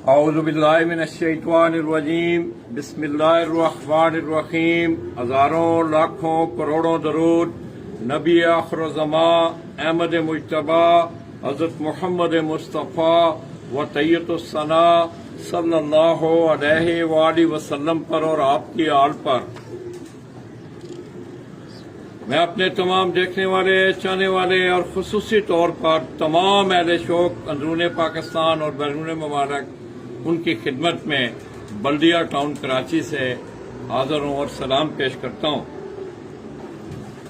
औज़ुबिल्लाहि मिनश्शैतानिर्रजीम बिस्मिल्लाहिर्रहमानिर्रहीम। हज़ारों लाखों करोड़ों दरूद नबी आखिर ज़मां अहमद मुज्तबा हज़रत मोहम्मद मुस्तफ़ा व तैय्यतुस्सना सल्लल्लाहु अलैहि वसल्लम पर और आपकी आल पर। मैं अपने तमाम देखने वाले, चाहने वाले और खुसूसी तौर पर तमाम अहले शौक अंदरून पाकिस्तान और बैरून ममालिक उनकी खिदमत में बल्दिया टाउन कराची से हाजिर हूं और सलाम पेश करता हूं।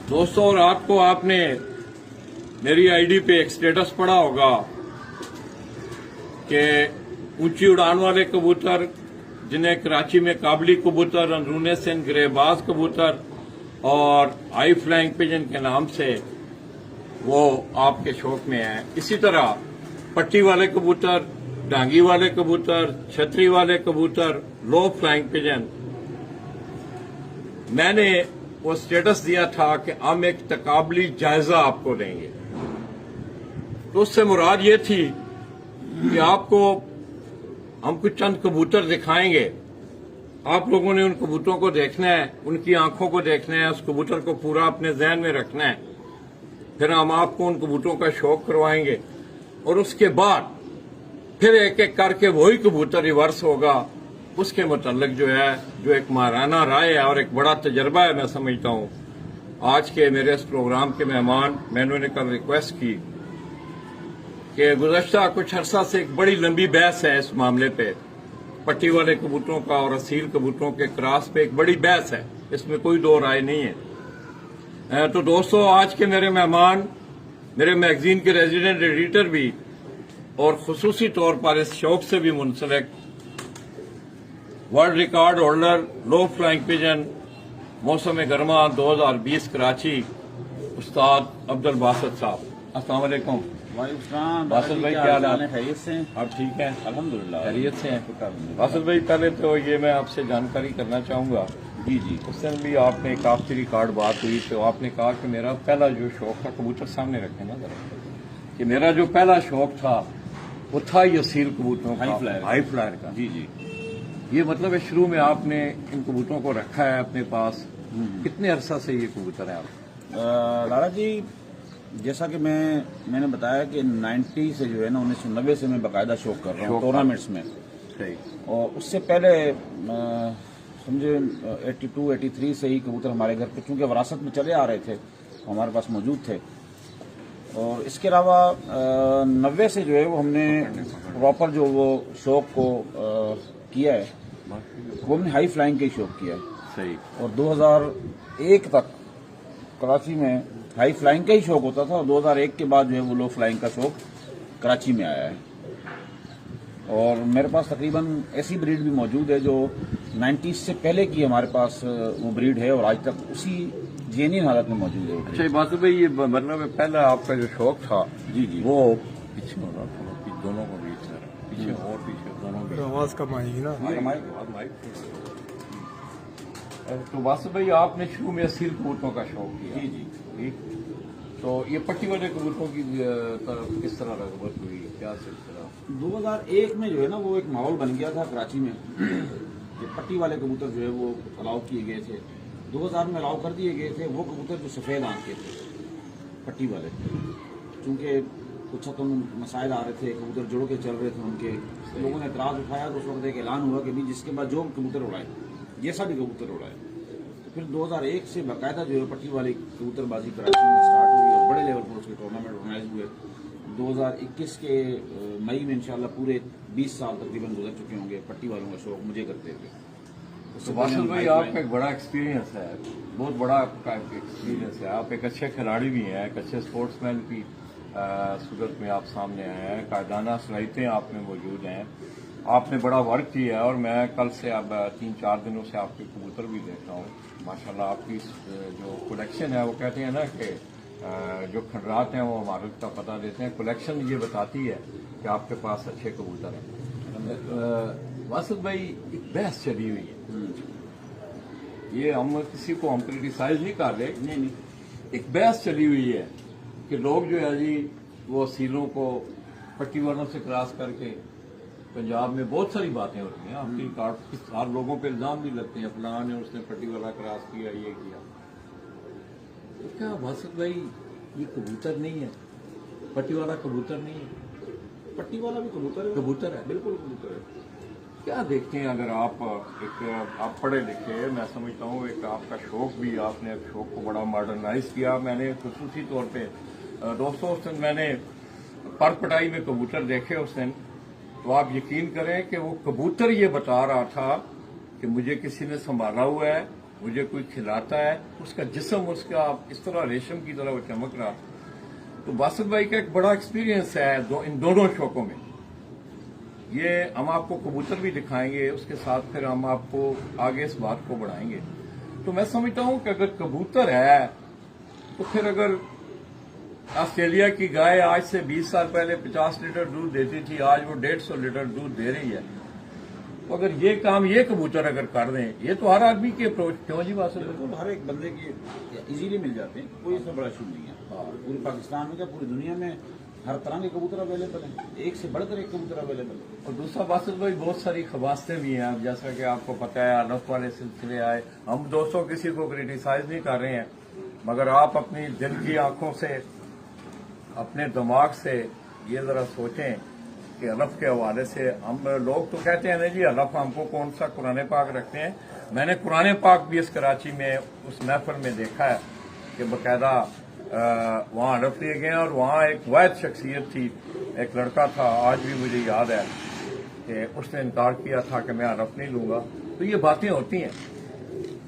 दोस्तों, रात को आपने मेरी आईडी पे एक स्टेटस पढ़ा होगा कि ऊंची उड़ान वाले कबूतर, जिन्हें कराची में काबली कबूतर, अंदरून सिंध ग्रेबाज कबूतर और हाई फ्लाइंग पिजन के नाम से वो आपके शौक में है। इसी तरह पट्टी वाले कबूतर, डांगी वाले कबूतर, छतरी वाले कबूतर, लो फ्लाइंग पिजन। मैंने वो स्टेटस दिया था कि हम एक तकाबली जायजा आपको देंगे। तो उससे मुराद ये थी कि आपको हम कुछ चंद कबूतर दिखाएंगे। आप लोगों ने उन कबूतरों को देखना है, उनकी आंखों को देखना है, उस कबूतर को पूरा अपने जहन में रखना है। फिर हम आपको उन कबूतरों का शौक करवाएंगे और उसके बाद फिर एक एक करके वही कबूतर रिवर्स होगा। उसके मुतल्लिक जो है, जो एक माराना राय है और एक बड़ा तजर्बा है, मैं समझता हूं। आज के मेरे इस प्रोग्राम के मेहमान, मैंने कल रिक्वेस्ट की कि गुज़श्ता कुछ अरसा से एक बड़ी लंबी बहस है इस मामले पे, पट्टी वाले कबूतरों का और असील कबूतरों के क्रॉस पे एक बड़ी बहस है, इसमें कोई दो राय नहीं है। तो दोस्तों, आज के मेरे मेहमान मेरे मैगजीन के रेजिडेंट एडिटर भी और खुसूसी तौर पर इस शौक से भी मुंसलिक वर्ल्ड रिकॉर्ड होल्डर लो फ्लाइंग पिजन मौसम गर्मा 2020 कराची, उस्ताद अब्दुल बासित साहब। अस्सलाम वालेकुम। बासित भाई, क्या हाल है? खैरियत से हैं? आप ठीक हैं? अल्हम्दुलिल्लाह खैरियत से हैं। बासित भाई, पहले तो ये मैं आपसे जानकारी करना चाहूंगा। जी जी। उस दिन भी आपने एक आखिरी रिकॉर्ड बात हुई तो आपने कहा कि मेरा पहला जो शौक था, कबूतर सामने रखे ना जरा, कि मेरा जो पहला शौक था वो था ये असील कबूतरों का, हाई फ्लायर का। जी जी। ये मतलब है शुरू में आपने इन कबूतरों को रखा है अपने पास। कितने अरसा से ये कबूतर है आप? लाला जी, जैसा कि मैंने बताया कि 90 से जो है ना 1990 से मैं बाकायदा शौक कर रहा हूँ टूर्नामेंट्स में। सही। और उससे पहले समझे 82, 83 से ही कबूतर हमारे घर पे चूंकि विरासत में चले आ रहे थे, हमारे पास मौजूद थे। और इसके अलावा 90 से जो है वो हमने प्रॉपर जो वो शौक को किया है, वो हमने हाई फ्लाइंग का ही शौक किया है। सही। और 2001 तक कराची में हाई फ्लाइंग का ही शौक होता था और 2001 के बाद जो है वो लो फ्लाइंग का शौक कराची में आया है। और मेरे पास तकरीबन ऐसी ब्रीड भी मौजूद है जो 90s से पहले की हमारे पास वो ब्रीड है और आज तक उसी जेन्युइन हालत में मौजूद है। अच्छा बात भाई, ये मतलब पहला आपका जो शौक था, जी जी, वो पीछे हो रहा था, दोनों को बीच पीछे और पीछे दोनों भी आवाज कम आएगी ना। तो वासुद भाई, आपने शुरू में असील कबूतरों का शौक किया। जी जी। ठीक। तो ये पट्टी वाले कबूतरों की तरफ किस तरह रगबत हुई, क्या सिलसिला? 2001 में जो है ना वो एक माहौल बन गया था कराची में कि पट्टी वाले कबूतर जो है वो अलाउ किए गए थे। 2000 में अलाउ कर दिए गए थे वो कबूतर जो सफ़ेद आंख के थे, पट्टी वाले। चूंकि कुछ तो मसाइल आ रहे थे, कबूतर जुड़ के चल रहे थे उनके, लोगों ने एतराज़ उठाया तो उस वक्त एक ऐलान हुआ कि भी जिसके बाद जो कबूतर उड़ाए, जैसा भी कबूतर उड़ाए। तो फिर 2001 से बाकायदा जो है पट्टी वाली कबूतरबाजी कराची में स्टार्ट हुई और बड़े लेवल पर उसके टूर्नामेंट ऑर्गेनाइज हुए। 2021 के मई में इंशाल्लाह पूरे 20 साल तकरीबन गुजर चुके होंगे पट्टी वालों का शौक मुझे करते हुए। तो वासुद भाई, आपका एक बड़ा एक्सपीरियंस है, बहुत बड़ा आपका एक्सपीरियंस है। आप एक अच्छे खिलाड़ी भी हैं, एक अच्छे स्पोर्ट्समैन की सूरत में आप सामने आए हैं, कायदाना सलाहियतें आप में मौजूद हैं, आपने बड़ा वर्क किया है। और मैं कल से अब 3-4 दिनों से आपके कबूतर भी देख रहा हूँ। माशाल्लाह आपकी जो कलेक्शन है, वो कहते हैं ना कि जो खंडरात हैं वो मालिक का पता देते हैं, कलेक्शन ये बताती है कि आपके पास अच्छे कबूतर हैं। वासुद भाई, एक बहस चली हुई है, ये हम किसी को हम क्रिटिसाइज नहीं कर रहे, नहीं, एक बहस चली हुई है कि लोग जो है जी वो असीलों को पट्टी वालों से क्रॉस करके पंजाब में बहुत सारी बातें होती हैं, आपकी हर लोगों पे इल्जाम भी लगते हैं, फलां ने उसने पट्टी वाला क्रॉस किया, ये किया। तो क्या वासिफ भाई ये कबूतर नहीं है, पट्टी वाला कबूतर नहीं है, पट्टी वाला भी कबूतर है, कबूतर है। बिल्कुल कबूतर है। क्या देखते हैं अगर आप आप पढ़े लिखे, मैं समझता हूँ एक आपका शौक भी, आपने शौक को बड़ा मॉडर्नाइज किया। मैंने खुसूसी तौर पे दोस्तों उस दिन मैंने पर पटाई में कबूतर देखे उस दिन, तो आप यकीन करें कि वो कबूतर ये बता रहा था कि मुझे किसी ने संभाला हुआ है, मुझे कोई खिलाता है, उसका जिस्म उसका इस तरह रेशम की तरह वो चमक रहा। तो वासिफ भाई का एक बड़ा एक्सपीरियंस है इन दोनों शौकों में। ये हम आपको कबूतर भी दिखाएंगे, उसके साथ फिर हम आपको आगे इस बात को बढ़ाएंगे। तो मैं समझता हूं कि अगर कबूतर है तो फिर अगर ऑस्ट्रेलिया की गाय आज से 20 साल पहले 50 लीटर दूध देती थी, आज वो 150 लीटर दूध दे रही है, तो अगर ये काम ये कबूतर अगर कर दें, ये तो हर आदमी की अप्रोच, क्यों जी वासिफ? बिल्कुल हर एक बंदे की इजीली मिल जाते हैं, कोई इसमें बड़ा इशू नहीं है। पूरे पाकिस्तान में क्या पूरी दुनिया में हर तरह के कबूतर अवेलेबल हैं, एक से बढ़कर एक कबूतर अवेलेबल है। और दूसरा वासिफ भाई बहुत सारी खबासतें भी हैं, अब जैसा कि आपको पता है अनफ वाले सिलसिले आए, हम दोस्तों किसी को क्रिटिसाइज नहीं कर रहे हैं, मगर आप अपनी दिल की आंखों से, अपने दिमाग से ये जरा सोचें कि अनफ के हवाले से हम लोग तो कहते हैं ना जी अनफ हमको कौन सा कुरान पाक रखते हैं। मैंने कुरान पाक भी इस कराची में उस महफिल में देखा है कि बाकायदा वहाँ अनफ लिए गए और वहाँ एक वाहिद शख्सियत थी, एक लड़का था, आज भी मुझे याद है कि उसने इनकार किया था कि मैं अनफ नहीं लूंगा। तो ये बातें होती हैं।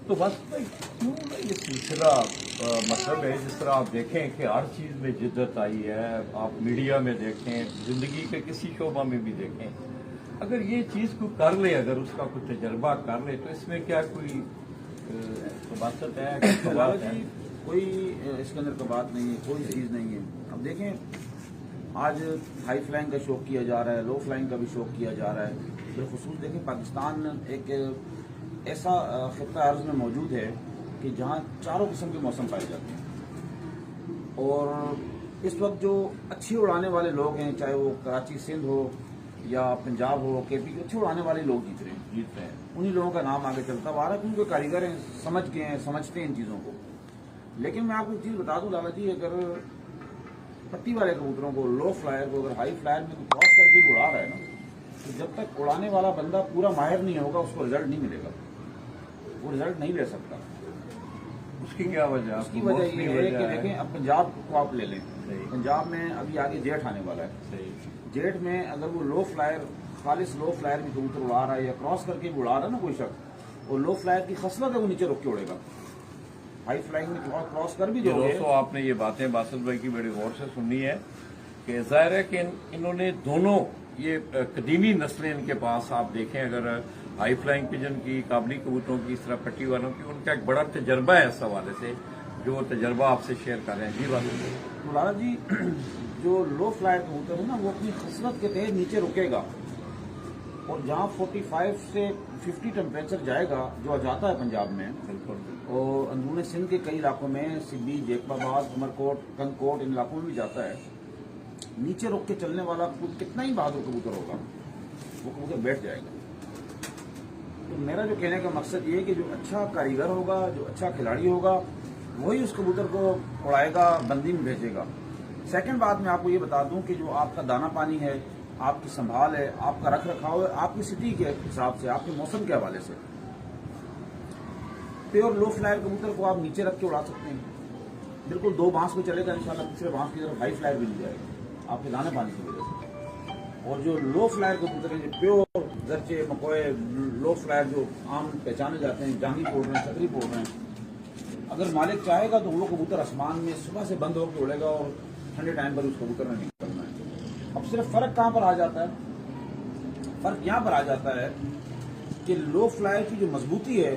तो बस भाई क्यों ना ये सिलसिला मतलब है, जिस तरह आप देखें कि हर चीज़ में जिद्दत आई है, आप मीडिया में देखें, जिंदगी के किसी शोबा में भी देखें, अगर ये चीज़ को कर ले, अगर उसका कुछ तजर्बा कर ले, तो इसमें क्या कोई बात है? कोई इसके अंदर का बात नहीं है, कोई चीज़ नहीं है। अब देखें आज हाई फ्लाइंग का शौक किया जा रहा है, लो फ्लाइंग का भी शौक किया जा रहा है। बिलखुसूस देखें पाकिस्तान एक ऐसा खित्ता अर्ज में मौजूद है कि जहाँ चारों किस्म के मौसम पाए जाते हैं, और इस वक्त जो अच्छी उड़ाने वाले लोग हैं, चाहे वो कराची सिंध हो या पंजाब हो, केपी, अच्छे उड़ाने वाले लोग जीत रहे हैं। उन्हीं लोगों का नाम आगे चलता आ रहा है क्योंकि कारीगर हैं, समझ गए हैं, समझते हैं इन चीज़ों को। लेकिन मैं आपको एक चीज़ बता दूं लाला जी, अगर पट्टी वाले कबूतरों को, लो फ्लायर को अगर हाई फ्लायर में क्रॉस करके उड़ा रहा है ना, तो जब तक उड़ाने वाला बंदा पूरा माहिर नहीं होगा उसको रिजल्ट नहीं मिलेगा, वो रिजल्ट नहीं ले सकता। उसकी क्या वजह? उसकी वजह ये है कि देखें, अब पंजाब को आप ले लें, पंजाब में अभी आगे जेठ आने वाला है। जेठ में अगर वो लो फ्लायर, खालिश लो फ्लायर में कबूतर उड़ा रहा है या क्रॉस करके भी उड़ा रहा है ना कोई शख्स, वो लो फ्लायर की खसलत है, वो नीचे रुक के उड़ेगा। हाई फ्लाइंग में क्रॉस कर भी जो दोस्तों आपने ये बातें वासिफ भाई की बड़ी गौर से सुननी है कि जाहिर है कि इन्होंने दोनों ये कदीमी नस्लें इनके पास आप देखें, अगर हाई फ्लाइंग पिजन की, काबली कबूतरों की, इस तरह पट्टी वालों की, उनका एक बड़ा तजर्बा है इस हवाले से, जो तजर्बा आपसे शेयर कर रहे हैं। जी वासिफ मौलाना जी, जो लो फ्लायर कबूतर है ना, वो अपनी खसलत के तहत नीचे रुकेगा, और जहाँ 45 से 50 टेम्परेचर जाएगा, जो जाता है पंजाब में, बिल्कुल, और अंदरूनी सिंध के कई इलाकों में, सिब्बी, जेकबाबाद, उमरकोट, कंदकोट, इन इलाकों में भी जाता है, नीचे रुक के चलने वाला कितना ही बहादुर कबूतर होगा, वो कबूतर बैठ जाएगा। तो मेरा जो कहने का मकसद ये है कि जो अच्छा कारीगर होगा, जो अच्छा खिलाड़ी होगा, वही उस कबूतर को उड़ाएगा, बंदी में भेजेगा। सेकंड बात मैं आपको ये बता दूं कि जो आपका दाना पानी है, आपकी संभाल है, आपका रख रखाव है, आपकी सिटी के हिसाब से, आपके मौसम के हवाले से, प्योर लो फ्लायर कबूतर को आप नीचे रख के उड़ा सकते हैं, बिल्कुल 2 बांस में चलेगा, इंशाल्लाह तीसरे बांस की तरफ हाई फ्लायर भी नहीं जाएगा आपके दाने पानी की वजह से। और जो लो फ्लायर कबूतर हैं, जो प्योर जर्चे, मकोए, लो फ्लायर जो आम पहचाने जाते हैं, जांगी पोड़ रहे हैं, छतरी पोड़ रहे हैं, अगर मालिक चाहेगा तो वो कबूतर आसमान में सुबह से बंद होकर उड़ेगा और ठंडे टाइम पर उस कबूतर ने निकलना है। अब सिर्फ फर्क कहाँ पर आ जाता है? फर्क यहाँ पर आ जाता है कि लो फ्लायर की जो मजबूती है,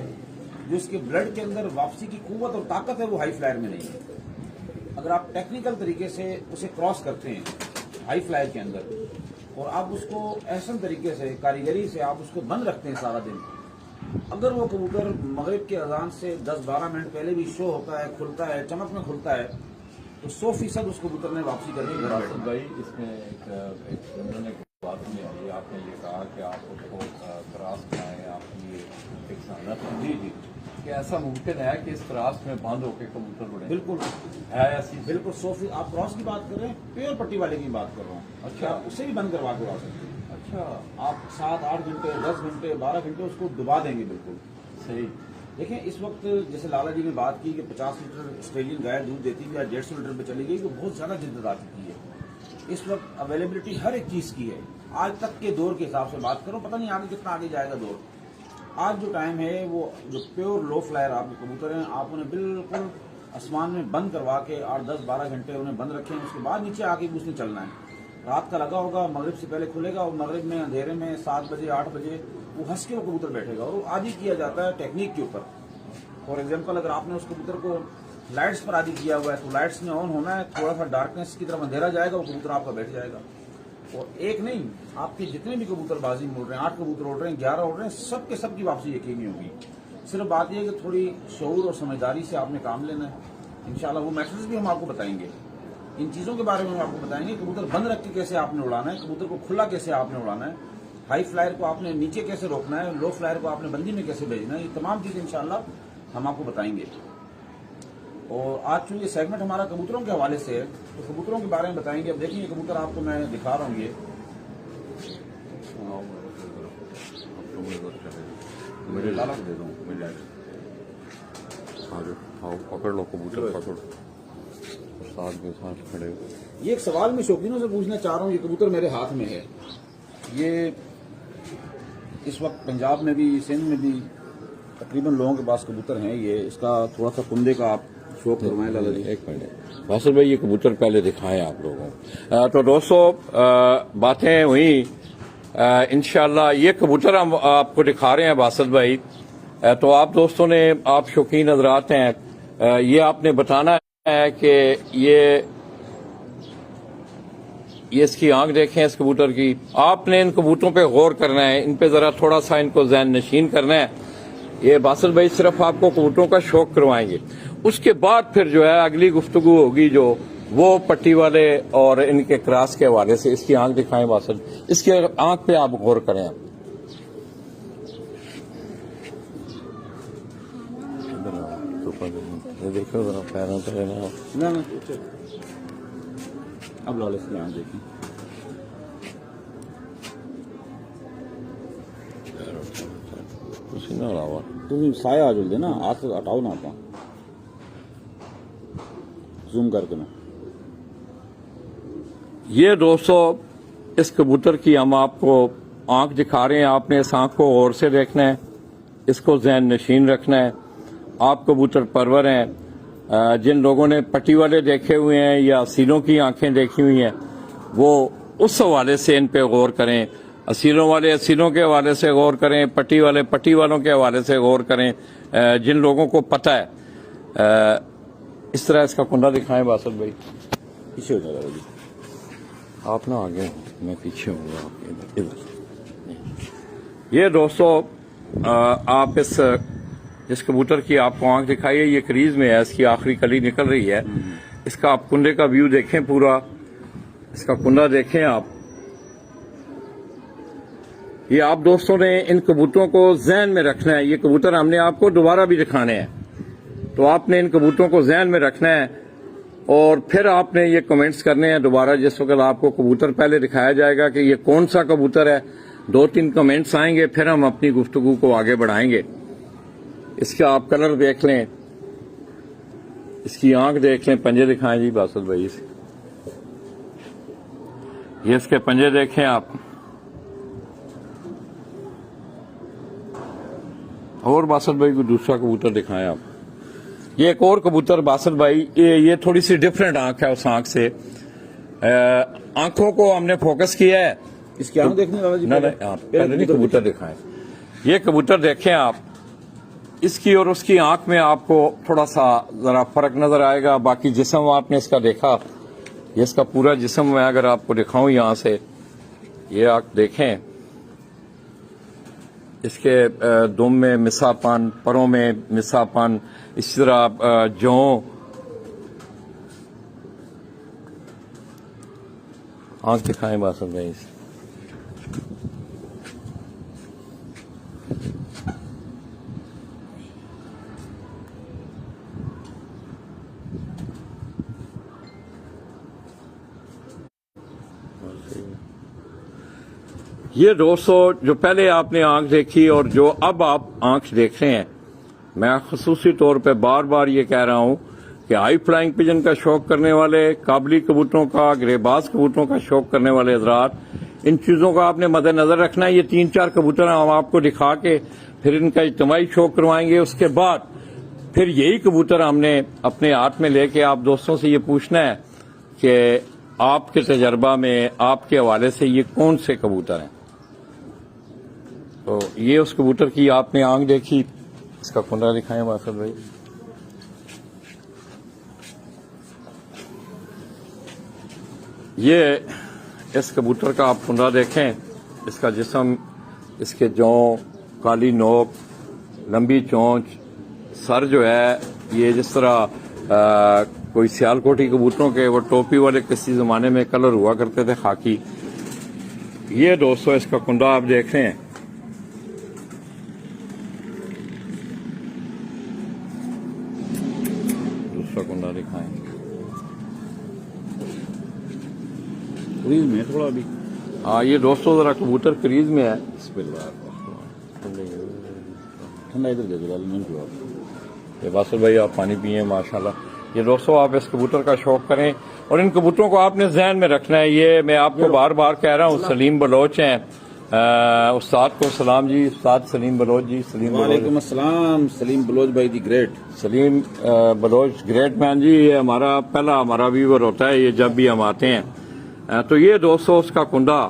जो इसके ब्लड के अंदर वापसी की कुव्वत और ताकत है, वो हाई फ्लायर में नहीं है। अगर आप टेक्निकल तरीके से उसे क्रॉस करते हैं हाई फ्लायर के अंदर, और आप उसको एहसन तरीके से, कारीगरी से आप उसको बंद रखते हैं सारा दिन, अगर वो कबूतर मगरिब के अजान से 10-12 मिनट पहले भी शो होता है, खुलता है, चमक में खुलता है, तो 100% उस कबूतर ने वापसी करके घर बैठना। भाई इसमें एक बात नहीं आई, आप आपने ये कहा कि आप उसको क्रॉस कराएं, आपकी ये एक सहमत है जी जी कि ऐसा मुमकिन है कि इस क्रॉस में बंद होकर कबूतर उड़े? बिल्कुल है ऐसी? बिल्कुल 100%। आप क्रॉस की बात कर रहे हैं, प्योर पट्टी वाले की बात कर रहा हूँ। अच्छा। आप उसे भी बंद करवा के उड़ा सकते हैं। अच्छा, आप 7-8 घंटे, 10 घंटे, 12 घंटे उसको डुबा देंगे बिल्कुल। सही। देखिए इस वक्त जैसे लाला जी ने बात की कि 50 लीटर ऑस्ट्रेलियन गाय दूध देती थी, आज 150 लीटर पे चली गई, तो बहुत ज्यादा जिद्दत आ चुकी है। इस वक्त अवेलेबिलिटी हर एक चीज की है। आज तक के दौर के हिसाब से बात करो, पता नहीं आगे कितना आगे जाएगा दौर। आज जो टाइम है वो जो प्योर लो फ्लायर आपके कबूतर हैं, आप उन्हें बिल्कुल आसमान में बंद करवा के 8, 10, 12 घंटे उन्हें बंद रखें, उसके बाद नीचे आके उसने चलना है। रात का लगा होगा, मगरिब से पहले खुलेगा और मगरिब में अंधेरे में 7 बजे 8 बजे वो हंस के वो कबूतर बैठेगा। और वो आदि किया जाता है टेक्निक के ऊपर। फॉर एग्जाम्पल अगर आपने उस कबूतर को लाइट्स पर आदि किया हुआ है तो लाइट्स में ऑन होना है, थोड़ा सा डार्कनेस की तरफ अंधेरा जाएगा, वो कबूतर आपका बैठ जाएगा। और एक नहीं, आपके जितने भी कबूतरबाजी में उड़ रहे हैं, 8 कबूतर उड़ रहे हैं, 11 उड़ रहे हैं, सबके सब की वापसी यकीनी होगी। सिर्फ बात यह है कि थोड़ी शऊर और समझदारी से आपने काम लेना है। इंशाल्लाह वो मैसेज भी हम आपको बताएंगे, इन चीजों के बारे में हम आपको बताएंगे। कबूतर बंद रख के कैसे आपने उड़ाना है, कबूतर को खुला कैसे आपने उड़ाना है, हाई फ्लायर को आपने नीचे कैसे रोकना है, लो फ्लायर को आपने बंदी में कैसे भेजना है, ये तमाम चीजें इंशाल्लाह हम आपको बताएंगे। और आज चूंकि सेगमेंट हमारा कबूतरों के हवाले से है तो कबूतरों के बारे में बताएंगे। अब देखिए कबूतर आपको मैं दिखा रहा हूँ, ये मेरे लाला दे दूँ, मिल जाएगा। हाँ, पकड़ लो कबूतर, पकड़ो, साथ में साथ खड़े हो। ये एक सवाल मैं शौकीनों से पूछना चाह रहा हूँ। ये कबूतर मेरे हाथ में है, ये इस वक्त पंजाब में भी, सिंध में भी तकरीबन लोगों के पास कबूतर हैं। ये इसका थोड़ा सा कुंदे का आप शो करवाएं लाला जी। एक मिनट वासिल भाई, ये कबूतर पहले दिखाएं आप लोगों को। तो दोस्तों बातें हुई, इंशाल्लाह ये कबूतर हम आपको दिखा रहे हैं वासिल भाई। तो आप दोस्तों ने, आप शौकीन हजरात हैं, ये आपने बताना है कि ये इसकी आंख देखें इस कबूतर की। आपने इन कबूतरों पे गौर करना है, इन पे जरा थोड़ा सा इनको ज़हन नशीन करना है। ये बासिल भाई सिर्फ आपको कबूतरों का शौक करवाएंगे, उसके बाद फिर जो है अगली गुफ्तगू होगी जो वो पट्टी वाले और इनके क्रॉस के हवाले से। इसकी आंख दिखाएं बासिल, इसकी आंख पे आप गौर करें। देखो जरा पैरों पे ना अब लाला से आंख देखिए, पसीना आ रहा तुम साया आ जुल ना, हाथ से हटाओ ना, आप जूम करके ना। ये दोस्तों इस कबूतर की हम आपको आंख दिखा रहे हैं। आपने इस आंख को गौर से देखना है, इसको ज़हन नशीन रखना है। आप कबूतर परवर हैं, जिन लोगों ने पट्टी वाले देखे हुए हैं या असीलों की आंखें देखी हुई हैं, वो उस हवाले से इन पे गौर करें। असीलों वाले असीलों के हवाले से गौर करें, पट्टी वाले पट्टी वालों के हवाले से गौर करें। जिन लोगों को पता है, इस तरह इसका कुंडा दिखाएं बासिल भाई। पीछे हो जाएगा जी, आप ना आगे, मैं पीछे हूँ, आप इधर। ये दोस्तों आप इस कबूतर की आपको आंख दिखाइए, ये क्रीज में है, इसकी आखिरी कली निकल रही है। इसका आप कुंडे का व्यू देखें, पूरा इसका कुंडा देखें आप। ये आप दोस्तों ने इन कबूतरों को जहन में रखना है। ये कबूतर हमने आपको दोबारा भी दिखाने हैं, तो आपने इन कबूतरों को जहन में रखना है और फिर आपने ये कमेंट्स करने हैं दोबारा। जिस वक्त आपको कबूतर पहले दिखाया जाएगा कि ये कौन सा कबूतर है, 2-3 कमेंट्स आएंगे, फिर हम अपनी गुफ्तगू को आगे बढ़ाएंगे। इसका आप कलर देख लें, इसकी आंख देख लें, पंजे दिखाएं जी बासिल भाई। ये इसके पंजे देखें आप। और बासिल भाई को दूसरा कबूतर दिखाएं आप। ये एक और कबूतर बासिल भाई, ये थोड़ी सी डिफरेंट आंख है उस आंख से। आंखों को हमने फोकस किया है। इसकी आंख देखने वाला जी, आप पहले नहीं कबूतर दिखाएं। ये कबूतर देखें आप, इसकी और उसकी आंख में आपको थोड़ा सा जरा फर्क नजर आएगा। बाकी जिस्म आपने इसका देखा, ये इसका पूरा जिस्म मैं अगर आपको दिखाऊं यहां से, ये आंख देखें, इसके दुम में मिसापन, परों में मिसापन, इसी तरह जौ, आंख दिखाएं बासिल भाई। ये दोस्तों जो पहले आपने आंख देखी और जो अब आप आंख देख रहे हैं, मैं खसूसी तौर पे बार बार ये कह रहा हूँ कि हाई फ्लाइंग पिजन का शौक करने वाले, काबली कबूतरों का, ग्रेबाज कबूतरों का शौक करने वाले हजरात, इन चीज़ों का आपने मद्देनजर रखना है। ये 3-4 कबूतर हम आपको दिखा के फिर इनका इज्तिमाई शौक करवाएंगे। उसके बाद फिर यही कबूतर हमने अपने हाथ में लेके आप दोस्तों से ये पूछना है कि आपके तजर्बा में, आपके हवाले से ये कौन से कबूतर हैं। तो ये उस कबूतर की आपने आंख देखी, इसका कुंडा दिखाएं वासद भाई। ये इस कबूतर का आप कुंडा देखें, इसका जिस्म, इसके जौं, काली नोक, लंबी चोंच, सर जो है ये जिस तरह कोई सियालकोटी कबूतरों के वो टोपी वाले किसी जमाने में कलर हुआ करते थे खाकी। ये दोस्तों इसका कुंडा आप देख रहे हैं। दूसरा कुंडा दिखाएं। क्रीज में थोड़ा अभी। हाँ ये दोस्तों जरा कबूतर क्रीज में है। ठंडा इधर दे दो, ये बासुल भाई आप पानी पिए माशाल्लाह। ये दोस्तों आप इस कबूतर का शौक करें और इन कबूतरों को आपने जहन में रखना है। ये मैं आपको बार बार कह रहा हूँ, सलीम बलोच हैं, उस्ताद को सलाम जी, उस्ताद सलीम बलोच जी। वालेकुम अस्सलाम, सलीम बलोच भाई the great. Saleem Baloch great man जी, ये हमारा व्यूवर होता है ये जब भी हम आते हैं। तो ये दोस्तों उसका कुंडा,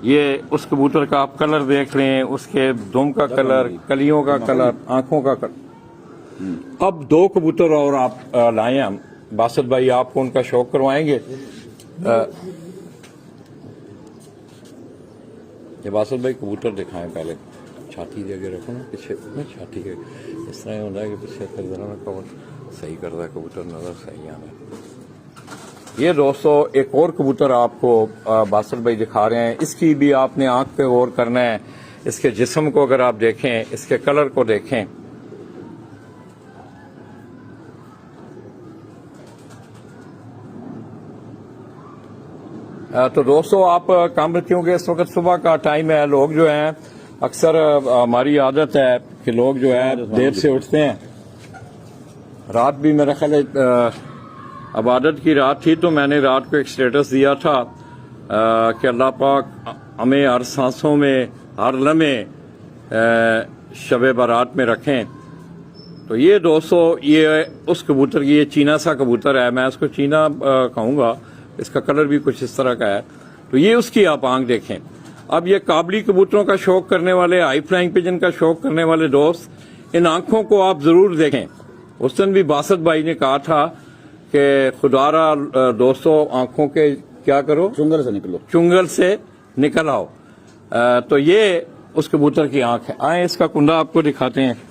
ये उस कबूतर का आप कलर देख लें, उसके दुम का कलर, कलियों का कलर, आंखों का कलर। अब 2 कबूतर और आप लाए हम बासत भाई, आपको उनका शौक करवाएंगे। ये बासत भाई कबूतर दिखाएं पहले, छाती दे के रखो ना पीछे, छाती के इस तरह होता है कि पीछे कर देना ना, कवर सही करता है कबूतर, नजर सही आना है। ये दोस्तों एक और कबूतर आपको बासत भाई दिखा रहे हैं, इसकी भी आपने आंख पे गौर करना है। इसके जिस्म को अगर आप देखें, इसके कलर को देखें, तो दोस्तों आप काम क्योंकि इस वक्त सुबह का टाइम है, लोग जो हैं अक्सर हमारी आदत है कि लोग जो है देर से उठते हैं। रात भी मेरा ख्याल इबादत की रात थी, तो मैंने रात को एक स्टेटस दिया था कि अल्लाह पाक हमें हर सांसों में, हर लम्हे शब बारात में रखें। तो ये दोस्तों ये उस कबूतर की, ये चीना सा कबूतर है, मैं इसको चीना कहूँगा, इसका कलर भी कुछ इस तरह का है। तो ये उसकी आप आंख देखें। अब ये काबली कबूतरों का शौक करने वाले, हाई फ्लाइंग पिजन का शौक करने वाले दोस्त, इन आंखों को आप जरूर देखें। उस दिन भी बासत भाई ने कहा था कि खुदारा दोस्तों आंखों के क्या करो, चुंगल से निकलो, चुंगल से निकल आओ। तो ये उस कबूतर की आंख है। आए इसका कुंडा आपको दिखाते हैं।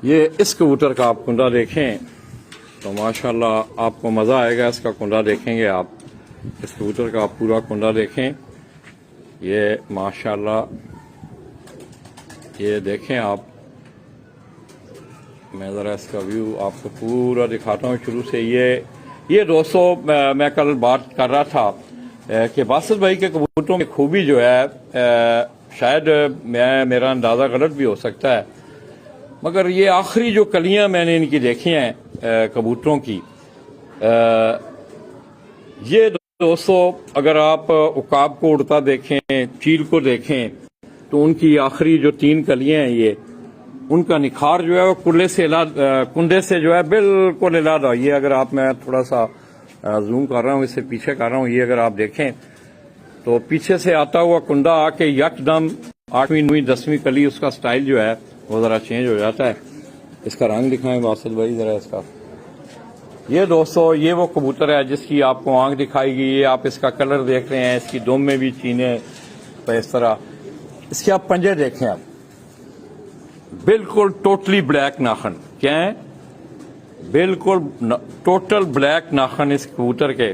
ये इस कबूतर का आप कुंडा देखें तो माशाल्लाह आपको मजा आएगा। इसका कुंडा देखेंगे आप, इस कबूतर का आप पूरा कुंडा देखें। ये माशाल्लाह, ये देखें आप, मैं ज़रा इसका व्यू आपको पूरा दिखाता हूँ शुरू से। ये दोस्तों मैं कल बात कर रहा था कि बासत भाई के कबूतरों की खूबी जो है, शायद मेरा अंदाज़ा गलत भी हो सकता है, मगर ये आखिरी जो कलियां मैंने इनकी देखी हैं कबूतरों की, ये दोस्तों अगर आप उकाब को उड़ता देखें, चील को देखें, तो उनकी आखिरी जो 3 कलियां हैं, ये उनका निखार जो है वो कुंडे से जो है बिल्कुल इलादा। ये अगर आप, मैं थोड़ा सा जूम कर रहा हूँ, इससे पीछे कर रहा हूँ, ये अगर आप देखें तो पीछे से आता हुआ कुंडा आके यकदम 8वीं 9वीं 10वीं कली, उसका स्टाइल जो है वो जरा चेंज हो जाता है। इसका रंग दिखाएं बासत भाई जरा इसका। ये दोस्तों ये वो कबूतर है जिसकी आपको आंख दिखाई गई। ये आप इसका कलर देख रहे हैं, इसकी दुम में भी चीने तो इस तरह। इसके आप पंजे देखें, आप बिल्कुल टोटली ब्लैक नाखन, क्या है, बिल्कुल टोटल ब्लैक नाखन इस कबूतर के।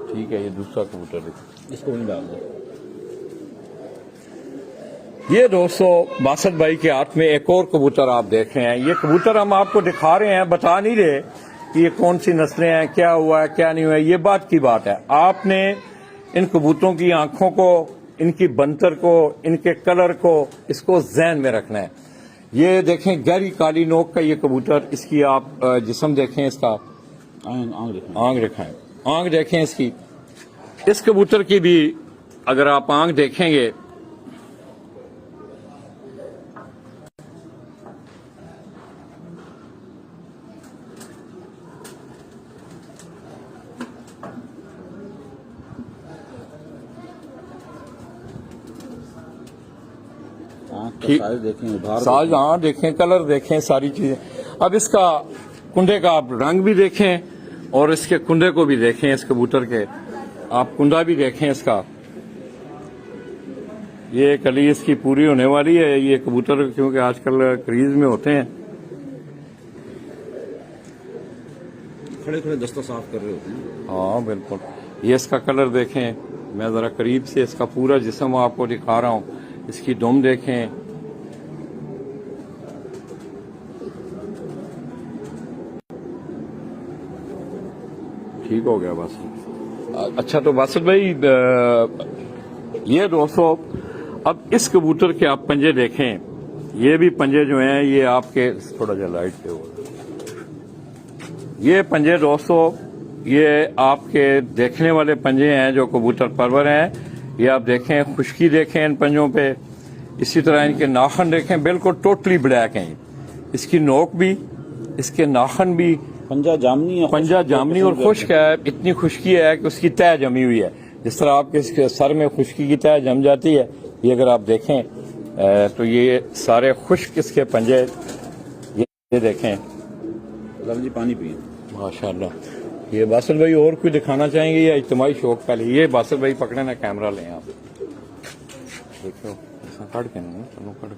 ठीक है, ये दूसरा कबूतर देखो, इसको नहीं डाल दो। ये दोस्तों बासत भाई के हाथ में एक और कबूतर आप देख रहे हैं। ये कबूतर हम आपको दिखा रहे हैं, बता नहीं रहे कि ये कौन सी नस्लें हैं, क्या हुआ है क्या नहीं हुआ है। ये बात की बात है, आपने इन कबूतरों की आंखों को, इनकी बनतर को, इनके कलर को, इसको ज़हन में रखना है। ये देखें गहरी काली नोक का ये कबूतर, इसकी आप जिस्म देखें, इसका आंख देखें इसकी। इस कबूतर की भी अगर आप आंख देखेंगे, साइज देखें, साइज हाँ देखें, कलर देखें, सारी चीजें। अब इसका कुंडे का आप रंग भी देखें और इसके कुंडे को भी देखें। इस कबूतर के आप कुंडा भी देखें इसका। ये कली इसकी पूरी होने वाली है। ये कबूतर क्योंकि आजकल क्रीज में होते हैं, खड़े खड़े दस्ता साफ कर रहे होते हैं। हाँ बिल्कुल। ये इसका कलर देखें, मैं जरा करीब से इसका पूरा जिस्म आपको दिखा रहा हूँ। इसकी दुम देखें, ठीक हो गया बस। अच्छा तो बासत भाई, ये दोस्तों अब इस कबूतर के आप पंजे देखें। ये भी पंजे जो हैं ये आपके, थोड़ा सा लाइट पे हो, ये पंजे दोस्तों ये आपके देखने वाले पंजे हैं जो कबूतर परवर हैं। ये आप देखें, खुश्की देखें इन पंजों पे। इसी तरह इनके नाखन देखें, बिल्कुल टोटली ब्लैक हैं। इसकी नोक भी, इसके नाखन भी पंजा जामनी और खुश्क है। इतनी खुश्की है कि उसकी तह जमी हुई है। जिस तरह आपके इसके सर में खुश्की की तह जम जाती है, ये अगर आप देखें तो ये सारे खुश्क इसके पंजे, ये देखें। जी पानी पिए माशाल्लाह। ये बासत भाई और कोई दिखाना चाहेंगे या इज्तिमाई शौक का लिए? ये बासत भाई पकड़े ना, कैमरा लें आप, देखो कट के ना, चलो कट।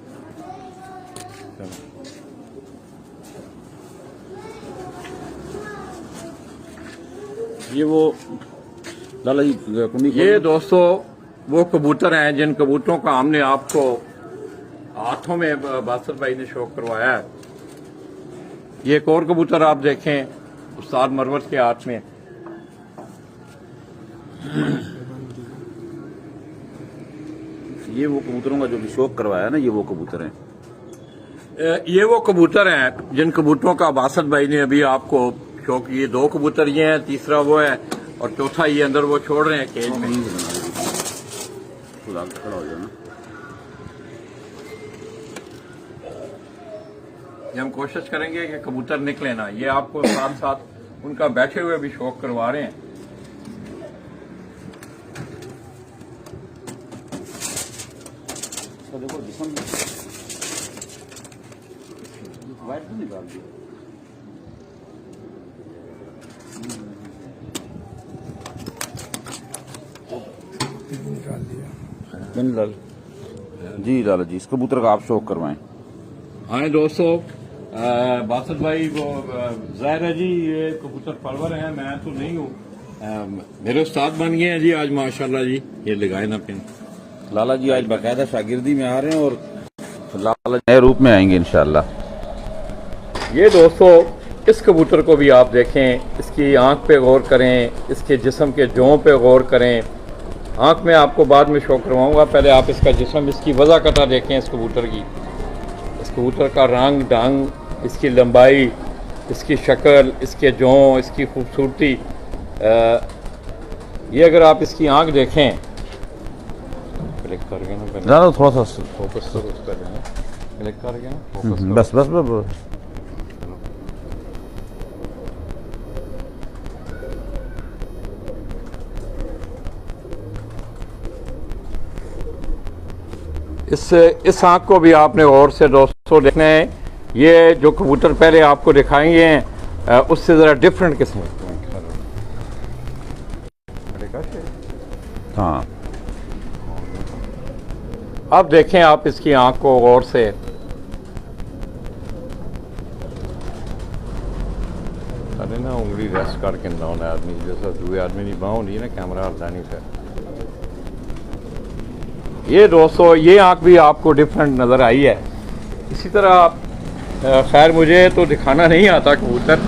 ये वो लाला जी, ये दोस्तों वो कबूतर हैं जिन कबूतरों का हमने आपको हाथों में बासत भाई ने शौक करवाया है। ये एक और कबूतर आप देखें उस्ताद मरवत के हाथ में। ये वो कबूतरों का जो भी शौक करवाया ना, ये वो कबूतर हैं। ये वो कबूतर हैं जिन कबूतरों का बासत भाई ने अभी आपको शौक। ये दो कबूतर ये हैं, तीसरा वो है और चौथा ये अंदर वो छोड़ रहे हैं केज में। खड़ा हो जाना। ये हम कोशिश करेंगे कि कबूतर निकले ना। ये आपको साथ साथ उनका बैठे हुए भी शौक करवा रहे हैं। तो देखो जिसम वाइट तो निकाल दिया। लाल जी, लाला जी, इस कबूतर का आप शौक करवाएं। हाँ दोस्तों, बासत भाई वो जाहिर है जी, ये कबूतर परवर हैं, मैं तो नहीं हूँ। मेरे उस्ताद बन गए हैं जी आज माशाल्लाह जी। ये लगाए ना पिन। लाला जी आज बाकायदा शागिर्दी में आ रहे हैं और लाला नए रूप में आएंगे इंशाल्लाह। ये दोस्तों इस कबूतर को भी आप देखें, इसकी आंख पे गौर करें, इसके जिस्म के जों पे गौर करें। आंख में आपको बाद में शो करवाऊंगा, पहले आप इसका जिस्म, इसकी वज़ाकता देखें इस कबूतर की। इस कबूतर का रंग ढंग, इसकी लंबाई, इसकी शक्ल, इसके जों, इसकी खूबसूरती। ये अगर आप इसकी आंख देखें, क्लिक करके ना ज़्यादा थोड़ा सा फोकस तो उस पर है, क्लिक करके ना फोकस बस बस बस। इस आंख को भी आपने गौर से दोस्तों देखना है। ये जो कबूतर पहले आपको दिखाएंगे हैं उससे ज़रा डिफरेंट किस्म। हाँ, अब देखें आप इसकी आंख को गौर से। अरे ना उंगली रेस्ट करके ना आदमी जैसा दूसरे आदमी नहीं बाँव नहीं ना, कैमरा हल्दा नहीं फिर। ये दोस्तों ये आँख भी आपको डिफरेंट नज़र आई है। इसी तरह खैर मुझे तो दिखाना नहीं आता कबूतर,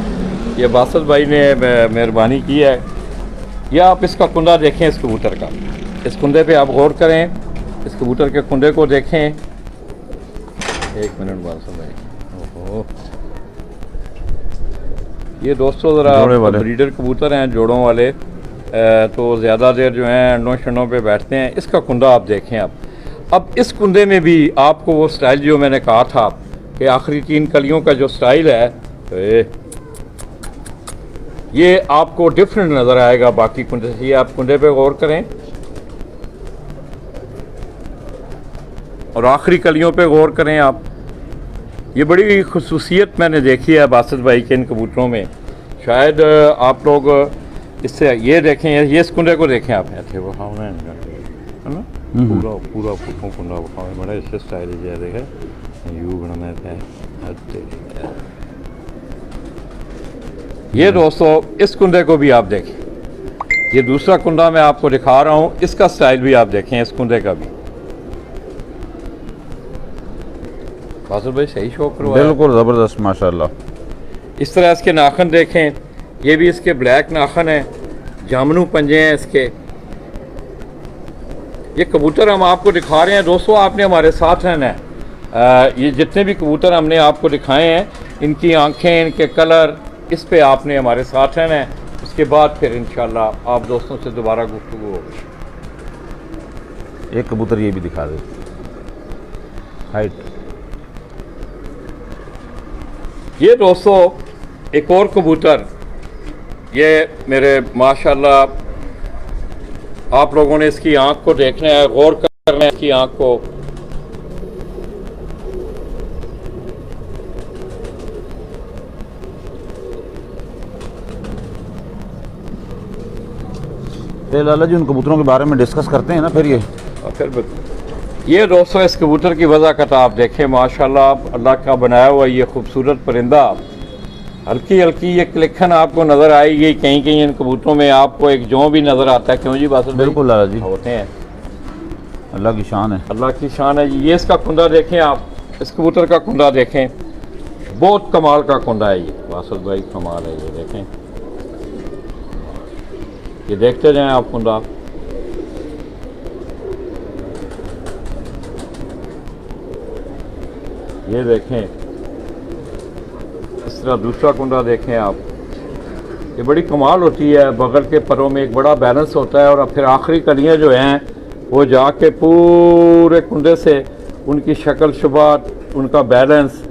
ये बासत भाई ने मेहरबानी की है। ये आप इसका कुंदा देखें, इस कबूतर का, इस कुंदे पे आप गौर करें, इस कबूतर के कुंदे को देखें। एक मिनट बासत भाई, ओहो ये दोस्तों ज़रा ब्रीडर कबूतर हैं जोड़ों वाले, तो ज़्यादा देर जो है अंडों शंडों पे बैठते हैं। इसका कुंदा आप देखें आप। अब इस कुंदे में भी आपको वो स्टाइल जो मैंने कहा था कि आखिरी 3 कलियों का जो स्टाइल है, तो ये आपको डिफरेंट नज़र आएगा बाकी कुंदे से। ये आप कुंदे पे गौर करें और आखिरी कलियों पे गौर करें आप। ये बड़ी खुसूसियत मैंने देखी है बासत भाई के इन कबूतरों में। शायद आप लोग इससे ये देखें, ये इस कुंडे को देखें आप, ऐसे वो है ना, पूरा पूरा फुटों कुंडा वो बड़ा इससे स्टाइल है, देखे यू बना है। ये दोस्तों इस कुंडे को भी आप देखें, ये दूसरा कुंडा मैं आपको दिखा रहा हूँ, इसका स्टाइल भी आप देखें, इस कुंडे का भी। बासुर भाई सही शौक करवाया, बिल्कुल ज़बरदस्त माशाल्लाह। इस तरह इसके नाखन देखें, ये भी इसके ब्लैक नाखन है, जामनू पंजे हैं इसके। ये कबूतर हम आपको दिखा रहे हैं दोस्तों, आपने हमारे साथ रहना है। ये जितने भी कबूतर हमने आपको दिखाए हैं, इनकी आंखें, इनके कलर, इस पे आपने हमारे साथ रहना है। उसके बाद फिर इंशाल्लाह आप दोस्तों से दोबारा गुफ्तगू होगी। एक कबूतर ये भी दिखा दे, हाइट। ये दोस्तों एक और कबूतर, ये मेरे माशाल्लाह आप लोगों ने इसकी आंख को देखना है, गौर करना है इसकी आंख को। लाला जी उन कबूतरों के बारे में डिस्कस करते हैं ना फिर ये दोस्तों इस कबूतर की वज़ाकत आप देखें, माशाल्लाह अल्लाह का बनाया हुआ ये खूबसूरत परिंदा। हल्की हल्की ये क्लिखन आपको नज़र आएगी, कहीं कहीं इन कबूतरों में आपको एक जौ भी नज़र आता है। क्यों जी बासुर? बिल्कुल लाला जी, होते हैं, अल्लाह की शान है, अल्लाह की शान है। ये इसका कुंदा देखें आप, इस कबूतर का कुंदा देखें, बहुत कमाल का कुंदा है ये बासुर भाई, कमाल है। ये देखें, ये देखते जाएं आप कुंदा। ये देखें, इस तरह दूसरा कुंडा देखें आप। ये बड़ी कमाल होती है, बगल के परों में एक बड़ा बैलेंस होता है, और फिर आखिरी कलियां जो हैं वो जाके पूरे कुंडे से उनकी शक्ल शुबात, उनका बैलेंस,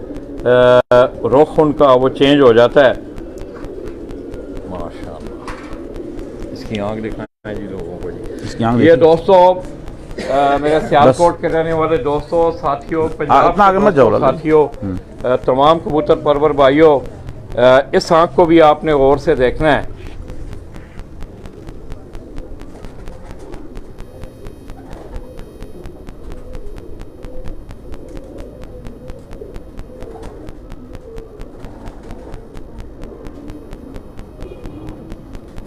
रुख उनका वो चेंज हो जाता है। माशाल्लाह, इसकी आंख दिखाएं जी लोगों को जी, इसकी आंख ये दोस्तों मेरे सियालकोट के रहने वाले दोस्तों, साथियों, पंजाब के साथियों, तमाम कबूतर परवर भाइयों, इस आँख को भी आपने गौर से देखना है।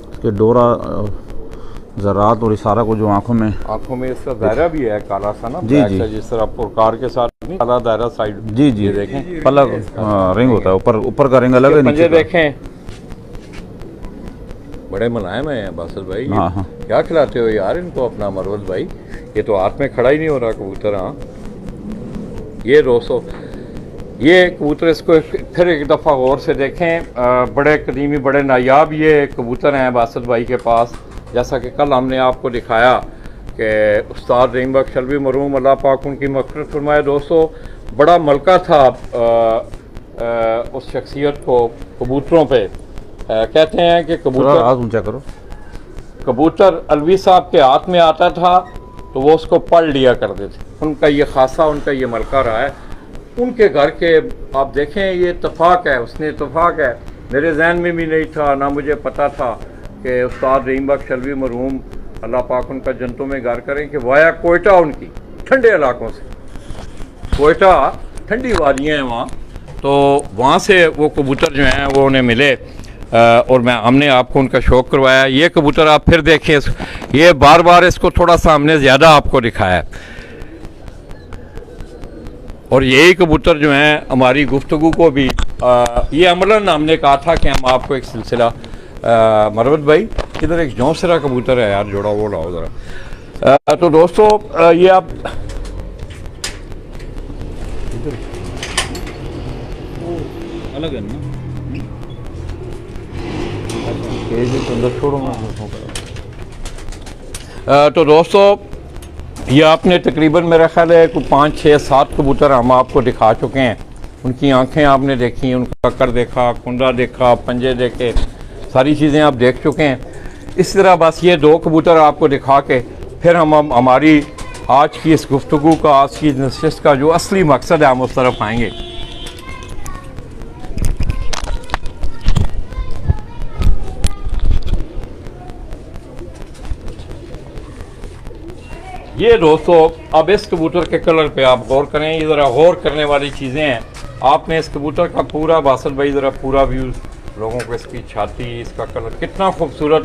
इसके डोरा ज़रात और इशारा को जो आंखों में इसका दायरा भी है काला सा ना, जी जी, जिस तरह पुरकार के साथ नहीं काला दायरा साइड, जी जी देखें, पलक रिंग होता है, ऊपर का रिंग अलग है, नीचे देखें बड़े मुलायम हैं बासुर भाई। हाँ हाँ, क्या खिलाते हो यार इनको अपना मरवत भाई, ये तो हाथ में खड़ा ही नहीं हो रहा कबूतर। हाँ ये दोस्तों ये कबूतर, इसको फिर एक दफ़ा गौर से देखें, बड़े कदीमी, बड़े नायाब ये कबूतर हैं बासुर भाई के पास। जैसा कि कल हमने आपको दिखाया कि उस्ताद रहीम बख्श शल्बी मरहूम, अल्लाह पाक उनकी मग़फ़िरत फरमाए, दोस्तों बड़ा मलका था उस शख्सियत को कबूतरों पे। कहते हैं कि कबूतर, हाथ ऊंचा करो, कबूतर अलवी साहब के हाथ में आता था तो वो उसको पढ़ लिया करते थे। उनका ये खासा, उनका ये मलका रहा है। उनके घर के आप देखें, ये इत्तफाक है, उसने इत्तफाक है, मेरे जहन में भी नहीं था, ना मुझे पता था कि उस्ताद रहीम बख्श शल्बी मरहूम, अल्लाह पाक उनका जन्नतों में घर करें, कि वाया कोयटा, उनकी ठंडे इलाकों से, कोयटा ठंडी वादियाँ हैं वहाँ, तो वहाँ से वो कबूतर जो हैं वो उन्हें मिले, और हमने आपको उनका शौक़ करवाया। ये कबूतर आप फिर देखें, ये बार बार इसको थोड़ा सा हमने ज़्यादा आपको दिखाया है। और यही कबूतर जो हैं हमारी गुफ्तगू को भी ये अमलन हमने कहा था कि हम आपको एक सिलसिला मरवत भाई इधर एक जौसरा कबूतर है यार जोड़ा वो लाओ ज़रा। तो दोस्तों ये आप अलग है ना। तो दोस्तों ये आपने तकरीबन मेरा ख्याल है कोई 5, 6, 7 कबूतर हम आपको दिखा चुके हैं। उनकी आंखें आपने देखी, उनका कर देखा, कुंडा देखा, पंजे देखे, सारी चीज़ें आप देख चुके हैं। इस तरह बस ये 2 कबूतर आपको दिखा के फिर हम हमारी आज की इस गुफ्तगू का, आज की नशिस्त का जो असली मकसद है हम उस तरफ आएंगे। ये दोस्तों अब इस कबूतर के कलर पे आप गौर करें, ये ज़रा गौर करने वाली चीज़ें हैं। आपने इस कबूतर का पूरा बासत भाई ज़रा पूरा व्यू लोगों को, इसकी छाती, इसका कलर कितना खूबसूरत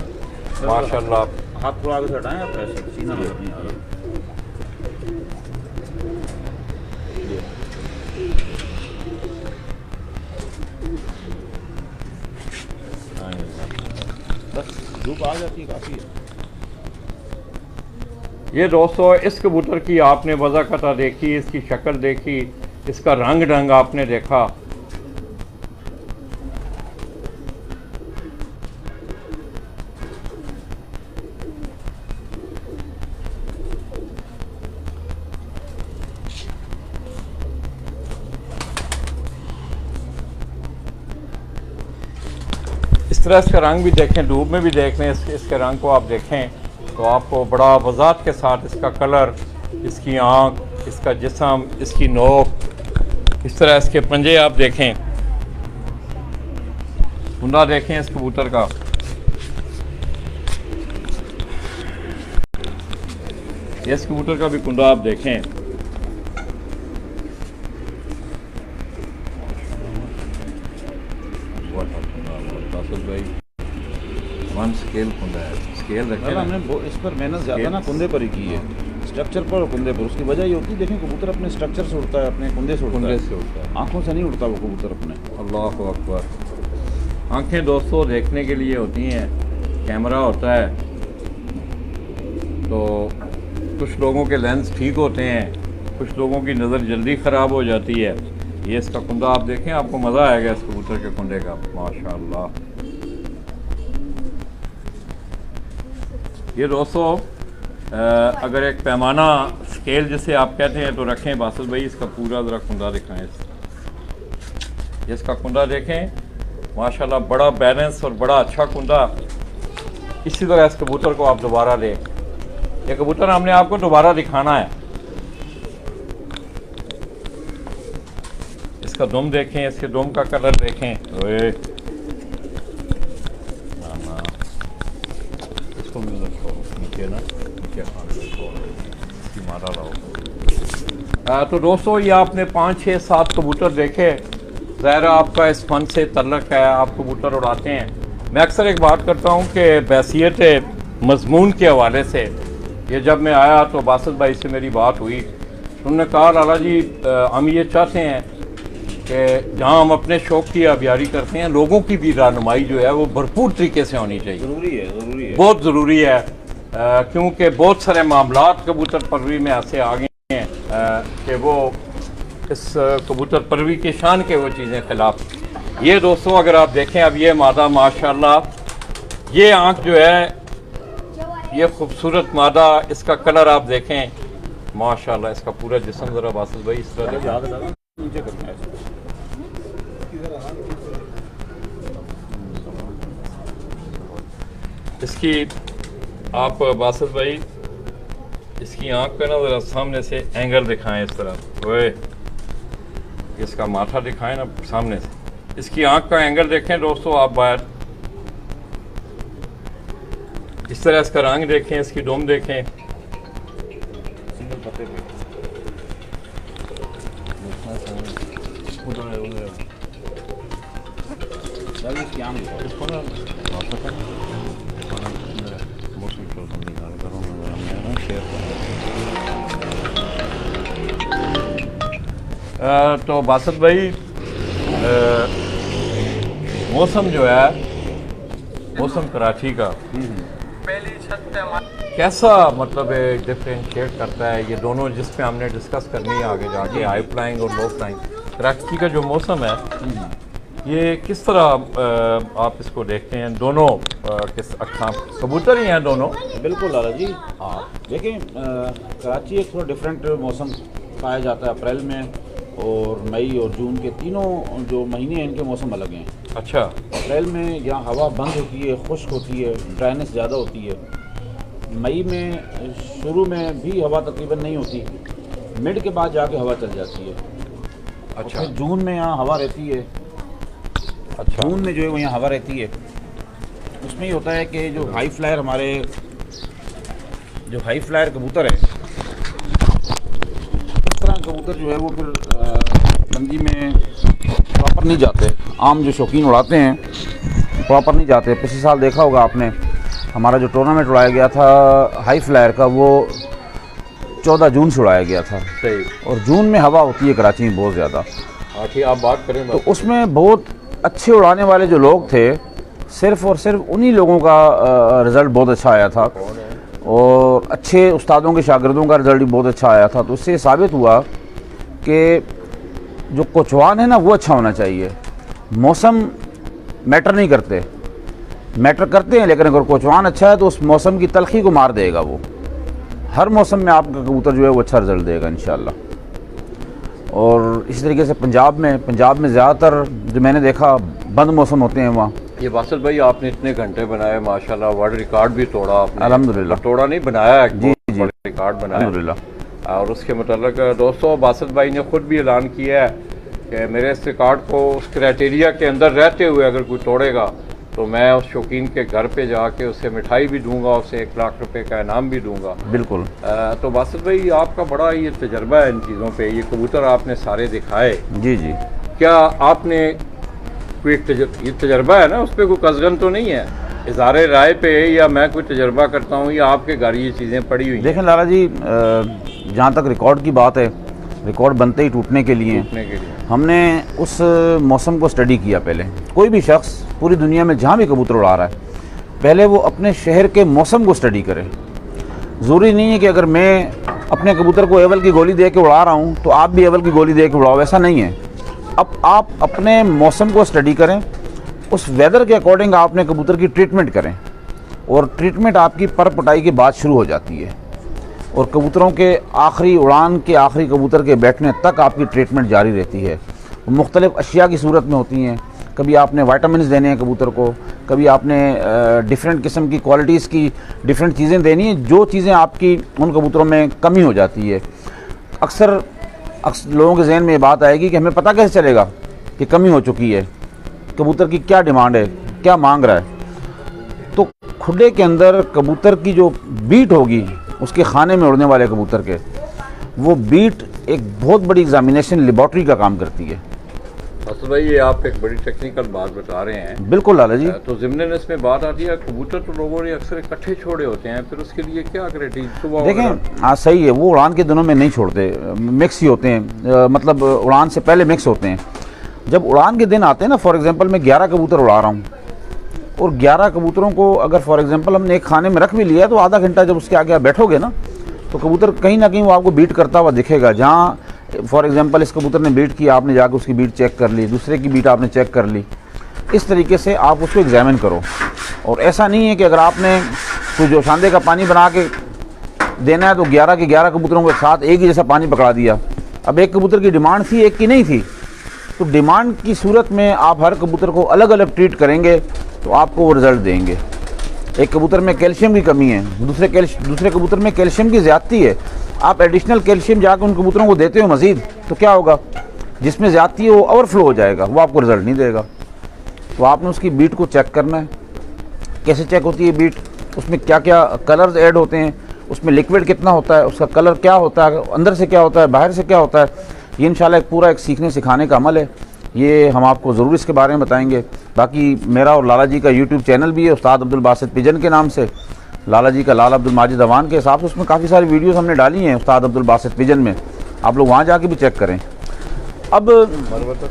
माशाल्लाह। हाथ थोड़ा आगे से हटाएं आप, ऐसे सीना नहीं आ रहा। बस धूप आ जाती है काफ़ी। ये दोस्तों इस कबूतर की आपने वज़ाकता देखी, इसकी शक्ल देखी, इसका रंग ढंग आपने देखा। इस तरह इसका रंग भी देखें, धूप में भी देख लें, इसके रंग को आप देखें तो आपको बड़ा वज़ाहत के साथ इसका कलर, इसकी आँख, इसका जिस्म, इसकी नोक, इस तरह इसके पंजे आप देखें, कुंडा देखें इस कबूतर का। इस कबूतर का भी कुंडा आप देखें। भाई वन स्केल कुंडा है, स्केल रखे हमने इस पर मेहनत ज़्यादा ना कुंदे पर ही की है, स्ट्रक्चर पर और कुंदे पर। उसकी वजह ये होती है, देखें कबूतर अपने स्ट्रक्चर से उड़ता है, अपने कुंदे से उड़ता है, आंखों से नहीं उड़ता वो कबूतर अपने। अल्लाह अकबर। आंखें दोस्तों देखने के लिए होती हैं, कैमरा होता है तो कुछ लोगों के लेंस ठीक होते हैं, कुछ लोगों की नज़र जल्दी ख़राब हो जाती है। ये इसका कुंदा आप देखें, आपको मज़ा आएगा इस कबूतर के कुंडे का माशाल्लाह। ये दोस्तों अगर एक पैमाना स्केल जिसे आप कहते हैं तो रखें बासत भाई, इसका पूरा ज़रा कुंडा दिखाएं। इसका कुंडा देखें माशाल्लाह, बड़ा बैलेंस और बड़ा अच्छा कुंडा। इसी तरह इस कबूतर को आप दोबारा दें, ये कबूतर हमने आपको दोबारा दिखाना है। इसका दुम देखें, इसके दुम का कलर देखें। ओए इसको नीचे ना नीचे मारा लाओ। तो दोस्तों ये आपने 5, 6, 7 कबूतर देखे। ज़ाहिर आपका इस फन से तल्लक है, आप कबूतर उड़ाते हैं। मैं अक्सर एक बात करता हूँ कि बैसियत मजमून के हवाले से ये जब मैं आया तो बासत भाई से मेरी बात हुई, उन्होंने कहा लाला जी हम ये चाहते हैं कि जहाँ हम अपने शौक़ की आबियारी करते हैं, लोगों की भी रहनुमाई जो है वो भरपूर तरीके से होनी चाहिए। ज़रूरी है बहुत ज़रूरी है, क्योंकि बहुत सारे मामलात कबूतर परवरी में ऐसे आ गए हैं कि वो इस कबूतर परवरी के शान के वो चीज़ें खिलाफ। ये दोस्तों अगर आप देखें, अब ये मादा माशाल्लाह, ये आँख जो है ये खूबसूरत मादा, इसका कलर आप देखें माशाल्लाह, इसका पूरा जिस्म ज़रा बासत भाई इस तरह नीचे करना है। इसकी आप बासत भाई इसकी आँख पे ना ज़रा सामने से एंगल दिखाएं इस तरह, ओए इसका माथा दिखाएं ना सामने से, इसकी आँख का एंगल देखें दोस्तों आप बाहर। इस तरह इसका रंग देखें, इसकी डोम देखें। सिंगल पत्ते पे इसकी आम इसको ना तो बासत भाई मौसम जो है, मौसम कराची का कैसा मतलब डिफ्रेंशिएट करता है ये दोनों, जिसमें हमने डिस्कस करनी है आगे जाके, हाई फ्लाइंग और लो फ्लाइंग। कराची का जो मौसम है ये किस तरह आप इसको देखते हैं? दोनों किस अक़साम कबूतर ही हैं दोनों? बिल्कुल लाला जी। हाँ देखिए, कराची एक थोड़ा डिफरेंट मौसम पाया जाता है। अप्रैल में और मई और जून के तीनों जो महीने हैं इनके मौसम अलग हैं। अच्छा। अप्रैल में यहाँ हवा बंद होती है, खुश्क होती है, ड्राइनेस ज़्यादा होती है। मई में शुरू में भी हवा तकरीबन नहीं होती, मिड के बाद जाके हवा चल जाती है। अच्छा। फिर जून में यहाँ हवा रहती है। अच्छा। जून में जो है वो यहाँ हवा रहती है। उसमें ये होता है कि जो हाई फ्लायर हमारे जो हाई फ्लायर कबूतर है, इस तरह कबूतर जो है वो फिर बंदी में प्रॉपर नहीं जाते। आम जो शौकीन उड़ाते हैं प्रॉपर नहीं जाते। पिछले साल देखा होगा आपने, हमारा जो टूर्नामेंट उड़ाया गया था हाई फ्लायर का, वो 14 जून से उड़ाया गया था। सही। और जून में हवा होती है कराची में बहुत ज़्यादा। ठीक, आप बात करें। तो उसमें बहुत अच्छे उड़ाने वाले जो लोग थे, सिर्फ़ और सिर्फ उन्हीं लोगों का रिज़ल्ट बहुत अच्छा आया था, और अच्छे उस्तादों के शागिर्दों का रिज़ल्ट भी बहुत अच्छा आया था। तो इससे साबित हुआ कि जो कोचवान है ना वो अच्छा होना चाहिए। मौसम मैटर नहीं करते, मैटर करते हैं, लेकिन अगर कोचवान अच्छा है तो उस मौसम की तलखी को मार देगा। वो हर मौसम में आपका कबूतर जो है वो अच्छा रिज़ल्ट देगा इंशाल्लाह। और इसी तरीके से पंजाब में ज़्यादातर जो मैंने देखा बंद मौसम होते हैं वहाँ। ये बासिल भाई आपने इतने घंटे बनाए माशाल्लाह, वर्ल्ड रिकॉर्ड भी तोड़ा आपने। अल्हम्दुलिल्लाह। तोड़ा नहीं, बनाया, जी जी, रिकॉर्ड बनाया अल्हम्दुलिल्लाह। और उसके मुताल्लिक दोस्तों बासिल भाई ने खुद भी ऐलान किया है कि मेरे इस रिकॉर्ड को उस क्राइटेरिया के अंदर रहते हुए अगर कोई तोड़ेगा तो मैं उस शौकीन के घर पे जाके उसे मिठाई भी दूंगा, उसे 1 लाख रुपए का इनाम भी दूंगा। बिल्कुल। तो बासिल भाई आपका बड़ा ये तजर्बा है इन चीज़ों पे, ये कबूतर आपने सारे दिखाए। जी जी। क्या आपने कोई ये तजर्बा है ना, उस पर कोई कसगन तो नहीं है इज़हारे राय पे, या मैं कोई तजर्बा करता हूँ, या आपके घर ये चीज़ें पड़ी हुई हैं? देखें लाला जी, जहाँ तक रिकॉर्ड की बात है, रिकॉर्ड बनते ही टूटने के लिए हमने उस मौसम को स्टडी किया। पहले कोई भी शख्स पूरी दुनिया में जहाँ भी कबूतर उड़ा रहा है, पहले वो अपने शहर के मौसम को स्टडी करे। ज़रूरी नहीं है कि अगर मैं अपने कबूतर को एवल की गोली दे के उड़ा रहा हूँ तो आप भी एवल की गोली दे के उड़ाओ, ऐसा नहीं है। अब आप अपने मौसम को स्टडी करें, उस वेदर के अकॉर्डिंग आप अपने कबूतर की ट्रीटमेंट करें, और ट्रीटमेंट आपकी पर पटाई के बाद शुरू हो जाती है, और कबूतरों के आखिरी उड़ान के आखिरी कबूतर के बैठने तक आपकी ट्रीटमेंट जारी रहती है। मुख्तलिफ़ अशिया की सूरत में होती हैं। कभी आपने वाइटामिन देने हैं कबूतर को, कभी आपने डिफरेंट किस्म की क्वालिटीज़ की डिफरेंट चीज़ें देनी है, जो चीज़ें आपकी उन कबूतरों में कमी हो जाती है। अक्सर लोगों के जहन में ये बात आएगी कि हमें पता कैसे चलेगा कि कमी हो चुकी है, कबूतर की क्या डिमांड है, क्या मांग रहा है। तो खुडे के अंदर कबूतर की जो बीट होगी, उसके खाने में उड़ने वाले कबूतर के, वो बीट एक बहुत बड़ी एग्जामिनेशन लेबॉर्ट्री का काम करती है। असद भाई ये आप एक बड़ी टेक्निकल बात बता रहे हैं। बिल्कुल लाला जी। तो ज़िम्नन इसमें बात आती है, कबूतर तो लोगों ने अक्सर इकट्ठे छोड़े होते हैं, फिर उसके लिए क्या करें? सुबह देखें, हाँ सही है, वो उड़ान के दिनों में नहीं छोड़ते, मिक्स ही होते हैं, मतलब उड़ान से पहले मिक्स होते हैं। जब उड़ान के दिन आते हैं ना, फॉर एग्जांपल मैं 11 कबूतर उड़ा रहा हूँ, और 11 कबूतरों को अगर फॉर एग्जांपल हमने एक खाने में रख भी लिया, तो आधा घंटा जब उसके आगे आप बैठोगे ना, तो कबूतर कहीं ना कहीं वो आपको बीट करता हुआ दिखेगा। जहाँ फॉर एग्जांपल इस कबूतर ने बीट किया, आपने जाकर उसकी बीट चेक कर ली, दूसरे की बीट आपने चेक कर ली। इस तरीके से आप उसको एग्जामिन करो। और ऐसा नहीं है कि अगर आपने कोई जोशांदे का पानी बना के देना है तो 11 के 11 कबूतरों के साथ एक ही जैसा पानी पकड़ा दिया। अब एक कबूतर की डिमांड थी, एक की नहीं थी, तो डिमांड की सूरत में आप हर कबूतर को अलग अलग ट्रीट करेंगे तो आपको वो रिज़ल्ट देंगे। एक कबूतर में कैल्शियम की कमी है, दूसरे कबूतर में कैल्शियम की ज़्यादती है, आप एडिशनल कैल्शियम जाकर उन कबूतरों को देते हो मज़ीद, तो क्या होगा, जिसमें ज़्यादती है वो ओवरफ्लो हो जाएगा, वो आपको रिज़ल्ट नहीं देगा। तो आपने उसकी बीट को चेक करना है। कैसे चेक होती है बीट, उसमें क्या क्या कलर्स ऐड होते हैं, उसमें लिक्विड कितना होता है, उसका कलर क्या होता है, अंदर से क्या होता है, बाहर से क्या होता है, ये इंशाल्लाह एक पूरा एक सीखने सिखाने का अमल है। ये हम आपको ज़रूर इसके बारे में बताएंगे। बाकी मेरा और लाला जी का यूट्यूब चैनल भी है, उस्ताद अब्दुल बासित पिजन के नाम से, लाला जी का लाला अब्दुल माजिद अवान के हिसाब से, उसमें काफ़ी सारी वीडियोस हमने डाली हैं उस्ताद अब्दुल बासित पिजन में, आप लोग वहाँ जाके भी चेक करें। अब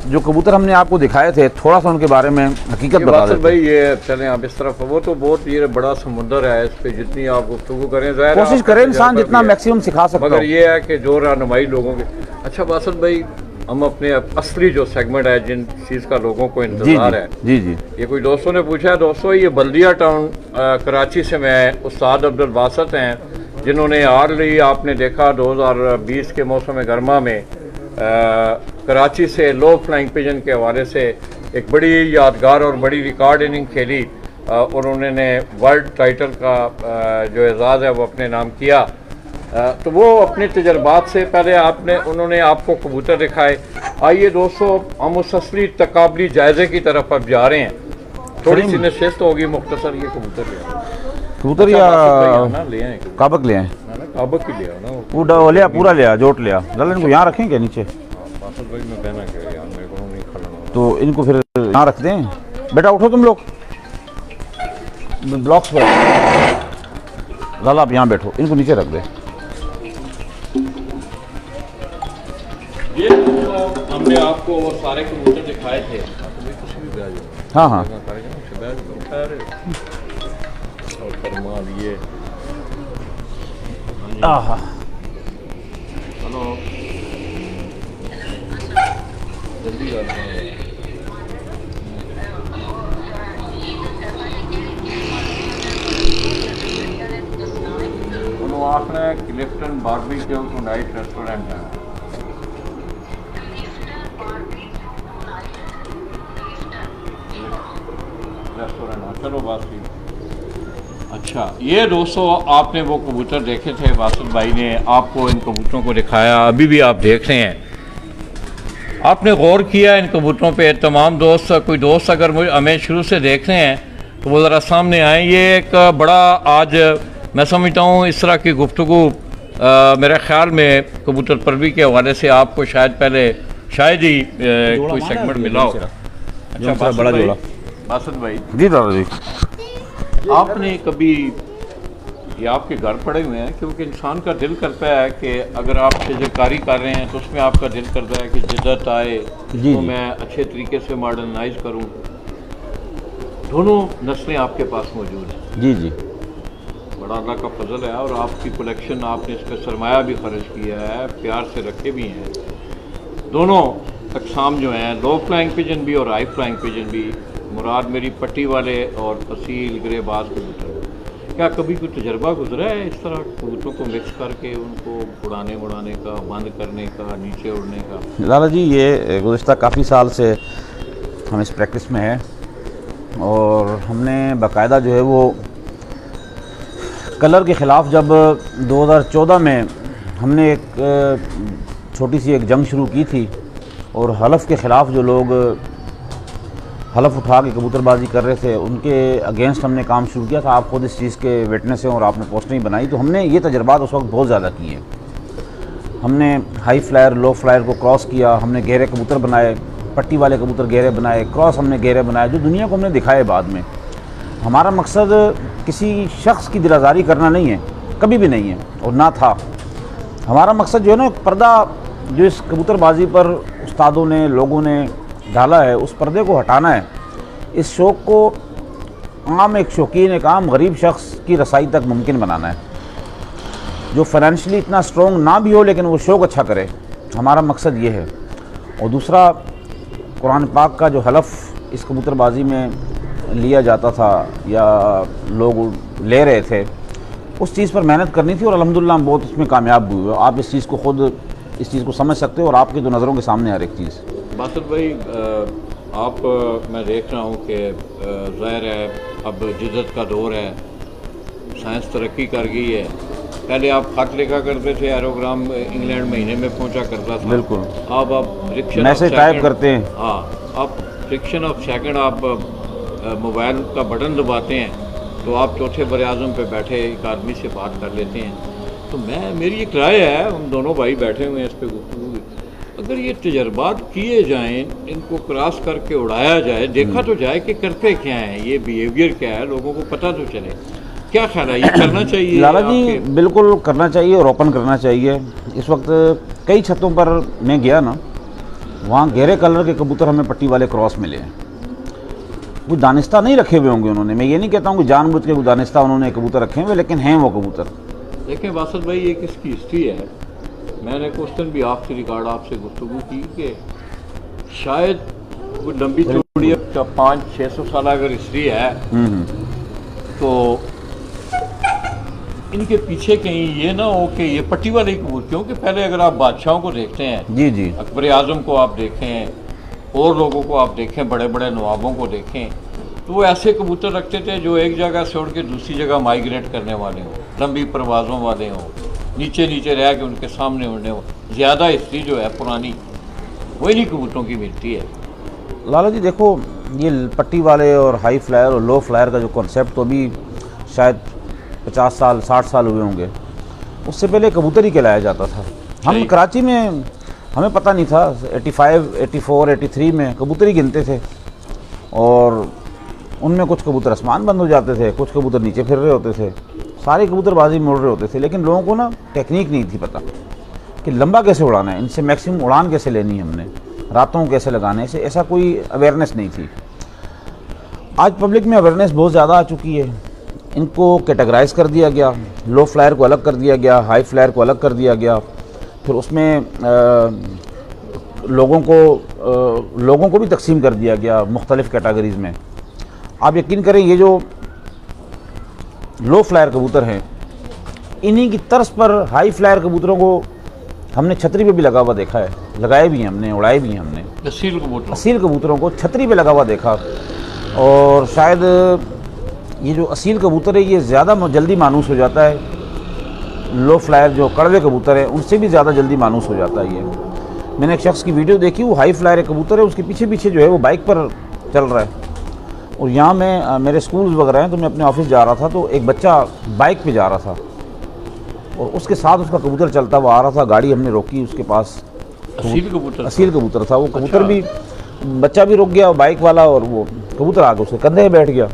जो कबूतर हमने आपको दिखाए थे, थोड़ा सा उनके बारे में हकीकत बता दें भाई। ये चलें आप इस तरफ, वो तो बहुत ये बड़ा समुंदर है, इस पे जितनी आप गुफ्तगू करें, ज़ाहिर है कोशिश करें इंसान जितना मैक्सिमम सिखा सकता मगर है। ये है कि जो रहनुमाई लोगों के। अच्छा बासित भाई, हम अपने असली जो सेगमेंट है, जिन चीज़ का लोगों को इंतजार है, जी जी, ये कोई दोस्तों ने पूछा है। दोस्तों, ये बल्दिया टाउन कराची से मैं उस्ताद अब्दुल बासित हैं, जिन्होंने हाल आपने देखा 2020 के मौसम गर्मा में कराची से लो फ्लाइंग पिजन के हवाले से एक बड़ी यादगार और बड़ी रिकॉर्ड इनिंग खेली और उन्होंने वर्ल्ड टाइटल का जो एजाज़ है वो अपने नाम किया। तो वो अपने तजर्बात से पहले उन्होंने आपको कबूतर दिखाए। आइए दोस्तों, हम उस असली तकाबली जायज़े की तरफ अब जा रहे हैं। थोड़ी सी नशिस्त होगी मुख्तसर। ये कबूतर या ले आए, काबक ले आए, काबक ही ले आओ ना, वो लिया, पूरा लिया, जोट लिया। लाला इनको यहाँ रखें क्या नीचे? भाई मैं कहना क्या यार, मेरे को नहीं खड़ा। तो इनको फिर यहाँ रख दें। बेटा उठो तुम लोग, ब्लॉक्स पर। लाला आप यहाँ बैठो, इनको नीचे रख दे। ये तो हमने आपको वो सारे कबूतर दिखाए थे। हाँ हाँ, और फरमा लिए। आहा, हेलो, जल्दी करते हैं। आपने क्लिफ्टन बारबेक्यू नाइट रेस्टोरेंट है। चलो बात ठीक। अच्छा, ये दोस्तों आपने वो कबूतर देखे थे, बासित भाई ने आपको इन कबूतरों को दिखाया, अभी भी आप देख रहे हैं। आपने गौर किया इन कबूतरों पे? तमाम दोस्त, कोई दोस्त अगर हमें शुरू से देख रहे हैं तो वो ज़रा सामने आए। ये एक बड़ा, आज मैं समझता हूँ इस तरह की गुफ्तगू मेरे ख्याल में कबूतर परवी के हवाले से आपको शायद ही कोई सेगमेंट मिला हो। अच्छा, बड़ा जोड़ा बासित भाई जी। दादा जी, आपने कभी, ये आपके घर पड़े हुए हैं, क्योंकि इंसान का दिल करता है कि अगर आप तजरकारी कर रहे हैं तो उसमें आपका दिल करता है कि जिद्दत आए तो मैं अच्छे तरीके से मॉडर्नाइज करूं। दोनों नस्लें आपके पास मौजूद हैं। जी जी, बड़ा अल्लाह का फजल है। और आपकी कलेक्शन, आपने इस पर सरमाया भी खर्च किया है, प्यार से रखे भी हैं। दोनों अकसाम जो हैं, लो फ्लाइंग पिजन भी और हाई फ्लाइंग पिजन भी, मुराद मेरी पट्टी वाले और असील ग्रेबाज कबूतर। क्या कभी कोई तजर्बा गुजरा है इस तरह कबूतरों को मिक्स करके उनको उड़ाने का, बंद करने का, नीचे उड़ने का? लाला जी, ये गुज़िश्ता काफ़ी साल से हम इस प्रैक्टिस में है और हमने बाकायदा जो है वो कलर के ख़िलाफ़ जब 2014 में हमने एक छोटी सी एक जंग शुरू की थी और हलफ के ख़िलाफ़ जो लोग हलफ उठा के कबूतरबाजी कर रहे थे उनके अगेंस्ट हमने काम शुरू किया था। आप खुद इस चीज़ के विटनेस हैं और आपने पोस्टें बनाई। तो हमने ये तजर्बात उस वक्त बहुत ज़्यादा किए। हमने हाई फ्लायर, लो फ्लायर को क्रॉस किया, हमने गहरे कबूतर बनाए, पट्टी वाले कबूतर गहरे बनाए, क्रॉस हमने गहरे बनाए, जो दुनिया को हमने दिखाए बाद में। हमारा मकसद किसी शख्स की दिल आज़ारी करना नहीं है, कभी भी नहीं है और ना था। हमारा मकसद जो है ना, पर्दा जो इस कबूतरबाजी पर उस्तादों ने, लोगों ने डाला है, उस पर्दे को हटाना है। इस शौक़ को आम एक शौकीन, एक आम गरीब शख्स की रसाई तक मुमकिन बनाना है, जो फाइनेंशियली इतना स्ट्रॉन्ग ना भी हो लेकिन वो शौक़ अच्छा करे। हमारा मकसद ये है। और दूसरा, कुरान पाक का जो हलफ इस कबूतरबाजी में लिया जाता था या लोग ले रहे थे, उस चीज़ पर मेहनत करनी थी और अल्हम्दुलिल्लाह हम बहुत उसमें कामयाब भी हुए। आप इस चीज़ को खुद इस चीज़ को समझ सकते हो और आपकी तो नज़रों के सामने हर एक चीज़। बासित भाई, आप मैं देख रहा हूँ कि ज़ाहिर है अब जिद्दत का दौर है, साइंस तरक्की कर गई है। पहले आप खत लिखा करते थे, एरोग्राम इंग्लैंड महीने में पहुँचा करता था। बिल्कुल। अब आप फ्रिक्शन मैसेज टाइप करते हैं। हाँ, अब फ्रिक्शन ऑफ सेकंड आप मोबाइल का बटन दबाते हैं तो आप चौथे बर-ए-आज़म पे बैठे एक आदमी से बात कर लेते हैं। तो मेरी एक राय है, हम दोनों भाई बैठे हुए हैं इस पर गुफ्तगू, अगर ये तजर्बात किए जाएं, इनको क्रॉस करके उड़ाया जाए, देखा तो जाए कि करते क्या हैं, ये बिहेवियर क्या है, लोगों को पता तो चले। क्या ख्याल है, ये करना चाहिए? लाला जी, बिल्कुल करना चाहिए और ओपन करना चाहिए। इस वक्त कई छतों पर मैं गया ना, वहाँ गहरे कलर के कबूतर हमें पट्टी वाले क्रॉस मिले हैं। कोई दानिस्ता नहीं रखे हुए होंगे उन्होंने, मैं ये नहीं कहता हूँ कि जानबूझ के कोई दानिस्ता उन्होंने कबूतर रखे हुए, लेकिन हैं वो कबूतर। देखें बासत भाई, एक इसकी हिस्ट्री है। मैंने क्वेश्चन भी आपसे रिकॉर्ड आपसे गुफ्तगू की कि शायद वो लंबी चौड़ी 500-600 साल अगर हिस्ट्री है तो इनके पीछे कहीं ये ना हो कि ये पट्टी वाले कबूतर, क्योंकि पहले अगर आप बादशाहों को देखते हैं, जी जी, अकबर आजम को आप देखें और लोगों को आप देखें, बड़े बड़े नवाबों को देखें, तो वो ऐसे कबूतर रखते थे जो एक जगह से उड़ के दूसरी जगह माइग्रेट करने वाले हों, लंबी परवाज़ों वाले हों, नीचे नीचे रह के उनके सामने उड़ने हों। ज़्यादा हिस्ट्री जो है पुरानी वो इन्हीं कबूतरों की मिलती है। लाला जी देखो, ये पट्टी वाले और हाई फ्लायर और लो फ्लायर का जो कॉन्सेप्ट तो अभी शायद 50 साल 60 साल हुए होंगे, उससे पहले कबूतर ही कहलाया जाता था। हम कराची में हमें पता नहीं था, 85, 84, 83 में कबूतर ही गिनते थे और उनमें कुछ कबूतर आसमान बंद हो जाते थे, कुछ कबूतर नीचे फिर रहे होते थे, सारे कबूतरबाजी में उड़ रहे होते थे। लेकिन लोगों को ना टेक्निक नहीं थी पता कि लंबा कैसे उड़ाना है, इनसे मैक्सिमम उड़ान कैसे लेनी है हमने, रातों कैसे लगाने से, ऐसा कोई अवेयरनेस नहीं थी। आज पब्लिक में अवेयरनेस बहुत ज़्यादा आ चुकी है। इनको कैटेगराइज कर दिया गया, लो फ्लायर को अलग कर दिया गया, हाई फ्लायर को अलग कर दिया गया, फिर उसमें लोगों को भी तकसीम कर दिया गया मुख्तलिफ़ कैटेगरीज़ में। आप यकीन करें, ये जो लो फ्लायर कबूतर हैं, इन्हीं की तर्ज पर हाई फ्लायर कबूतरों को हमने छतरी पे भी लगा हुआ देखा है, लगाए भी हैं हमने, उड़ाए भी हैं हमने। असील कबूतरों को छतरी पे लगा हुआ देखा। और शायद ये जो असील कबूतर है ये ज़्यादा जल्दी मानूस हो जाता है, लो फ्लायर जो कड़वे कबूतर हैं उनसे भी ज़्यादा जल्दी मानूस हो जाता है ये। मैंने एक शख्स की वीडियो देखी, वो हाई फ्लायर कबूतर है, उसके पीछे पीछे जो है वो बाइक पर चल रहा है। और यहाँ मैं मेरे स्कूल्स वगैरह हैं तो मैं अपने ऑफिस जा रहा था, तो एक बच्चा बाइक पे जा रहा था और उसके साथ उसका कबूतर चलता हुआ आ रहा था। गाड़ी हमने रोकी उसके पास, असील कबूतर था वो। कबूतर भी, बच्चा भी रुक गया और बाइक वाला, और वो कबूतर आके उसके कंधे पे बैठ गया।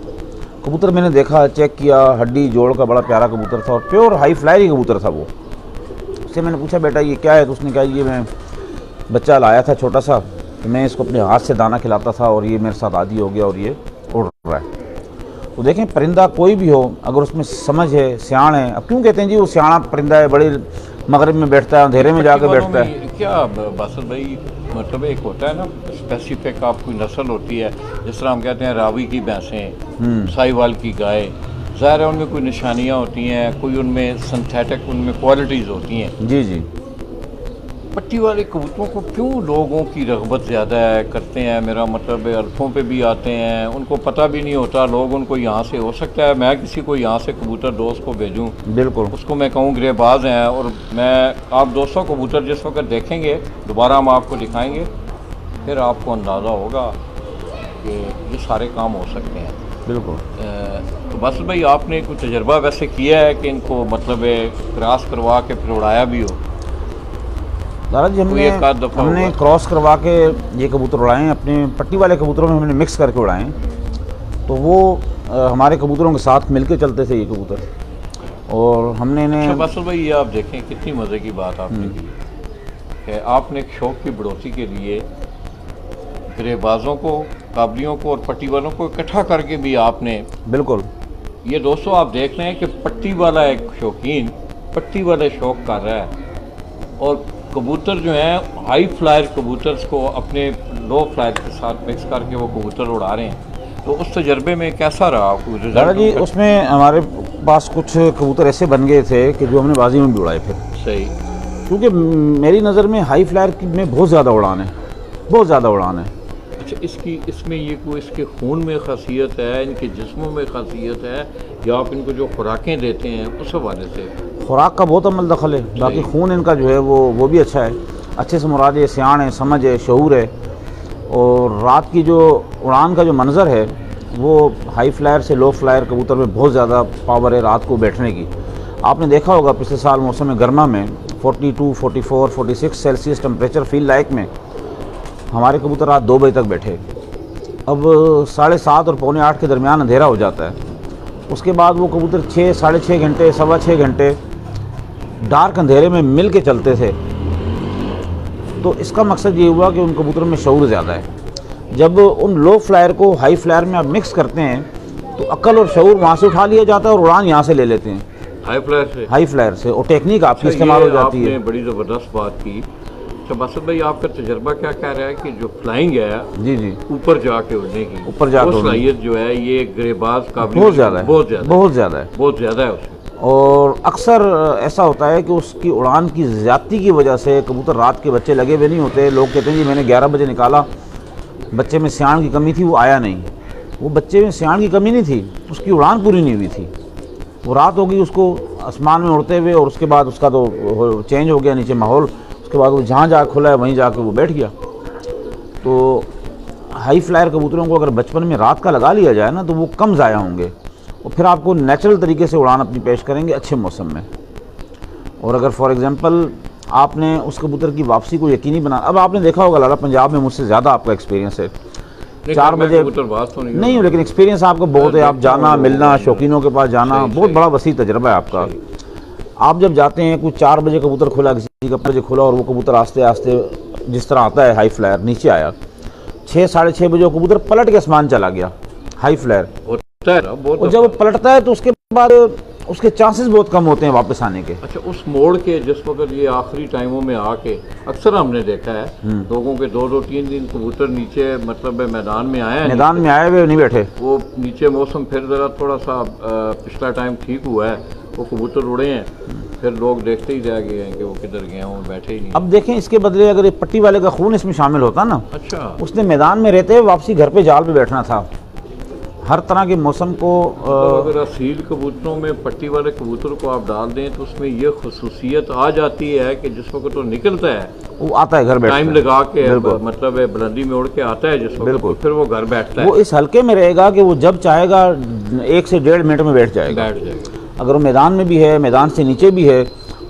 कबूतर मैंने देखा, चेक किया, हड्डी जोड़ का बड़ा प्यारा कबूतर था और प्योर हाई फ्लायर ही कबूतर था वो। उससे मैंने पूछा, बेटा ये क्या है? तो उसने कहा, ये मैं बच्चा लाया था छोटा सा, तो मैं इसको अपने हाथ से दाना खिलाता था और ये मेरे साथ आदी हो गया और ये उड़ रहा है। तो देखें, परिंदा कोई भी हो, अगर उसमें समझ है, सियाण है। अब क्यों कहते हैं जी वो सियाणा परिंदा है, बड़े मगरब में बैठता है, अंधेरे में जाकर बैठता है? क्या बासत भाई, मतलब एक होता है ना स्पेसिफिक, आप कोई नस्ल होती है, जिस तरह हम कहते हैं रावी की भैंसें, साहिवाल की गाय, ज़ाहिर है उनमें कोई निशानियाँ होती हैं, कोई उनमें सिंथेटिक उनमें क्वालिटीज़ होती हैं। जी जी। पट्टी वाले कबूतरों को क्यों लोगों की रग़बत ज़्यादा है करते हैं? मेरा मतलब अल्फों पे भी आते हैं, उनको पता भी नहीं होता, लोग उनको यहाँ से, हो सकता है मैं किसी को यहाँ से कबूतर दोस्त को भेजूँ, बिल्कुल उसको मैं कहूँ ग्रेबाज हैं, और मैं आप 200 कबूतर जिस वक्त देखेंगे, दोबारा हम आपको दिखाएंगे, फिर आपको अंदाज़ा होगा कि ये सारे काम हो सकते हैं। बिल्कुल। तो बस भाई, आपने कुछ तजर्बा वैसे किया है कि इनको मतलब क्रॉस करवा के फिर उड़ाया भी हो? दादा जी, हमने क्रॉस करवा के ये कबूतर उड़ाए हैं। अपने पट्टी वाले कबूतरों में हमने मिक्स करके उड़ाए हैं, तो वो हमारे कबूतरों के साथ मिलके चलते थे ये कबूतर, और हमने इन्हें। बस भाई, ये आप देखें कितनी मज़े की बात आपने की कि आपने एक शौक़ की बढ़ोतरी के लिए गिरेबाजों को, काबलियों को और पट्टी वालों को इकट्ठा करके भी आपने, बिल्कुल, ये दोस्तों आप देख रहे हैं कि पट्टी वाला एक शौकीन पट्टी वाले शौक़ कर रहा है, और कबूतर जो हैं हाई फ्लायर कबूतर्स को अपने लो फ्लायर के साथ मिक्स करके वो कबूतर उड़ा रहे हैं। तो उस तजर्बे में कैसा रहा आपको? दादा जी, उसमें हमारे पास कुछ कबूतर ऐसे बन गए थे कि जो हमने बाजी में भी उड़ाए फिर। सही। क्योंकि मेरी नज़र में हाई फ्लायर में बहुत ज़्यादा उड़ान है, बहुत ज़्यादा उड़ान है। अच्छा, इसमें ये कोई इसके खून में खासियत है, इनके जिस्मों में खासियत है, या आप इनको जो खुराकें देते हैं उस हवाले से? खुराक का बहुत अमल दखल है, बाकी खून इनका जो है वो भी अच्छा है। अच्छे से मुराद ये सियाण है, समझ है, शऊर है, और रात की जो उड़ान का जो मंज़र है वो हाई फ्लायर से लो फ्लायर कबूतर में बहुत ज़्यादा पावर है रात को बैठने की। आपने देखा होगा पिछले साल मौसम गर्मा में 42, 44, 46 सेल्सियस टेम्परेचर फील लाइक में हमारे कबूतर रात 2 बजे तक बैठे। अब 7:30 और 7:45 के दरमियान अंधेरा हो जाता है। उसके बाद वो कबूतर 6, 6.5 घंटे, 6.25 घंटे डार्क अंधेरे में मिल के चलते थे। तो इसका मकसद ये हुआ कि उन कबूतरों में शऊर ज़्यादा है। जब उन लो फ्लायर को हाई फ्लायर में आप मिक्स करते हैं तो अक्ल और शऊर वहाँ से उठा लिया जाता है और उड़ान यहाँ से ले लेते हैं, हाई फ्लायर से, और टेक्निक आपकी इस्तेमाल हो जाती है। आपने बड़ी ज़बरदस्त बात की। अच्छा बासित भाई, आपका तजर्बा क्या कह रहा है कि जो फ्लाइंग है जी जी, ऊपर जाके उड़ने की, ऊपर जाके वो सलाहियत जो है ये ग्रेबाज का बहुत ज़्यादा है, बहुत ज़्यादा है, बहुत ज़्यादा है उसमें। और अक्सर ऐसा होता है कि उसकी उड़ान की ज़्यादती की वजह से कबूतर रात के बच्चे लगे हुए नहीं होते। लोग कहते हैं जी मैंने 11 बजे निकाला, बच्चे में सियाण की कमी थी, वो आया नहीं। वो बच्चे में सियाण की कमी नहीं थी, उसकी उड़ान पूरी नहीं हुई थी। वो रात हो गई उसको आसमान में उड़ते हुए, और उसके बाद उसका तो चेंज हो गया नीचे माहौल। उसके बाद वो जहाँ जा खुला है वहीं जाके वो बैठ गया। तो हाई फ्लायर कबूतरों को अगर बचपन में रात का लगा लिया जाए ना तो वो कम ज़ाया होंगे, और फिर आपको नेचुरल तरीके से उड़ान अपनी पेश करेंगे अच्छे मौसम में। और अगर फॉर एग्जांपल आपने उस कबूतर की वापसी को यकीनी बना, अब आपने देखा होगा लाला, पंजाब में मुझसे ज़्यादा आपका एक्सपीरियंस है। 4 बजे नहीं, लेकिन एक्सपीरियंस आपका बहुत है, आप जाना मिलना, शौकीनों के पास जाना, बहुत बड़ा वसी तजर्बा है आपका। आप जब जाते हैं कुछ 4 बजे कबूतर खुला, किसी का बजे खुला, और वो कबूतर आस्ते आस्ते जिस तरह आता है हाई फ्लायर नीचे आया, 6 साढ़े 6 बजे वो कबूतर पलट के आसमान चला गया हाई फ्लायर। और जब वो पलटता है तो उसके बाद उसके चांसेस बहुत कम होते हैं वापस आने के। अच्छा, उस मोड़ के जिस वक्त ये आखिरी टाइमों में आके अक्सर हमने देखा है लोगों के 2-2 3 दिन कबूतर नीचे मतलब मैदान में आए हैं, मैदान में आए हुए नहीं बैठे, वो नीचे मौसम फिर ज़रा थोड़ा सा पिछला टाइम ठीक हुआ है, वो कबूतर उड़े हैं, फिर लोग देखते ही रह गए हैं कि वो किधर गए हैं, वो बैठे ही नहीं। अब देखें इसके बदले अगर ये पट्टी वाले का खून इसमें शामिल होता ना, अच्छा, उसने मैदान में रहते हुए वापसी घर पे जाल पे बैठना था। हर तरह के मौसम को अगर असील कबूतरों में पट्टी वाले कबूतर को आप डाल दें तो उसमें ये खसूसियत आ जाती है कि जिस वक्त वो निकलता है वो आता है घर बैठता है, टाइम लगा के, मतलब बुलंदी में उड़ के आता है जिस वक्त, फिर वो घर बैठता है। वो इस हल्के में रहेगा कि वो जब चाहेगा 1 से 1.5 मिनट में बैठ जाएगा। अगर वो मैदान में भी है, मैदान से नीचे भी है,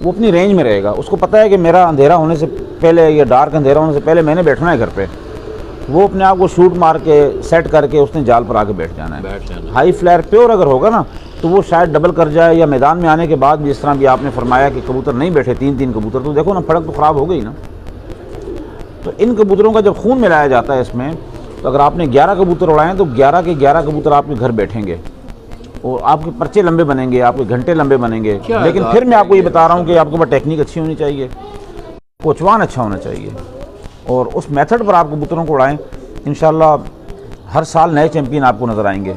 वो अपनी रेंज में रहेगा। उसको पता है कि मेरा अंधेरा होने से पहले या डार्क अंधेरा होने से पहले मैंने बैठना है घर पे। वो अपने आप को शूट मार के सेट करके उसने जाल पर आके बैठ जाना है। हाई फ्लायर प्योर अगर होगा ना तो वो शायद डबल कर जाए, या मैदान में आने के बाद भी, जिस तरह भी आपने फरमाया कि कबूतर नहीं बैठे 3-3 कबूतर, तो देखो ना फड़क तो ख़राब हो गई ना। तो इन कबूतरों का जब खून मिलाया जाता है इसमें, तो अगर आपने 11 कबूतर उड़ाएँ तो 11 के 11 कबूतर आपके घर बैठेंगे और आपके पर्चे लंबे बनेंगे, आपके घंटे लंबे बनेंगे। लेकिन फिर मैं आपको ये बता रहा हूँ कि आपके पास टेक्निक अच्छी होनी चाहिए, कोचवान अच्छा होना चाहिए, और उस मेथड पर आप कबूतरों को उड़ाएं। इंशाल्लाह हर साल नए चैम्पियन आपको नज़र आएंगे।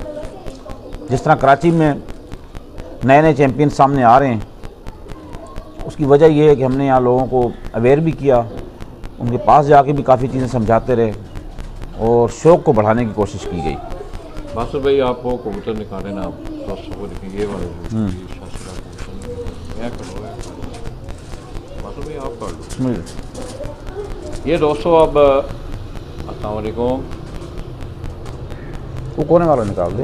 जिस तरह कराची में नए नए चैम्पियन सामने आ रहे हैं, उसकी वजह यह है कि हमने यहाँ लोगों को अवेयर भी किया, उनके पास जाके भी काफ़ी चीज़ें समझाते रहे और शौक़ को बढ़ाने की कोशिश की गई। बासित भाई, आप वो कबूतर निकालें ना, आप दोस्तों को देखें, ये वाले बासित भाई आप कर लो ये दोस्तों। अब अस्सलाम वालेकुम, वो कोने वाला निकाल दे।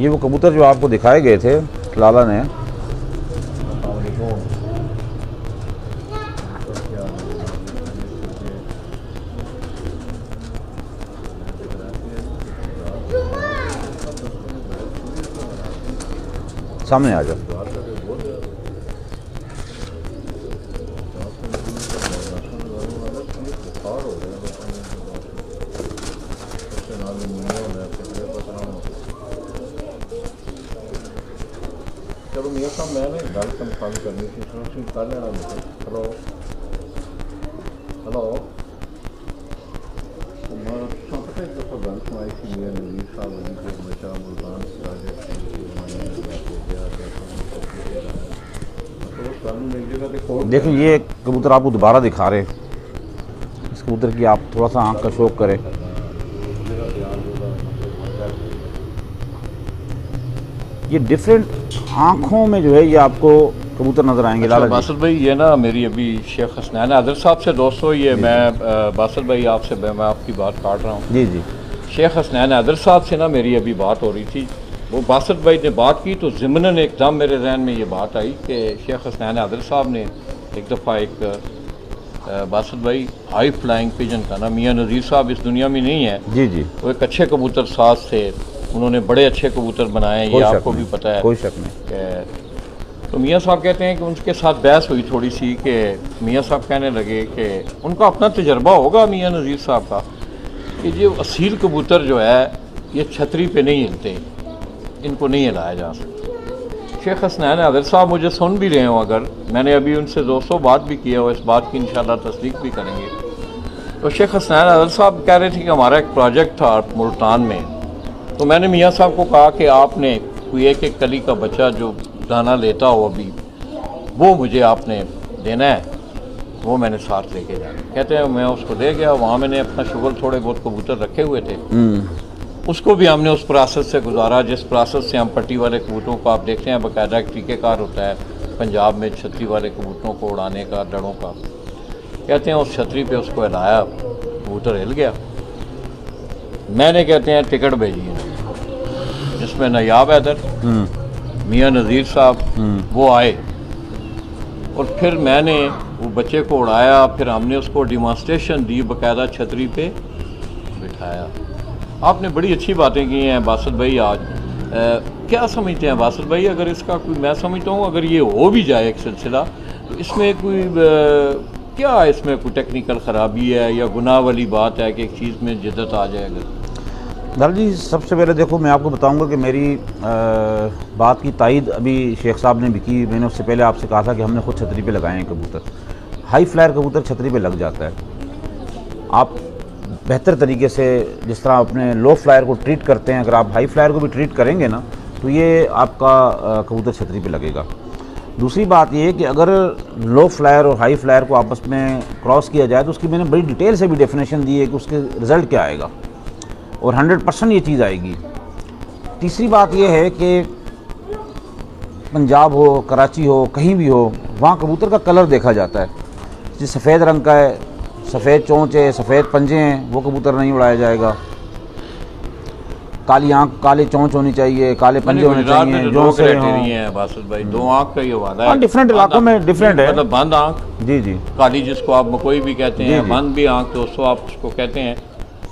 ये वो कबूतर जो आपको दिखाए गए थे लाला ने, सामने आ जाओ। चलो मियां साहब, मैं ना गल कंफर्म करनी थी, कल हेलो हेलो पता है जो गल सुनाई थी मियां नवीर साहब वाली के बच्चा मुल्तान देखो ये कबूतर आपको दोबारा दिखा रहे, इस कबूतर की आप थोड़ा सा आँख का शौक करें। ये डिफरेंट आँखों में जो है ये आपको कबूतर नज़र आएंगे। अच्छा, बासित भाई, ये ना मेरी अभी शेख हसनैन आदिल साहब से दोस्तों, ये मैं बासित भाई आपसे मैं आपकी बात काट रहा हूँ। जी जी, शेख हसनैन आदिल साहब से ना मेरी अभी बात हो रही थी। वो बासित भाई ने बात की तो ज़िमनन एकदम मेरे जहन में ये बात आई कि शेख हसनैन आदिल साहब ने एक दफ़ा एक बासित भाई हाई फ्लाइंग पिजन का ना, मियाँ नज़ीर साहब इस दुनिया में नहीं है। जी जी, वो एक अच्छे कबूतर साज थे, उन्होंने बड़े अच्छे कबूतर बनाए हैं, ये आपको भी पता है, कोई शक नहीं। तो मियाँ साहब कहते हैं कि उनके साथ बहस हुई थोड़ी सी कि मियाँ साहब कहने लगे कि उनका अपना तजर्बा होगा मियाँ नज़ीर साहब का कि जो असील कबूतर जो है ये छतरी पे नहीं हिलते, इनको नहीं हिलाया जा सकता। शेख हसनैन अदर साहब मुझे सुन भी रहे हो, अगर मैंने अभी उनसे 200 बात भी किया हो, इस बात की इंशाल्लाह तस्दीक भी करेंगे। तो शेख हसनैन अदर साहब कह रहे थे कि हमारा एक प्रोजेक्ट था मुल्तान में, तो मैंने मियाँ साहब को कहा कि आपने कोई एक कली का बच्चा जो दाना लेता हो अभी, वो मुझे आपने देना है, वो मैंने साथ लेके जाना। कहते हैं मैं उसको ले गया, वहाँ मैंने अपना शुगर थोड़े बहुत कबूतर रखे हुए थे, उसको भी हमने उस प्रोसेस से गुजारा जिस प्रोसेस से हम पट्टी वाले कबूतरों को आप देखते हैं बाकायदा एक तरीक़ेकार होता है पंजाब में छतरी वाले कबूतरों को उड़ाने का, डरों का। कहते हैं उस छतरी पे उसको हिलाया, कबूतर हिल गया। मैंने कहते हैं टिकट भेजी है जिसमें नायाब हैदर, मियाँ नज़ीर साहब वो आए और फिर मैंने वो बच्चे को उड़ाया, फिर हमने उसको डिमॉन्स्ट्रेशन दी, बाकायदा छतरी पे बिठाया। आपने बड़ी अच्छी बातें की हैं बासित भाई आज। क्या समझते हैं बासित भाई, अगर इसका कोई, मैं समझता हूँ अगर ये हो भी जाए एक सिलसिला, तो इसमें कोई क्या इसमें कोई टेक्निकल ख़राबी है या गुनाह वाली बात है कि एक चीज़ में जिद्दत आ जाए? अगर दर जी सबसे पहले देखो मैं आपको बताऊंगा कि मेरी बात की तायद अभी शेख साहब ने भी की। मैंने उससे पहले आपसे कहा था कि हमने खुद छतरी पे लगाए हैं कबूतर। हाई फ्लायर कबूतर छतरी पे लग जाता है। आप बेहतर तरीके से जिस तरह अपने लो फ्लायर को ट्रीट करते हैं, अगर आप हाई फ्लायर को भी ट्रीट करेंगे ना तो ये आपका कबूतर छतरी पे लगेगा। दूसरी बात ये कि अगर लो फ्लायर और हाई फ्लायर को आपस में क्रॉस किया जाए तो उसकी मैंने बड़ी डिटेल से भी डेफिनेशन दी है कि उसके रिज़ल्ट क्या आएगा, और 100% ये चीज़ आएगी। तीसरी बात ये है कि पंजाब हो, कराची हो, कहीं भी हो, वहाँ कबूतर का कलर देखा जाता है। जो सफ़ेद रंग का है, सफ़ेद चोंच है, सफ़ेद पंजे हैं, वो कबूतर नहीं उड़ाया जाएगा। काली आंख, काले चोंच होनी चाहिए, काले पंजे होने चाहिए। जो से हैं बासित भाई, दो आंख का ये वादा है। डिफरेंट इलाकों में डिफरेंट है। मतलब बंद आंख, जी जी, काली जिसको आप मकोई भी कहते हैं, बंद भी आंख दोस्तों आप उसको कहते हैं।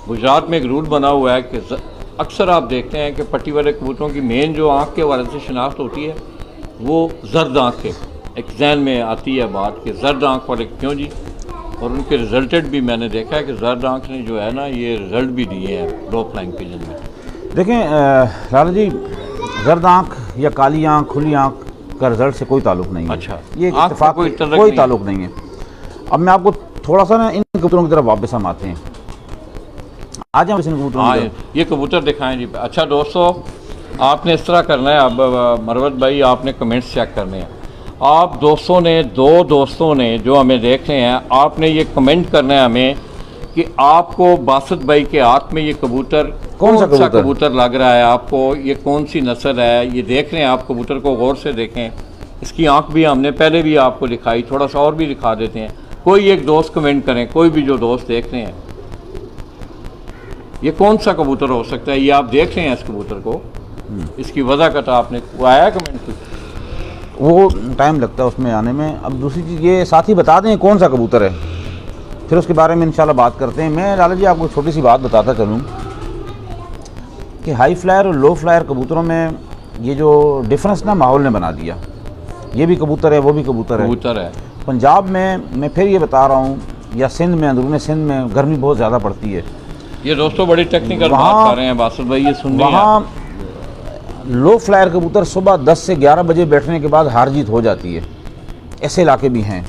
गुजरात में एक रूल बना हुआ है कि अक्सर आप देखते हैं कि पट्टी वाले कबूतरों की मेन जो आंख के हवाले से शनाख्त होती है वो जर्द आंख के, एक जहन में आती है बात कि जर्द आंख वाले क्यों जी, और उनके रिजल्टेड भी मैंने देखा है कि जर्द आंख ने जो है ना ये रिजल्ट भी दिए हैं लो फ्लाइंग पिजन में। देखें लाला जी, जर्द आंख या काली आंख, खुली आंख का रिजल्ट से कोई ताल्लुक नहीं है। अच्छा, ये इत्तेफाक कोई ताल्लुक नहीं है। अब मैं आपको थोड़ा सा ना इन कबूतरों की तरफ वापस हम आते हैं। आज हम कबूतर, ये कबूतर दिखाएं जी। अच्छा दोस्तों, आपने इस तरह करना है, अब मरवत भाई आपने कमेंट्स चेक करने हैं। आप दोस्तों ने, दो दोस्तों ने जो हमें देख रहे हैं, आपने ये कमेंट करना है हमें कि आपको बासित भाई के हाथ में ये कबूतर कौन सा कबूतर लग रहा है, आपको ये कौन सी नस्ल है, ये देख रहे हैं आप। कबूतर को गौर से देखें, इसकी आँख भी हमने पहले भी आपको दिखाई, थोड़ा सा और भी दिखा देते हैं। कोई एक दोस्त कमेंट करें, कोई भी जो दोस्त देख रहे हैं, ये कौन सा कबूतर हो सकता है। ये आप देख रहे हैं इस कबूतर को, इसकी वजह का आपने वो आया कमेंट, वो टाइम लगता है उसमें आने में। अब दूसरी चीज़ ये साथ ही बता दें कौन सा कबूतर है, फिर उसके बारे में इंशाल्लाह बात करते हैं। मैं लाला जी आपको छोटी सी बात बताता चलूँ कि हाई फ्लायर और लो फ्लायर कबूतरों में ये जो डिफरेंस ना माहौल ने बना दिया। ये भी कबूतर है, वो भी कबूतर है। पंजाब में मैं फिर ये बता रहा हूँ, या सिंध में, अंदरूनी सिंध में गर्मी बहुत ज़्यादा पड़ती है। ये दोस्तों बड़ी टेक्निकल बात कर रहे हैं बासित भाई, ये सुन रहे हैं। वहाँ लो फ्लायर कबूतर सुबह 10 से 11 बजे बैठने के बाद हार जीत हो जाती है। ऐसे इलाके भी हैं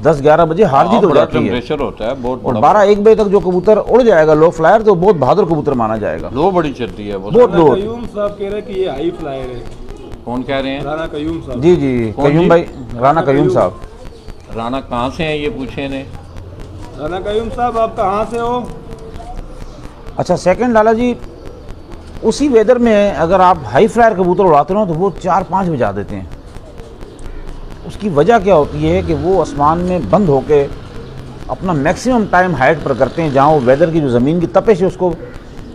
10-11 बजे हार जीत हो जाती है, टेम्परेचर होता है बहुत बड़ा। 12-1 बजे तक जो कबूतर उड़ जाएगा लो फ्लायर, तो बहुत बहादुर कबूतर माना जाएगा। लो बड़ी चलती है बहुत लो। कयूम साहब कह रहे हैं कि ये हाई फ्लायर है। कौन कह रहे हैं? राणा कयूम साहब। जी जी, कयूम भाई, राणा कयूम साहब। राणा कहाँ से हैं ये पूछे ने? राणा कयूम साहब आप कहाँ से हो? अच्छा, सेकंड लाला जी, उसी वेदर में अगर आप हाई फ्लायर कबूतर उड़ाते हो तो वो 4-5 बजा देते हैं। उसकी वजह क्या होती है कि वो आसमान में बंद होके अपना मैक्सिमम टाइम हाइट पर करते हैं, जहाँ वो वेदर की जो ज़मीन की तपिश है उसको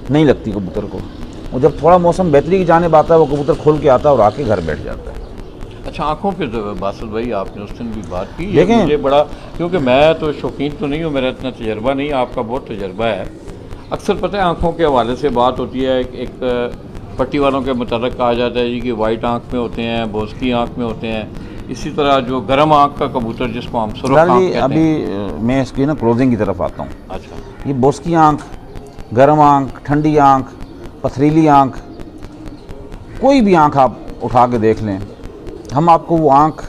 नहीं लगती कबूतर को। और जब थोड़ा मौसम बेहतरी की जानिब आता है वो कबूतर खुल के आता है और आके घर बैठ जाता है। अच्छा, आंखों पे बासित भाई आपने उस दिन भी बात की, देखें मुझे बड़ा, क्योंकि मैं तो शौकीन तो नहीं हूँ, मेरा इतना तजर्बा नहीं, आपका बहुत तजर्बा है। अक्सर पता है आँखों के हवाले से बात होती है, एक पट्टी वालों के मुताबिक कहा जाता है जी कि वाइट आंख में होते हैं, बोस्की आंख में होते हैं। इसी तरह जो गर्म आंख का कबूतर जिसको हम सुरख आंख कहते हैं। अभी मैं इसकी ना क्लोजिंग की तरफ आता हूँ। अच्छा, ये बोस्की आंख, गर्म आंख, ठंडी आंख, पथरीली आंख, कोई भी आंख आप उठा के देख लें, हम आपको वो आंख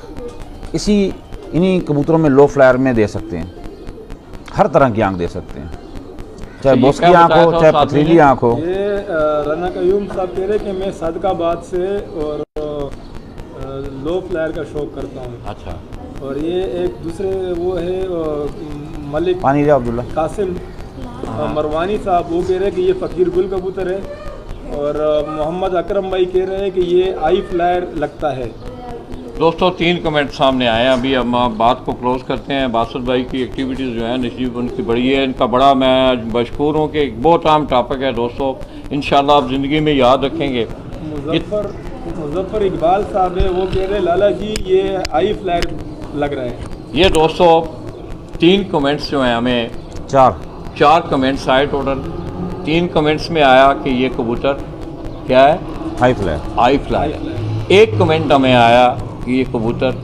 इन्हीं कबूतरों में लो फ्लायर में दे सकते हैं। हर तरह की आंख दे सकते हैं, चाहे ये बोस्की क्या आंख बताया हो, था चाहे उस आदमी पथरीली ने? आंख हो। ये राना कयूम साहब कह रहे कि मैं सदकाबाद से और लो फ्लायर का शौक करता हूँ। अच्छा, और ये एक दूसरे वो है मलिक पानी दिया अब्दुल्ला। कासिम मरवानी साहब, वो कह रहे हैं कि ये फ़कीर गुल कबूतर है। और मोहम्मद अकरम भाई कह रहे हैं कि ये आई फ्लायर लगता है। दोस्तों 3 कमेंट सामने आए हैं। अभी हम बात को क्लोज करते हैं। बासुत भाई की एक्टिविटीज़ जो है नसीब उनकी बड़ी है, इनका बड़ा मैं मशकूर हूँ कि एक बहुत आम टॉपिक है दोस्तों, इंशाल्लाह आप ज़िंदगी में याद रखेंगे। मुजफ्फर इकबाल साहब है, वो कह रहे हैं लाला जी ये आई फ्लायर लग रहा है। ये दोस्तों 3 कमेंट्स जो हैं, हमें 4 कमेंट्स आए टोटल। 3 कमेंट्स में आया कि ये कबूतर क्या है, हाई फ्लायर। High flyer. एक कमेंट हमें आया कि ये कबूतर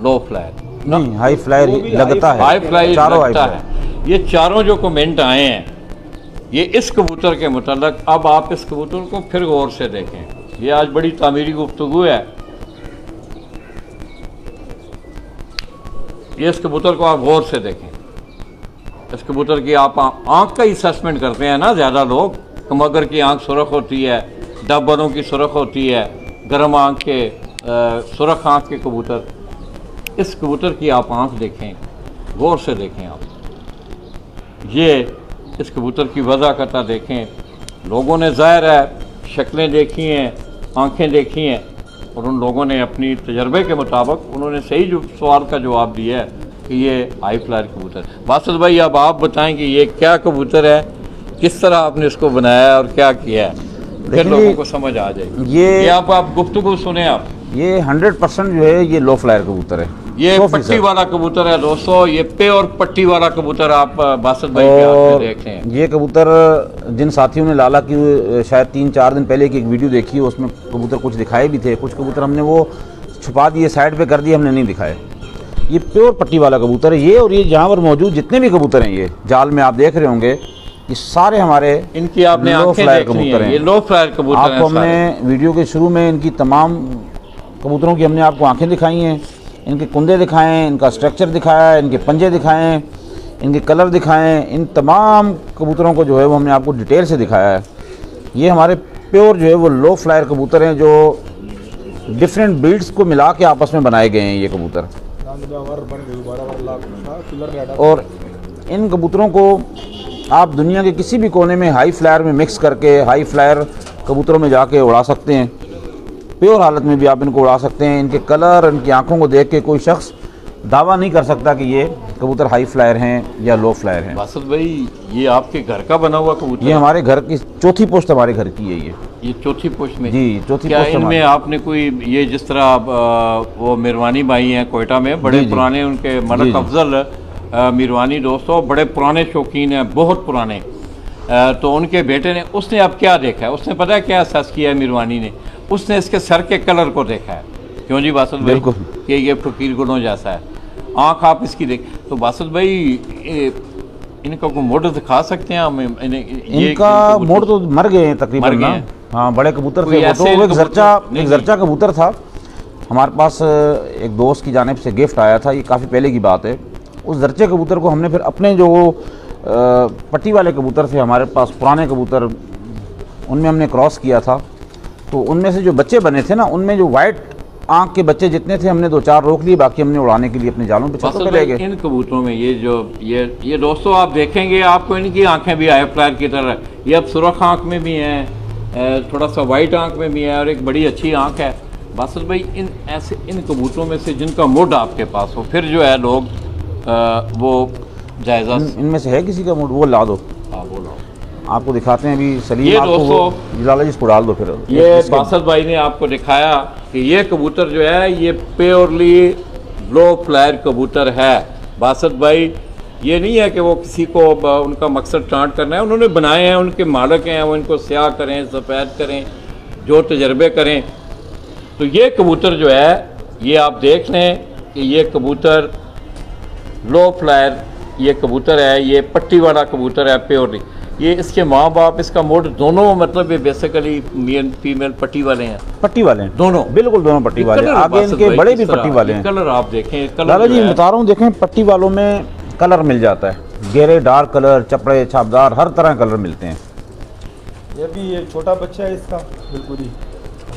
लो फ्लायर नहीं, हाई फ्लायर वो भी लगता है, हाई फ्लायर चारों हाई लगता फ्लायर। है। ये चारों जो कमेंट आए हैं ये इस कबूतर के मुताल्लिक। अब आप इस कबूतर को फिर गौर से देखें, ये आज बड़ी तामीरी गुफ्तगू है। ये इस कबूतर को आप गौर से देखें। इस कबूतर की आप आंख का असेसमेंट करते हैं ना ज़्यादा लोग। कमगर की आंख सुरख होती है, डब्बरों की सुरख होती है, गर्म आंख के सुरख आंख के कबूतर। इस कबूतर की आप आंख देखें, गौर से देखें आप। ये इस कबूतर की वज़ाकता देखें। लोगों ने ज़ाहिर है शक्लें देखी हैं, आंखें देखी हैं, और उन लोगों ने अपनी तजर्बे के मुताबिक उन्होंने सही जो सवाल का जवाब दिया है कि ये हाई फ्लायर कबूतर। बासुत भाई अब आप बताएं कि ये क्या कबूतर है, किस तरह आपने इसको बनाया और क्या किया है, फिर लोगों को समझ आ जाएगी। ये आप गुफ्तगू सुने आप। ये 100% जो है ये लो फ्लायर कबूतर है। ये 100% पट्टी वाला कबूतर है दोस्तों, ये पे और पट्टी वाला कबूतर आप बासुत भाई के हाथ में देखते हैं। ये कबूतर जिन साथियों ने लाला की शायद 3-4 दिन पहले की एक वीडियो देखी है, उसमें कबूतर कुछ दिखाए भी थे, कुछ कबूतर हमने वो छुपा दिए, साइड पे कर दिए, हमने नहीं दिखाए। ये प्योर पट्टी वाला कबूतर है ये। और ये जहाँ पर मौजूद जितने भी कबूतर हैं, ये जाल में आप देख रहे होंगे, ये सारे हमारे इनकी आपने लो आंखें फ्लायर देख ली कबूतर हैं, हैं। ये लो फ्लायर कबूतर हैं आपको सारे। हमने वीडियो के शुरू में इनकी तमाम कबूतरों की हमने आपको आंखें दिखाई हैं, इनके कुंदे दिखाएं, इनका स्ट्रक्चर दिखाया, इनके पंजे दिखाएं, इनके कलर दिखाएं। इन तमाम कबूतरों को जो है वो हमने आपको डिटेल से दिखाया है। ये हमारे प्योर जो है वो लो फ्लायर कबूतर हैं, जो डिफरेंट ब्रीड्स को मिला के आपस में बनाए गए हैं ये कबूतर। और इन कबूतरों को आप दुनिया के किसी भी कोने में हाई फ्लायर में मिक्स करके हाई फ्लायर कबूतरों में जाके उड़ा सकते हैं। प्योर हालत में भी आप इनको उड़ा सकते हैं। इनके कलर, इनकी आंखों को देख के कोई शख्स दावा नहीं कर सकता कि ये कबूतर हाई फ्लायर हैं या लो फ्लायर हैं। बासुत भाई ये आपके घर का बना हुआ कबूतर ये है? हमारे घर की चौथी पोस्ट हमारे घर की है ये चौथी पोस्ट में? जी, चौथी क्या पोस्ट इनमें हमारी। आपने कोई ये जिस तरह वो मिरवानी भाई हैं कोयटा में, बड़े जी, जी। पुराने उनके जी, मलक जी। अफजल मिरवानी दोस्तों बड़े पुराने शौकीन हैं, बहुत पुराने। तो उनके बेटे ने, उसने अब क्या देखा है, उसने पता है क्या एहसास किया है मिरवानी ने? उसने इसके सर के कलर को देखा है। क्यों जी बासुत भाई? बिल्कुल। कि ये फकीर गुलों जैसा है। आँख आप इसकी देख तो बासुत भाई इनका कोई मोड़ दिखा सकते हैं हम? इनका मोड़ तो मर गए हैं तकरीबन मर गए ना। हैं। हाँ, बड़े कबूतर कोई थे वो ऐसे तो। वो कबूतर- एक जर्चा कबूतर था हमारे पास, एक दोस्त की जानिब से गिफ्ट आया था, ये काफ़ी पहले की बात है। उस जर्चे कबूतर को हमने फिर अपने जो पट्टी वाले कबूतर थे हमारे पास, पुराने कबूतर, उनमें हमने क्रॉस किया था। तो उनमें से जो बच्चे बने थे ना, उनमें जो वाइट आंख के बच्चे जितने थे हमने 2-4 रोक लिए, बाकी हमने उड़ाने के लिए अपने जालों पे छतों पे ले गए। इन कबूतरों में ये दोस्तों आप देखेंगे आपको इनकी आंखें भी हाई फ्लायर की तरह, ये अब सुरख आंख में भी हैं, थोड़ा सा वाइट आंख में भी है, और एक बड़ी अच्छी आंख है। बासुत भाई इन कबूतरों में से जिनका मूड आपके पास हो, फिर जो है लोग वो जायजा इनमें से है किसी का मूड? वो ला दो, हाँ बोलो। आपको दिखाते हैं अभी। सलीम ये आपको दोस्तों- लाला जी इसको डाल दो फिर। ये बासुत भाई ने आपको दिखाया कि ये कबूतर जो है ये प्योरली लो फ्लायर कबूतर है। बासुत भाई ये नहीं है कि वो किसी को उनका मकसद टांट करना है, उन्होंने बनाए हैं, उनके मालिक हैं, वो इनको स्याह करें, सफ़ेद करें, जो तजर्बे करें। तो ये कबूतर जो है ये आप देख लें कि ये कबूतर लो फ्लायर ये कबूतर है, ये पट्टी वाला कबूतर है प्योरली। ये इसके माँ बाप इसका मोड दोनों मतलब ये बेसिकली मेल फीमेल पट्टी वाले हैं। पट्टी वाले हैं दोनों, बिल्कुल दोनों पट्टी वाले हैं। आगे इनके बड़े भी पट्टी वाले हैं। कलर आप देखें, कलर लाला जो जी है, बता रहा हूँ, देखें पट्टी वालों में कलर मिल जाता है, गहरे डार्क कलर, चपड़े छापदार, हर तरह कलर मिलते हैं। ये भी ये छोटा बच्चा है इसका बिल्कुल ही,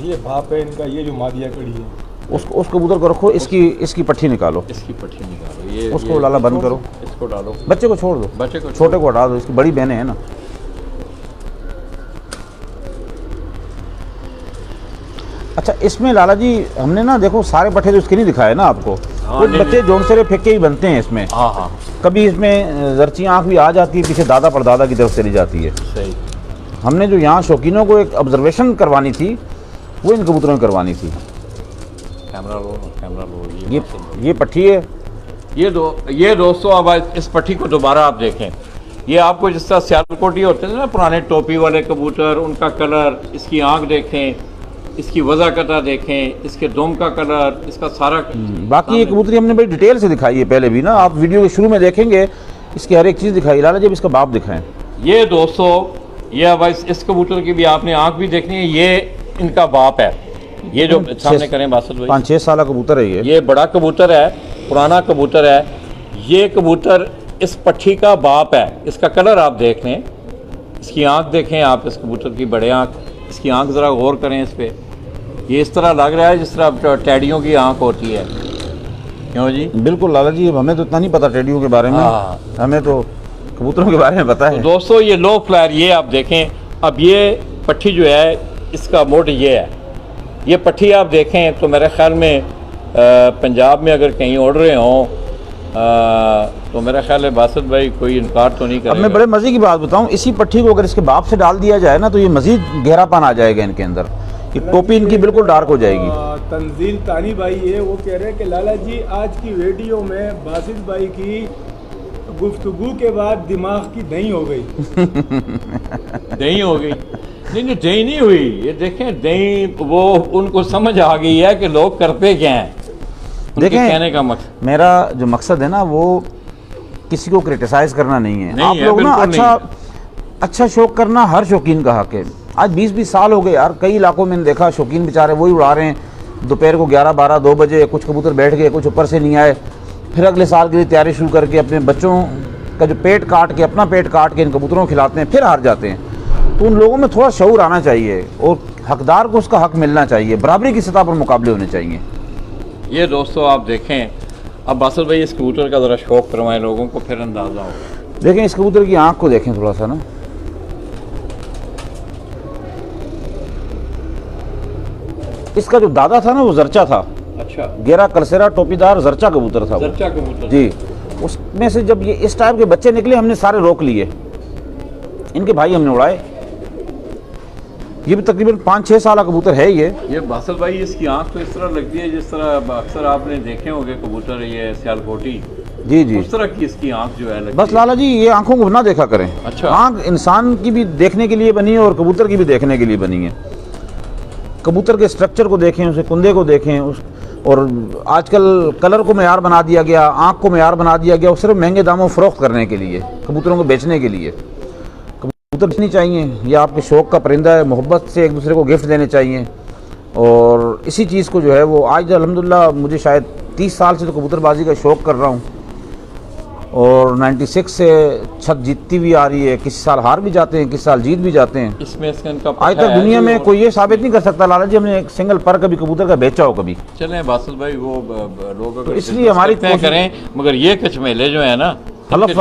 ये बाप है इनका, ये जो मादिया कड़ी है। उस कबूतर को रखो, इसकी पट्टी निकालो, इसकी पट्टी निकालो, ये उसको लाला बंद करो, इसको डालो, बच्चे को छोड़ दो, बच्चे को छोटे को हटा दो, इसकी बड़ी बहनें हैं ना। अच्छा, इसमें लाला जी हमने ना देखो सारे पट्टे तो इसके नहीं दिखाए ना आपको, कुछ बच्चे जोनसेरे फेंके ही बनते हैं इसमें। हाँ हाँ कभी इसमें जर्ची आँख भी आ जाती है, पीछे दादा परदादा की तरफ चली जाती है। सही। हमने जो यहाँ शौकीनों को एक ऑब्जर्वेशन करवानी थी वो इन कबूतरों में करवानी थी। कैमरा लो, ये पट्टी है, ये दोस्तों अब इस पट्टी को दोबारा आप देखें। ये आपको जिस तरह सियालकोटी होते थे ना पुराने टोपी वाले कबूतर, उनका कलर, इसकी आंख देखें, इसकी वज़ाकता देखें, इसके दुम का कलर, इसका सारा बाकी ये कबूतरी हमने बड़ी डिटेल से दिखाई है पहले भी ना, आप वीडियो के शुरू में देखेंगे इसकी हर एक चीज़ दिखाई। लाला जी अब इसका बाप दिखाएं। ये दोस्तों ये अब इस कबूतर की भी आपने आंख भी देखनी है, ये इनका बाप है। ये जो सामने करें बासत भाई, 5-6 साल का कबूतर है ये बड़ा कबूतर है, पुराना कबूतर है। ये कबूतर इस पट्टी का बाप है। इसका कलर आप देख लें, इसकी आंख देखें आप, इस कबूतर की बड़े आंख, इसकी आंख ज़रा गौर करें इस पर। ये इस तरह लग रहा है जिस तरह टैडियों की आंख होती है। क्यों जी? बिल्कुल लाला जी, अब हमें तो इतना नहीं पता टेडियों के बारे में, हाँ। हमें तो कबूतरों के बारे में पता है। तो दोस्तों ये लो फ्लायर ये आप देखें। अब ये पट्टी जो है इसका मोड ये है, ये पट्टी आप देखें तो मेरे ख्याल में पंजाब में अगर कहीं उड़ रहे हों तो मेरा ख्याल है बासत भाई कोई इनकार तो नहीं अब करेगा। मैं बड़े मज़े की बात बताऊं, इसी पट्टी को अगर इसके बाप से डाल दिया जाए ना तो ये मज़ीद गहरापन आ जाएगा इनके अंदर, ये टोपी इनकी बिल्कुल डार्क हो जाएगी। तंजील तानी भाई है, वो कह रहे हैं कि लाला जी आज की वीडियो में बासित भाई की गुफ्तगू के बाद दिमाग की दही हो गई। दही हो गई? नहीं दही नहीं हुई। ये देखें दही वो उनको समझ आ गई है कि लोग करते क्या हैं। देखें, कहने का मकसद, मेरा जो मकसद है ना वो किसी को क्रिटिसाइज करना नहीं है। नहीं आप है, लोग ना बिल्कुल अच्छा शौक करना हर शौकीन का हक है। आज 20-20 साल हो गए यार, कई इलाकों में देखा शौकीन बेचारे वही उड़ा रहे हैं, दोपहर को 11-12-2 बजे कुछ कबूतर बैठ गए, कुछ ऊपर से नहीं आए, फिर अगले साल के लिए तैयारी शुरू करके अपने बच्चों का जो पेट काट के, अपना पेट काट के इन कबूतरों को खिलाते हैं, फिर हार जाते हैं। तो उन लोगों में थोड़ा शऊर आना चाहिए और हकदार को उसका हक मिलना चाहिए, बराबरी की सतह पर मुकाबले होने चाहिए। ये दोस्तों आप देखें। अब बासत भाई इस कबूतर का ज़रा शौक करवाएं लोगों को, फिर अंदाज़ा होगा। देखें इस कबूतर की आंख को देखें थोड़ा सा ना, इसका जो दादा था ना वो जरचा था। अच्छा, गेरा कलसेरा टोपीदार जरचा कबूतर था वो। जरचा कबूतर जी, उसमें से जब ये इस टाइप के बच्चे निकले हमने सारे रोक लिए, इनके भाई हमने उड़ाए। ये भी तकरीबन 5-6 साल का कबूतर है ये। बासत भाई इसकी आंख तो इस तरह लगती है जिस तरह अक्सर आपने देखे होंगे कबूतर, ये सियालकोटी, जी जी, उस तरह की इसकी आंख जो है लगती बस है। लाला जी ये आंखों को ना देखा करें। अच्छा। आंख इंसान की भी देखने के लिए बनी है और कबूतर की भी देखने के लिए बनी है। कबूतर के स्ट्रक्चर को देखें, उसे कुंदे को देखें, और आजकल कलर को मेयार बना दिया गया, आंख को मेयार बना दिया गया, वो सिर्फ महंगे दामों फरोख्त करने के लिए, कबूतरों को बेचने के लिए। कबूतर बेचनी चाहिए, ये आपके शौक़ का परिंदा है, मोहब्बत से एक दूसरे को गिफ्ट देने चाहिए। और इसी चीज़ को जो है वो आज अल्हम्दुलिल्लाह मुझे शायद 30 साल से तो कबूतरबाजी का शौक़ कर रहा हूँ, और 96 से छत जीतती भी आ रही है, किसी साल हार भी जाते हैं, किसी साल जीत भी जाते हैं। इसमें इनका आज तक दुनिया में कोई ये साबित नहीं कर सकता लाला जी हमने एक सिंगल पर कभी कबूतर का बेचा हो कभी। चले बासत भाई वो लोग तो इसलिए हमारी करें, मगर ये कचमेले जो है ना, हलफ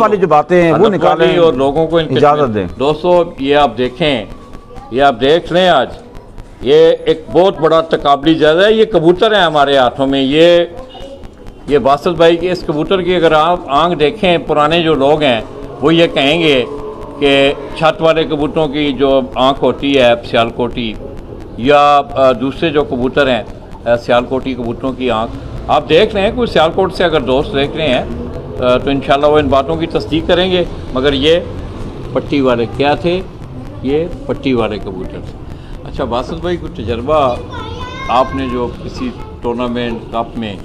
वाली जो बातें हैं वो निकालें और लोगों को इजाज़त दें। दोस्तों ये आप देखें, ये आप देख लें, आज ये एक बहुत बड़ा तकाबली जायज़ा है। ये कबूतर है हमारे हाथों में, ये बासत भाई के इस कबूतर की अगर आप आंख देखें, पुराने जो लोग हैं वो ये कहेंगे कि छत वाले कबूतरों की जो आंख होती है सियालकोटी, या दूसरे जो कबूतर हैं सियालकोटी कबूतरों की आंख, आप देख रहे हैं। कोई सियालकोट से अगर दोस्त देख रहे हैं तो इंशाल्लाह वो इन बातों की तस्दीक करेंगे। मगर ये पट्टी वाले क्या थे, ये पट्टी वाले कबूतर थे। अच्छा बासित भाई, कुछ तजर्बा आपने जो किसी टूर्नामेंट कप में,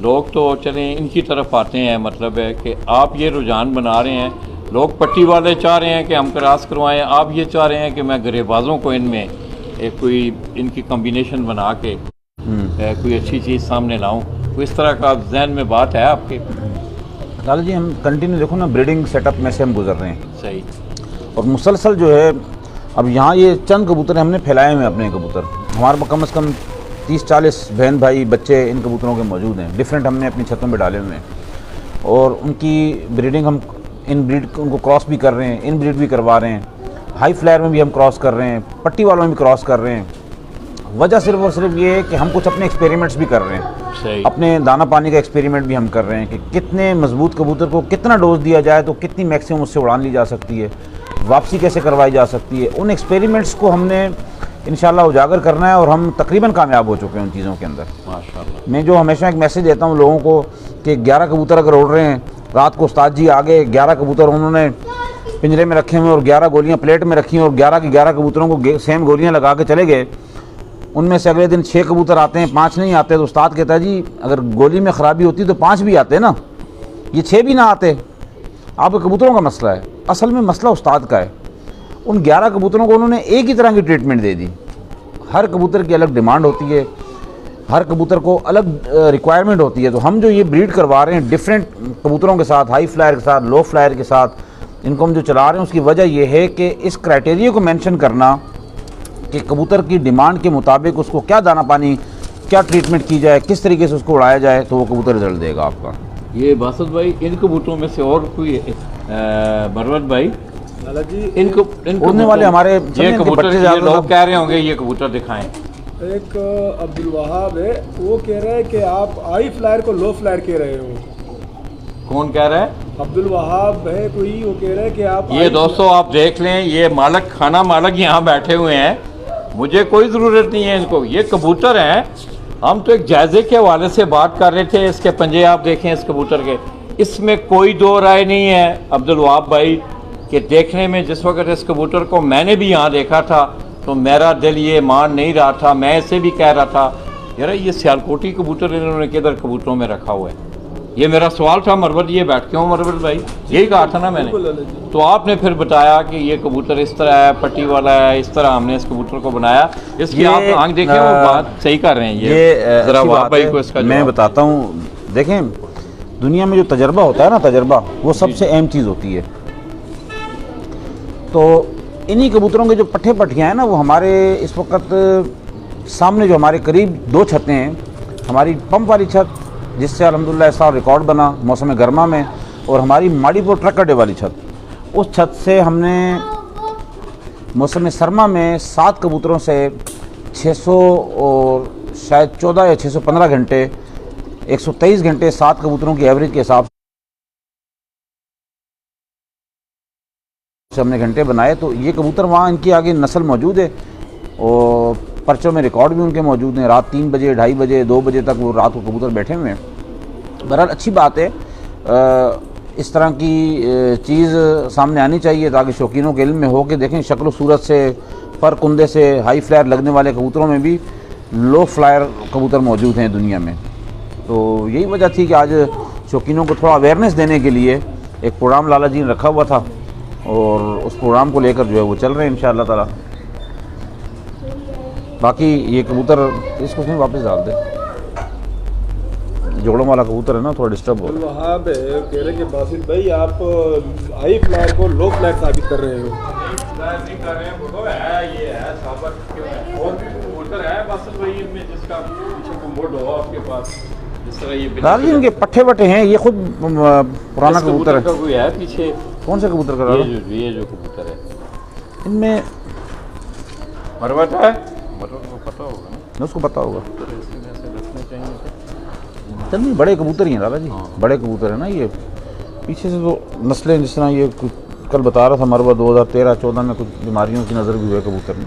लोग तो चलें इनकी तरफ आते हैं, मतलब है कि आप ये रुझान बना रहे हैं, लोग पट्टी वाले चाह रहे हैं कि हम क्रॉस करवाएं, आप ये चाह रहे हैं कि मैं गरेबाजों को इनमें एक कोई इनकी कॉम्बिनेशन बना के कोई अच्छी चीज़ सामने लाऊं, कोई इस तरह का जहन में बात है आपके? लाला जी हम कंटिन्यू देखो ना, ब्रीडिंग सेटअप में से हम गुजर रहे हैं सही। और मुसलसल जो है, अब यहाँ ये चंद कबूतर हमने फैलाए हुए हैं अपने कबूतर, हमारे पास कम से कम 30-40 बहन भाई बच्चे इन कबूतरों के मौजूद हैं, डिफरेंट हमने अपनी छतों में डाले हुए हैं। और उनकी ब्रीडिंग हम इन ब्रीड उनको क्रॉस भी कर रहे हैं, इन ब्रीड भी करवा रहे हैं, हाई फ्लायर में भी हम क्रॉस कर रहे हैं, पट्टी वालों में भी क्रॉस कर रहे हैं। वजह सिर्फ और सिर्फ ये है कि हम कुछ अपने एक्सपेरिमेंट्स भी कर रहे हैं, सही। अपने दाना पानी का एक्सपेरिमेंट भी हम कर रहे हैं कि कितने मजबूत कबूतर को कितना डोज दिया जाए तो कितनी मैक्सिमम उससे उड़ान ली जा सकती है, वापसी कैसे करवाई जा सकती है। उन एक्सपेरिमेंट्स को हमने इंशाल्लाह उजागर करना है और हम तकरीबन कामयाब हो चुके हैं उन चीज़ों के अंदर। माशाल्लाह। मैं जो हमेशा एक मैसेज देता हूँ लोगों को कि 11 कबूतर अगर उड़ रहे हैं, रात को उस्ताद जी आगे 11 कबूतर उन्होंने पिंजरे में रखे हुए और 11 गोलियाँ प्लेट में रखी हैं और 11 की 11 कबूतरों को सेम गोलियाँ लगा के चले गए, उनमें से अगले दिन 6 कबूतर आते हैं, 5 नहीं आते, तो उस्ताद कहता है जी अगर गोली में ख़राबी होती तो 5 भी आते ना, ये 6 भी ना आते। आपके कबूतरों का मसला है, असल में मसला उस्ताद का है। उन 11 कबूतरों को उन्होंने एक ही तरह की ट्रीटमेंट दे दी। हर कबूतर की अलग डिमांड होती है, हर कबूतर को अलग रिक्वायरमेंट होती है। तो हम जो ये ब्रीड करवा रहे हैं डिफरेंट कबूतरों के साथ, हाई फ्लायर के साथ, लो फ्लायर के साथ, इनको हम जो चला रहे हैं, उसकी वजह यह है कि इस क्राइटेरिया को मेंशन करना कि कबूतर की डिमांड के मुताबिक उसको क्या दाना पानी, क्या ट्रीटमेंट की जाए, किस तरीके से उसको उड़ाया जाए, तो वो कबूतर रिजल्ट देगा आपका। ये बासित भाई, इन कबूतरों में से और कोई मरवत भाई, लाला जी इनको उड़ने वाले हमारे ये कबूतर, ये लोग कह रहे होंगे ये कबूतर दिखाएं। एक अब्दुल वहाब है, वो कह रहा है कि आप हाई फ्लायर को लो फ्लायर कह रहे हो। कौन कह रहा है? अब्दुल वहाब है कोई, वो कह रहा है कि आप ये दोस्तों आप देख लें, ये मालक, खाना मालक यहाँ बैठे हुए हैं, मुझे कोई ज़रूरत नहीं है इनको, ये कबूतर हैं। हम तो एक जायजे के हवाले से बात कर रहे थे। इसके पंजे आप देखें इस कबूतर के, इसमें कोई दो राय नहीं है अब्दुल वहाब भाई कि देखने में, जिस वक्त इस कबूतर को मैंने भी यहाँ देखा था तो मेरा दिल ये मान नहीं रहा था, मैं इसे भी कह रहा था यार ये सियालकोटी कबूतर इन्होंने किधर कबूतरों में रखा हुआ है। ये मेरा सवाल था मरवत, ये बैठ क्यों मरवत भाई, यही कहा था ना मैंने। तो आपने फिर बताया कि ये कबूतर इस तरह है, पट्टी वाला है, इस तरह हमने इस कबूतर को बनाया। इसकी आप आंख देखें, वो बात सही कर रहे हैं। ये जरा वहाब भाई को इसका मैं बताता हूँ। देखें, दुनिया में जो तजर्बा होता है ना, तजर्बा वो सबसे अहम चीज़ होती है। तो इन्हीं कबूतरों के जो पट्टे पट्टियाँ हैं ना, वो हमारे इस वक्त सामने जो हमारे करीब 2 छतें हैं, हमारी पंप वाली छत जिससे अल्हम्दुलिल्लाह ऐसा रिकॉर्ड बना मौसम गर्मा में, और हमारी माड़ीपुर ट्रक अड्डे वाली छत, उस छत से हमने मौसम सरमा में 7 कबूतरों से 600 और शायद 14 या 615 घंटे, 123 घंटे 7 कबूतरों की एवरेज के हिसाब से हमने घंटे बनाए। तो ये कबूतर वहाँ इनकी आगे नस्ल मौजूद है और पर्चों में रिकॉर्ड भी उनके मौजूद हैं। रात 3 बजे, 2:30 बजे, 2 बजे तक वो रात को कबूतर बैठे हुए हैं। बहरहाल अच्छी बात है, इस तरह की चीज़ सामने आनी चाहिए ताकि शौकीनों के इल्म में हो कि देखें शक्ल सूरत से, पर कुंदे से हाई फ्लायर लगने वाले कबूतरों में भी लो फ्लायर कबूतर मौजूद हैं दुनिया में। तो यही वजह थी कि आज शौकीनों को थोड़ा अवेयरनेस देने के लिए एक प्रोग्राम लाला जी ने रखा हुआ था और उस प्रोग्राम को लेकर जो है वो चल रहे हैं इंशाअल्लाह ताला। बाकी ये कबूतर इसको फिर वापस डाल दे, जोड़ों वाला कबूतर है ना, थोड़ा डिस्टर्ब हो रहा है। वहाँ पे कह रहे कि बासित भाई आप हाई फ्लायर को लो फ्लायर साबित कर रहे हो। नहीं कर रहे हैं, बोलो है, ये है साबित क्यों है। और भी कबूतर है बासित भाई इनमें जिसका पीछे कोमोड हो आपके पास, जिस तरह ये दादी इनके पट्टे वट्टे हैं, ये खुद पुराना कबूतर है। कोई है पीछे? कौन से कबूतर का? ये जो कबूतर है इनमें मरवत है, मरवत को पता होगा ना, उसको पता होगा। रखने चाहिए चल नहीं, बड़े कबूतर ही हैं दादा जी, बड़े कबूतर है ना ये। पीछे से तो नस्लें, जिस तरह ये कल बता रहा था मरवा 2013-14 में कुछ बीमारियों की नज़र भी हुई कबूतर में।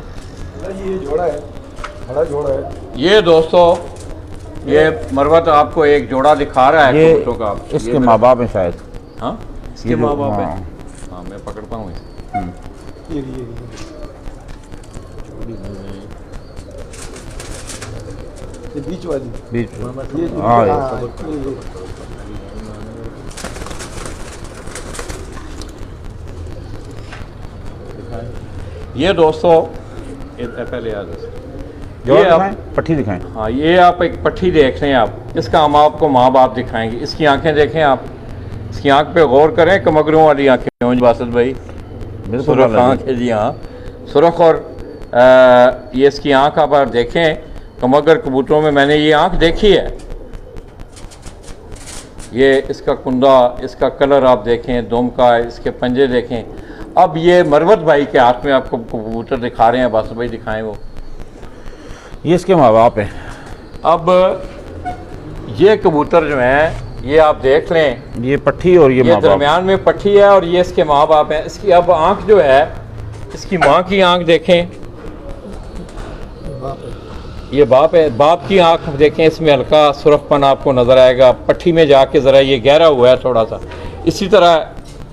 ये जोड़ा है, बड़ा जोड़ा है ये दोस्तों। ये मरवत आपको एक जोड़ा दिखा रहा है कबूतरों का। इसके माँ बाप हैं शायद। हाँ, इसके माँ बाप हैं। हाँ। हाँ, मैं पकड़ता हूँ इसे। ये बीच वाली बीच ये जो- हाँ, हाँ, ये दोस्तों पहले याद ये आप दिखाएं, पट्टी दिखाएं। हाँ, ये आप एक पट्टी देख रहे हैं आप, इसका हम आपको माँ बाप दिखाएंगे। इसकी आंखें देखें आप, इसकी आंख पे गौर करें, कमगरों वाली आंखें हों बासत भाई, बिल्कुल सुरख वाला आँख है जी, हाँ सुरख। और ये इसकी आंख आप देखें, कमगर कबूतरों में मैंने ये आंख देखी है। ये इसका कुंदा, इसका कलर आप देखें, दुम का, इसके पंजे देखें। अब ये मरवत भाई के हाथ में आपको कबूतर दिखा रहे हैं, बासत भाई दिखाएं वो। ये इसके माँ बाप हैं। अब ये कबूतर जो हैं ये आप देख लें, ये पट्टी और ये माँ बाप। दरमियान में पट्टी है और ये इसके माँ बाप हैं। इसकी अब आंख जो है, इसकी माँ की आंख देखें, ये बाप है, बाप की आंख देखें, इसमें हल्का सुरखपन आपको नजर आएगा। पट्टी में जाके ज़रा ये गहरा हुआ है थोड़ा सा। इसी तरह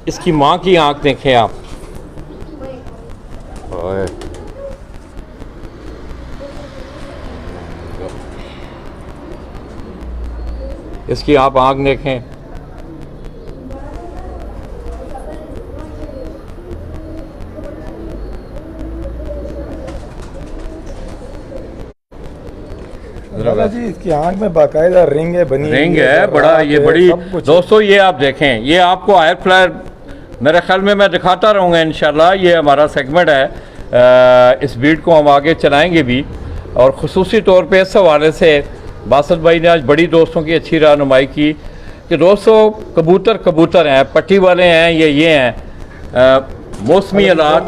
इसकी माँ की आंख देखें आप, ओए। इसकी आप आंख देखें, दादा जी इसकी आंख में बाकायदा रिंग है, बनी रिंग हुई है बड़ा, ये बड़ी। सब कुछ। दोस्तों ये आप देखें, ये आपको आयर फ्लायर मेरे ख्याल में मैं दिखाता रहूँगा इंशाल्लाह। ये हमारा सेगमेंट है, इस बीट को हम आगे चलाएंगे भी। और ख़ुसूसी तौर पे इस हवाले से बासत भाई ने आज बड़ी दोस्तों की अच्छी रहनुमाई की कि दोस्तों कबूतर कबूतर हैं, पट्टी वाले हैं, ये हैं मौसमी हालात।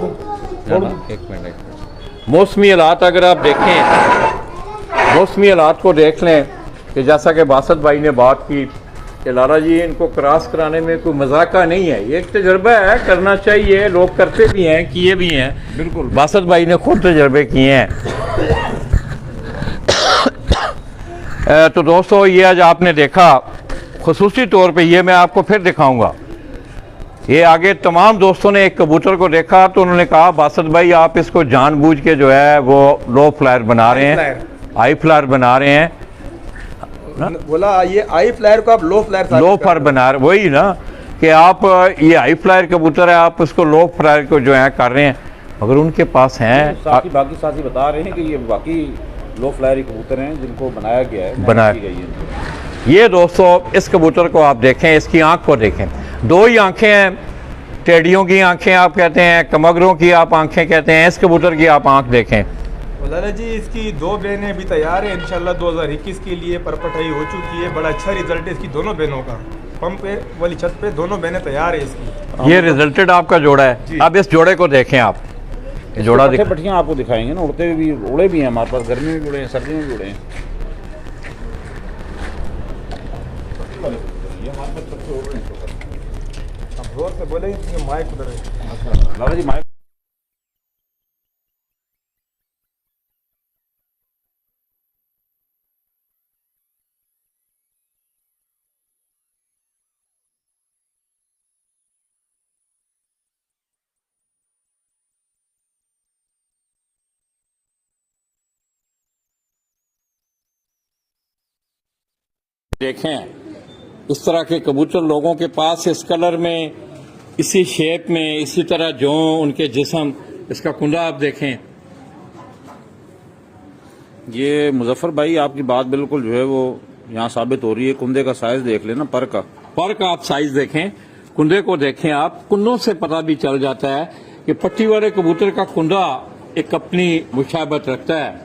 एक मिनट, मौसमी हालात अगर आप देखें, मौसमी हालात को देख लें कि जैसा कि बासत भाई ने बात की कि लाला जी इनको क्रॉस कराने में कोई मजाका नहीं है, ये एक तजर्बा है, करना चाहिए, लोग करते भी हैं, किए भी हैं। बिल्कुल बासत भाई ने खुद तजर्बे किए हैं। तो दोस्तों ये आज आपने देखा, खुसूसी तौर पे ये मैं आपको फिर दिखाऊंगा। ये आगे तमाम दोस्तों ने एक कबूतर को देखा तो उन्होंने कहा बासत भाई आप इसको जानबूझ के जो है वो लो फ्लायर बना रहे हैं, आई फ्लायर बना रहे हैं। बोला ये आई फ्लायर को आप लो फ्लायर बना रहे, वही ना कि आप ये हाई फ्लायर कबूतर है, आप उसको लो फ्लायर को जो है कर रहे हैं, मगर उनके पास हैं बाकी साथी बता रहे हैं कि ये बाकी लो फ्लायर कबूतर हैं जिनको बनाया गया है, बनाया की गई है। ये दोस्तों इस कबूतर को आप देखें, इसकी आंख को देखें, दो ही आंखें हैं, टेडियों की आंखें आप कहते हैं, कमगरों की आप आंखें कहते हैं, इस कबूतर की आप आंख देखें। दादा जी इसकी दो बहनें अभी तैयार है इंशाल्लाह 2021 के लिए, परपटाई हो चुकी है, बड़ा अच्छा रिजल्ट है इसकी दोनों बहनों का। पंप पे वाली छत पे दोनों बहनें तैयार है इसकी। ये रिजल्टेड आपका जोड़ा है। अब इस जोड़े को देखें आप, जोड़ा दिखा, पट्टियाँ आपको दिखाएंगे ना, उड़ते भी उड़े भी हैं हमारे पास, गर्मी में भी उड़े हैं, सर्दी में भी उड़े हैं। अब जोर से बोले माइक उधर है। लाला जी माइक देखें इस तरह के कबूतर लोगों के पास इस कलर में, इसी शेप में, इसी तरह जो उनके जिस्म, इसका कुंडा आप देखें। ये मुजफ्फर भाई आपकी बात बिल्कुल जो है वो यहाँ साबित हो रही है। कुंदे का साइज देख लेना, पर का आप साइज देखें, कुंडे को देखें आप, कुंडों से पता भी चल जाता है कि पट्टी वाले कबूतर का कुंडा एक अपनी मुशाबत रखता है।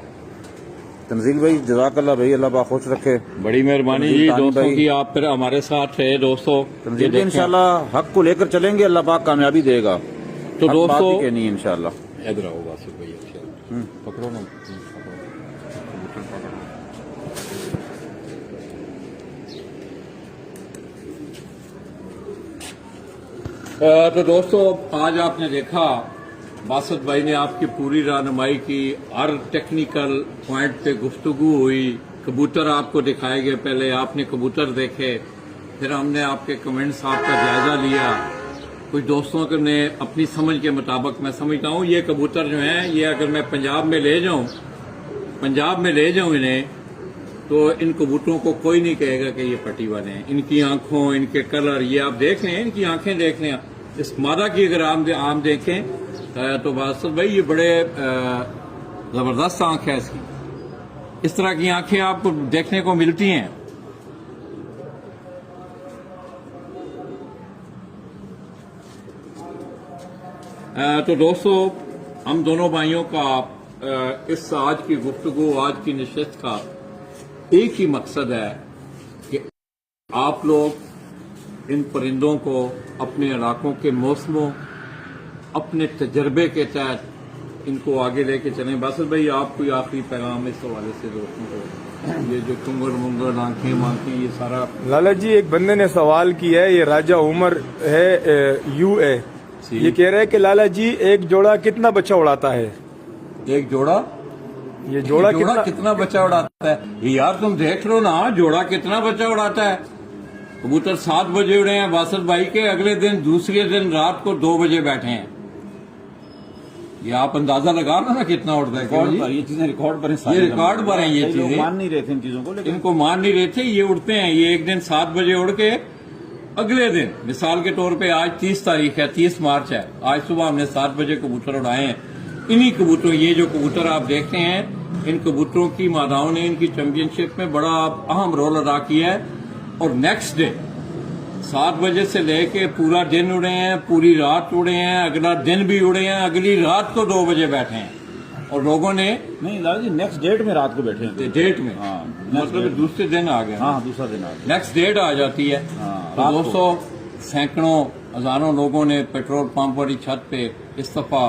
तंजील भाई जज़ाकल्लाह भाई, अल्लाह पाक खुश रखे। बड़ी मेहरबानी जी दोस्तों की, आप फिर हमारे साथ रहे दोस्तों। तंजील भाई इंशाल्लाह हक को लेकर चलेंगे, अल्लाह पाक कामयाबी देगा। तो दोस्तों नहीं इंशाल्लाह इधर आओ बासु भैया, पकड़ो ना, तो दोस्तों आज आपने देखा बासत भाई ने आपकी पूरी रहनुमाई की, हर टेक्निकल पॉइंट पे गुफ्तगू हुई, कबूतर आपको दिखाए गए, पहले आपने कबूतर देखे, फिर हमने आपके कमेंट्स आपका जायजा लिया। कुछ दोस्तों ने अपनी समझ के मुताबिक, मैं समझता हूँ ये कबूतर जो हैं ये अगर मैं पंजाब में ले जाऊँ इन्हें तो इन कबूतरों को कोई नहीं कहेगा कि ये पट्टी वाले हैं। इनकी आंखों, इनके कलर, ये आप देख लें, इनकी आंखें देख लें। इस मादा की अगर आम देखें तो बासत भाई ये बड़े जबरदस्त आंख है इसकी। इस तरह की आंखें आपको देखने को मिलती हैं। तो दोस्तों, हम दोनों भाइयों का इस आज की गुफ्तगू, आज की नशिस्त का एक ही मकसद है कि आप लोग इन परिंदों को अपने इलाकों के मौसमों, अपने तजर्बे के तहत इनको आगे लेके चलें। बासित भाई, आप कोई आखिरी पैगाम इस हवाले से दोस्तों को? ये जो चुंगल मुंगल, आंखें मांखें, ये सारा। लाला जी, एक बंदे ने सवाल किया है, ये राजा उमर है यूए, ये कह रहा है कि लाला जी एक जोड़ा कितना बच्चा उड़ाता है? एक जोड़ा? ये जोड़ा कितना बच्चा उड़ाता है? यार तुम देख लो ना, जोड़ा कितना बच्चा उड़ाता है। कबूतर 7 बजे उड़े हैं बासत भाई के, अगले दिन दूसरे दिन रात को 2 बजे बैठे हैं। ये आप अंदाजा लगा लो ना कितना उड़ता है। ये चीजें रिकॉर्ड पर ये रिकॉर्ड पर हैं। ये चीजें मान नहीं रहे थे इन चीजों को, लेकिन इनको मान नहीं रहे थे। ये उड़ते हैं। ये एक दिन 7 बजे उड़ के अगले दिन, मिसाल के तौर पे आज 30 तारीख है, 30 मार्च है, आज सुबह हमने 7 बजे कबूतर उड़ाए हैं। इन्हीं कबूतरों, ये जो कबूतर आप देखते हैं, इन कबूतरों की मादाओं ने इनकी चैंपियनशिप में बड़ा अहम रोल अदा किया है। और नेक्स्ट डे 7 बजे से लेके पूरा दिन उड़े हैं, पूरी रात उड़े हैं, अगला दिन भी उड़े हैं, अगली रात को 2 बजे बैठे हैं। और लोगों ने नहीं लाला जी, नेक्स्ट डेट में रात को बैठे हैं। डेट में, हाँ, मतलब दूसरे दिन आ गया। हाँ, दूसरा दिन आ गया, नेक्स्ट डेट आ जाती है। हाँ, तो दोस्तों, सैकड़ों हजारों लोगों ने पेट्रोल पंप वाली छत पे इस दफा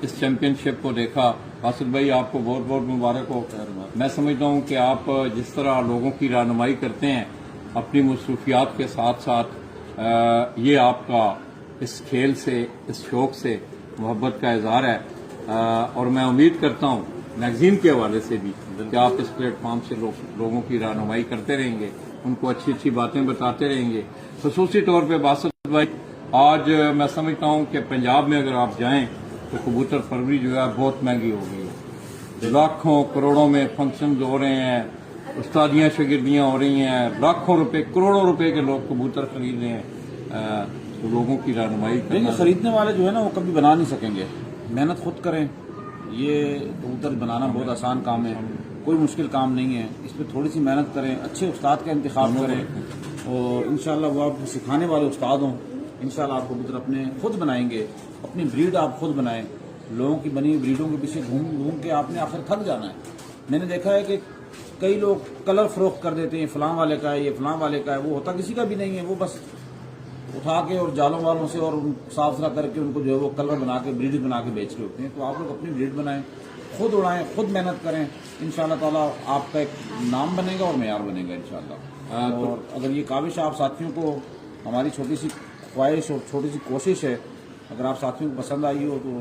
इस चैंपियनशिप को देखा। बासित भाई, आपको बहुत बहुत मुबारक हो। मैं समझता हूँ कि आप जिस तरह लोगों की रहनुमाई करते हैं अपनी मसरूफियात के साथ साथ, ये आपका इस खेल से, इस शौक से मोहब्बत का इजहार है। और मैं उम्मीद करता हूँ मैगजीन के हवाले से भी कि आप इस प्लेटफॉर्म से लोगों की रहनुमाई करते रहेंगे, उनको अच्छी अच्छी बातें बताते रहेंगे। खसूसी तौर पे बासित भाई, आज मैं समझता हूँ कि पंजाब में अगर आप जाएं तो कबूतर परवरी जो है बहुत महंगी हो गई है। लाखों करोड़ों में फंक्शन हो रहे हैं, उस्तादियाँ शागिर्दियाँ हो रही हैं, लाखों रुपए, करोड़ों रुपए के लोग कबूतर खरीद रहे हैं। तो लोगों की रहनुमाई करना, खरीदने वाले जो है ना वो कभी बना नहीं सकेंगे। मेहनत खुद करें। ये कबूतर बनाना बहुत आसान काम है, कोई मुश्किल काम नहीं है। इस पर थोड़ी सी मेहनत करें, अच्छे उस्ताद का इंतखाब करें और इंशाल्लाह वो आपको सिखाने वाले उस्ताद हों। इंशाल्लाह आप कबूतर अपने खुद बनाएंगे, अपनी ब्रीड आप खुद बनाएं। लोगों की बनी हुई ब्रीडों के पीछे घूम घूम के आपने आखिर थक जाना है। मैंने देखा है कि कई लोग कलर फरोख्त कर देते हैं, फलां वाले का है, ये फलां वाले का है। वो होता किसी का भी नहीं है। वो बस उठा के और जालों वालों से और साफ सुथरा करके उनको जो है वो कलर बना के, ब्रीड बना के बेच रहे होते हैं। तो आप लोग अपनी ब्रीड बनाएं, खुद उड़ाएं, खुद मेहनत करें। इंशाल्लाह ताला आपका एक नाम बनेगा और मेयार बनेगा इंशाल्लाह। और अगर ये काविश आप साथियों को, हमारी छोटी सी ख्वाहिश और छोटी सी कोशिश है, अगर आप साथियों को पसंद आई हो तो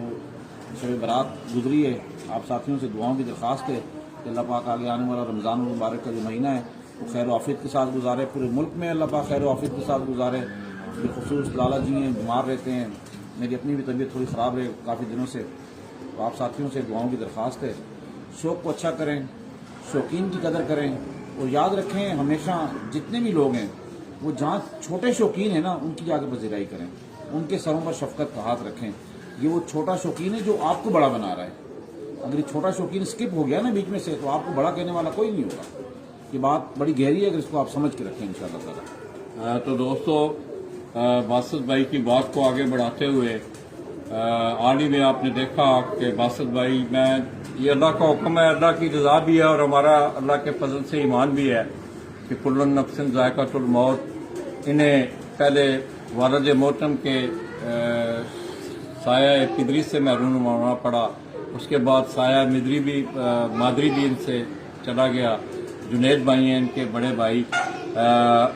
शब बारात गुजरी है, आप साथियों से दुआओं की दरख्वास्त है कि अल्लाह पाक आगे आने वाला रमज़ान मुबारक का जो महीना है वो खैर आफियत के साथ गुजारे। पूरे मुल्क में अल्लाह पाक खैर आफियत के साथ गुजारे। बिलखुसूस लाला जी हैं, बीमार रहते हैं, मेरी अपनी भी तबीयत थोड़ी ख़राब है काफ़ी दिनों से। तो आप साथियों से दुआओं की दरख्वास्त है, शौक़ को अच्छा करें, शौकीन की कदर करें और याद रखें हमेशा जितने भी लोग हैं वो जहाँ छोटे शौकीन है ना उनकी जाके पजीराई करें, उनके सरों पर शफकत का हाथ रखें। ये वो छोटा शौकीन है जो आपको बड़ा बना रहा है। अगर ये छोटा शौकीन स्किप हो गया ना बीच में से तो आपको बड़ा कहने वाला कोई नहीं होगा। ये बात बड़ी गहरी है, अगर इसको आप समझ के रखें इंशाअल्लाह ताला। तो दोस्तों, बासित भाई की बात को आगे बढ़ाते हुए हाल ही में आपने देखा कि बासित भाई, मैं ये अल्लाह का हुक्म है, अल्लाह की रज़ा भी है और हमारा अल्लाह के फजल से ईमान भी है कि कुल्लुन नफ्सिन ज़ायक़ातुल मौत। इन्हें पहले वालिद मोहतरम के साया पिदरी से महरूम होना पड़ा, उसके बाद साया मिदरी भी मादरी भी इनसे चला गया। जुनैद भाई हैं इनके बड़े भाई,